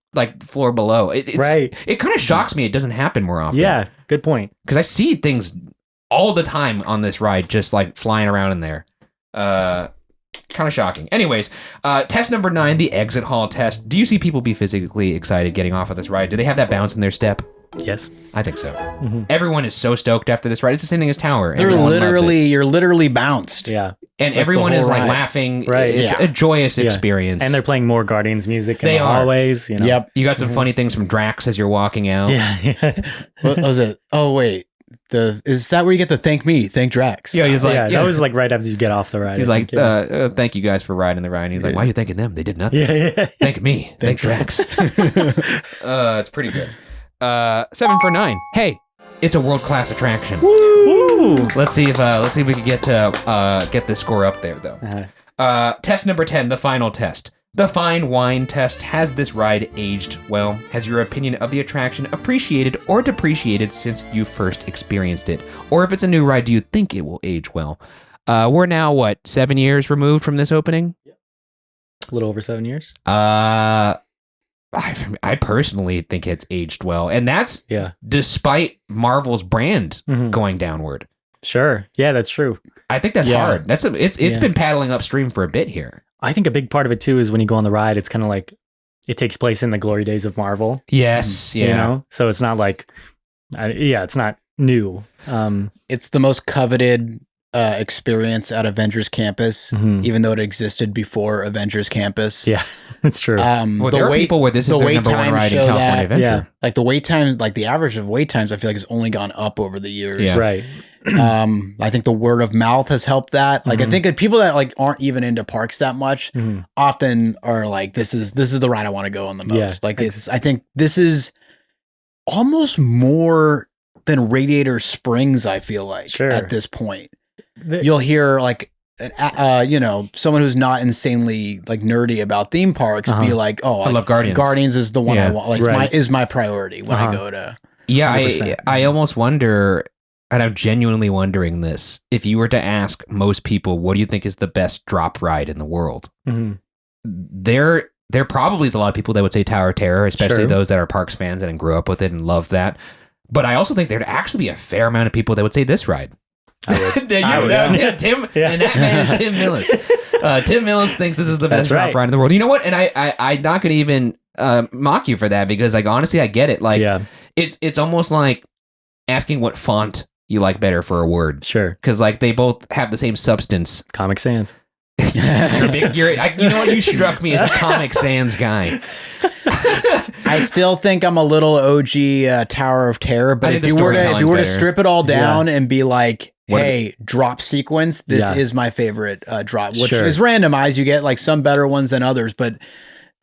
floor below? It's, Right. It kind of shocks me. It doesn't happen more often. Yeah, good point. Because I see things all the time on this ride, just like flying around in there. Kind of shocking. Anyways, test number 9, the exit hall test. Do you see people be physically excited getting off of this ride? Do they have that bounce in their step? Yes. I think so. Mm-hmm. Everyone is so stoked after this ride. It's the same thing as Tower. They're Everyone loves it. you're literally bounced. Yeah. And Like everyone the whole is like ride. laughing. Right. It's Yeah. a joyous Yeah. experience. And they're playing more Guardians music in They the are. hallways. You know? Yep. You got some funny things from Drax as you're walking out. Yeah. What was it? Oh wait, is that where you get the thank Drax? Yeah, he's like, that was like right after you get off the ride. He's I like, think, yeah. thank you guys for riding the ride. And he's like, why are you thanking them? They did nothing. Yeah. Thank me. Thank Drax. It's pretty good. 7 for 9. Hey, it's a world-class attraction. Woo! Let's see if we can get this score up there though. Test number 10, the final test. The fine wine test. Has this ride aged well? Has your opinion of the attraction appreciated or depreciated since you first experienced it? Or if it's a new ride, do you think it will age well? We're now, 7 years removed from this opening? A little over 7 years. I personally think it's aged well. And that's despite Marvel's brand going downward. Sure. Yeah, that's true. I think that's hard. It's been paddling upstream for a bit here. I think a big part of it too is when you go on the ride, it's kind of like it takes place in the glory days of Marvel. Yes, You know, so it's not like, it's not new. It's the most coveted experience at Avengers Campus, even though it existed before Avengers Campus. Yeah, it's true. Well, there are people where this is their number one ride in California Adventure. Yeah. Like the wait times, like the average of wait times, I feel like has only gone up over the years. Yeah. Right. I think the word of mouth has helped that. Like I think that people that like aren't even into parks that much often are like, this is the ride I want to go on the most. Yeah. Like I think this is almost more than Radiator Springs, I feel like at this point. You'll hear like someone who's not insanely like nerdy about theme parks be like, oh, I love Guardians. Guardians is the one I want. Like Right. is my priority when I go to. Yeah, 100%. I almost wonder, and I'm genuinely wondering this, if you were to ask most people, what do you think is the best drop ride in the world? There probably is a lot of people that would say Tower of Terror, especially Sure. those that are parks fans and grew up with it and love that. But I also think there'd actually be a fair amount of people that would say this ride. I would. Tim, Yeah. and that man is Tim Millis. Tim Millis thinks this is the best That's right. drop ride in the world. You know what? And I'm not going to even mock you for that, because like honestly, I get it. Like it's almost like asking what font you like better for a word. Sure. Because like they both have the same substance. Comic Sans. You know what? You struck me as a Comic Sans guy. I still think I'm a little OG Tower of Terror, but I if think you the were to storytelling's better. strip it all down and be like, hey, drop sequence. This Yeah. is my favorite drop, which Sure. is randomized. You get like some better ones than others, but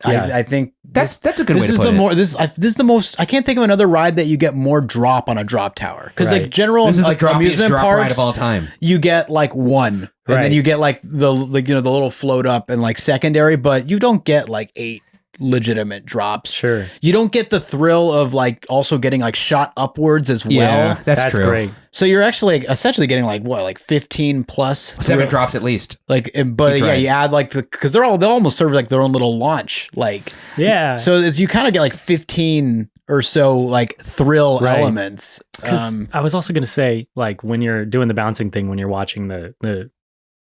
Yeah. I think That's a good way this to is put the it. more this is the most. I can't think of another ride that you get more drop on a drop tower because Right. like general This is like the droppiest amusement drop ride parks of all time. you get like one, and Right. then you get like the little float up and like secondary, but you don't get like 8 legitimate drops. Sure. You don't get the thrill of like also getting like shot upwards as well. Yeah, that's true. great. So you're actually like, essentially getting like what, like 15 plus 7 drops at least. Like, but Each yeah, ride. you add like because they almost serve like their own little launch. Like, Yeah. so you kind of get like 15 or so like thrill Right. elements. 'Cause I was also going to say, like, when you're doing the bouncing thing, when you're watching the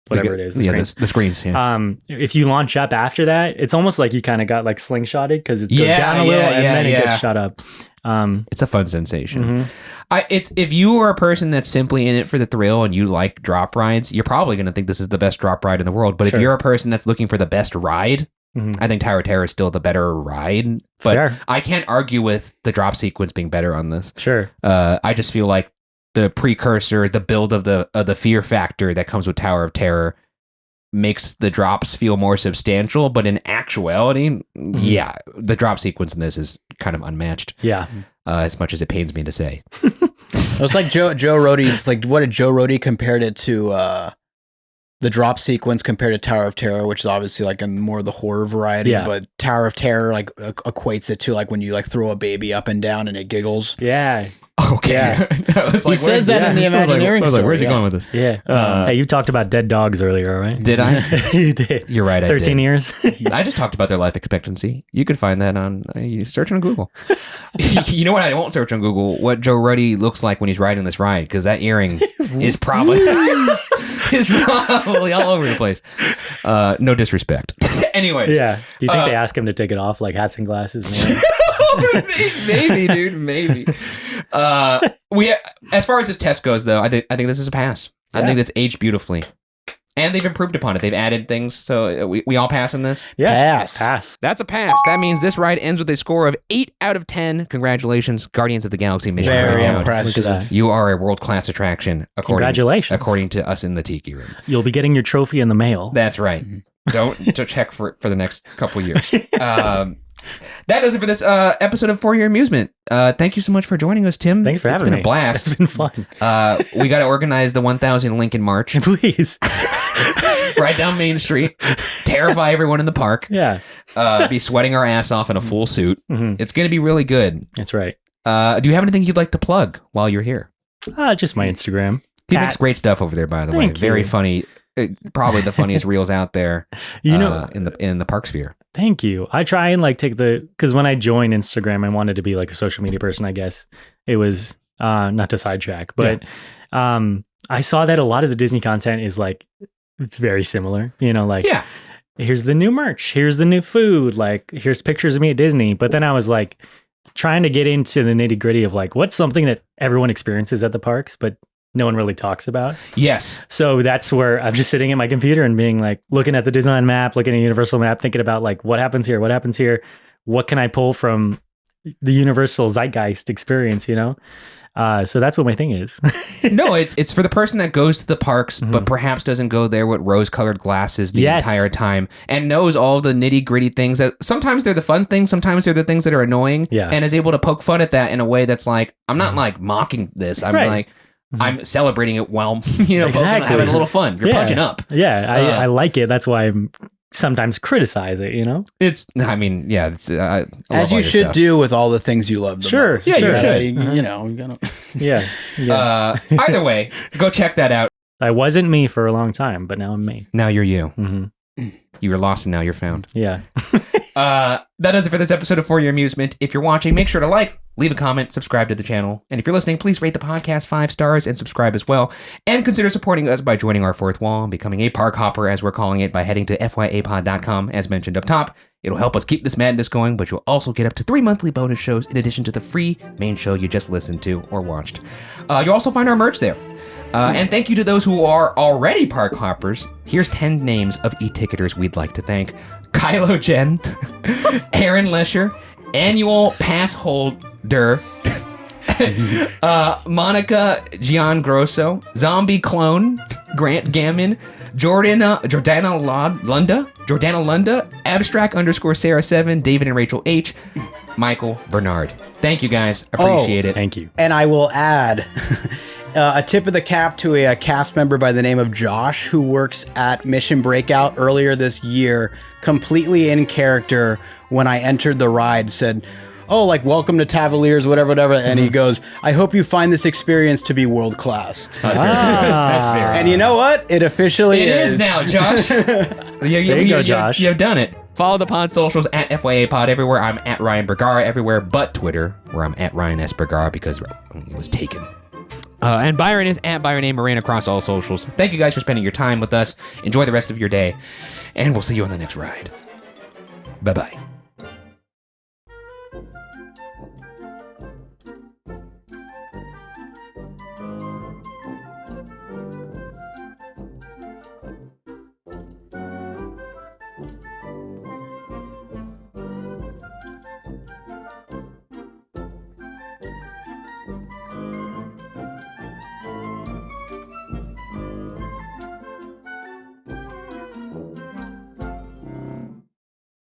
whatever it is, The screens. Yeah. if you launch up after that, it's almost like you kind of got like slingshotted because it goes Yeah, down a little yeah, and yeah, then it yeah. gets shot up. It's a fun sensation. Mhm. It's if you are a person that's simply in it for the thrill and you like drop rides, you're probably going to think this is the best drop ride in the world. But Sure. if you're a person that's looking for the best ride, Mhm. I think Tower of Terror is still the better ride. But Fair. I can't argue with the drop sequence being better on this. Sure. I just feel like the precursor, the build of the fear factor that comes with Tower of Terror makes the drops feel more substantial. But in actuality, yeah, the drop sequence in this is kind of unmatched. Yeah. As much as it pains me to say. It was like Joe Rohde's like, what did Joe Rohde compared it to? The drop sequence compared to Tower of Terror, which is obviously like in more of the horror variety, Yeah. but Tower of Terror like equates it to like when you like throw a baby up and down and it giggles. Yeah. Okay. Yeah. I was He says that in the Imagineering story. where's he yeah. going with this? Yeah. Hey, you talked about dead dogs earlier, right? Did I? You did. You're right. 13 I did. years. I just talked about their life expectancy. You could find that on you search on Google. You know what? I won't search on Google what Joe Ruddy looks like when he's riding this ride because that earring is probably all over the place. No disrespect. Anyways, Yeah. Do you think they ask him to take it off, like hats and glasses? maybe, dude, maybe. As far as this test goes, though, I think this is a pass. I Yeah. think it's aged beautifully. And they've improved upon it. They've added things. So we all pass on this? Yeah. Pass. That's a pass. That means this ride ends with a score of 8 out of 10. Congratulations, Guardians of the Galaxy Mission Very Breakout. impressive. Look at that. You are a world-class attraction, Congratulations. according to us in the Tiki Room. You'll be getting your trophy in the mail. That's right. Don't check for the next couple years. That does it for this episode of For Your Amusement. Thank you so much for joining us, Tim. Thanks for having me. It's been a blast. It's been fun. We got to organize the 1,000 Lincoln March Please. right down Main Street. Terrify everyone in the park. Yeah. Be sweating our ass off in a full suit. Mhm. It's going to be really good. That's right. Do you have anything you'd like to plug while you're here? Just my Instagram. He makes great stuff over there, by the way. Thank Very you. funny. Probably the funniest reels out there. You know- in the park sphere. Thank you. I try and like take because when I joined Instagram, I wanted to be like a social media person, I guess. It was not to sidetrack, but I saw that a lot of the Disney content is like, it's very similar, like, Yeah. here's the new merch, here's the new food, like, here's pictures of me at Disney. But then I was like, trying to get into the nitty gritty of like, what's something that everyone experiences at the parks, but no one really talks about. Yes. So that's where I'm just sitting at my computer and being like, looking at the Disneyland map, looking at Universal map, thinking about like, what happens here? What happens here? What can I pull from the Universal zeitgeist experience, So that's what my thing is. No, it's for the person that goes to the parks, but perhaps doesn't go there with rose-colored glasses the Yes. entire time and knows all the nitty-gritty things that sometimes they're the fun things, sometimes they're the things that are annoying, Yeah. and is able to poke fun at that in a way that's like, I'm not like mocking this. I'm Right. like, I'm celebrating it while, poking, Exactly. having a little fun. You're Yeah. punching up. Yeah, I like it. That's why I sometimes criticize it, It's, I mean, yeah. It's, I love As all you your should stuff. do with all the things you love the Sure. most. Yeah, you gotta, should. You know, you gotta... Yeah. Either way, go check that out. I wasn't me for a long time, but now I'm me. Now you're you. Mm-hmm. You were lost and now you're found. Yeah. That does it for this episode of For Your Amusement. If you're watching, make sure to like, leave a comment, subscribe to the channel. And if you're listening, please rate the podcast 5 stars and subscribe as well. And consider supporting us by joining our fourth wall and becoming a park hopper, as we're calling it, by heading to fyapod.com, as mentioned up top. It'll help us keep this madness going, but you'll also get up to 3 monthly bonus shows in addition to the free main show you just listened to or watched. You'll also find our merch there. And thank you to those who are already park hoppers. Here's 10 names of e-ticketers we'd like to thank. Kylo Jen, Aaron Lesher, annual pass holder, Monica Giangrosso, Zombie Clone, Grant Gammon, Jordana Lunda, Abstract_Sarah7, David and Rachel H, Michael Bernard. Thank you guys. Appreciate it. Thank you. And I will add a tip of the cap to a cast member by the name of Josh, who works at Mission Breakout earlier this year, completely in character. When I entered the ride, said, "Oh, like welcome to Tavaliers, whatever," and he goes, "I hope you find this experience to be world class." That's very. And you know what? It officially is now, Josh. There you go, Josh. You've done it. Follow the pod socials at FYA Pod everywhere. I'm at Ryan Bergara everywhere, but Twitter, where I'm at Ryan S. Bergara because it was taken. And Byron is at Byron A. Marin across all socials. Thank you guys for spending your time with us. Enjoy the rest of your day, and we'll see you on the next ride. Bye-bye.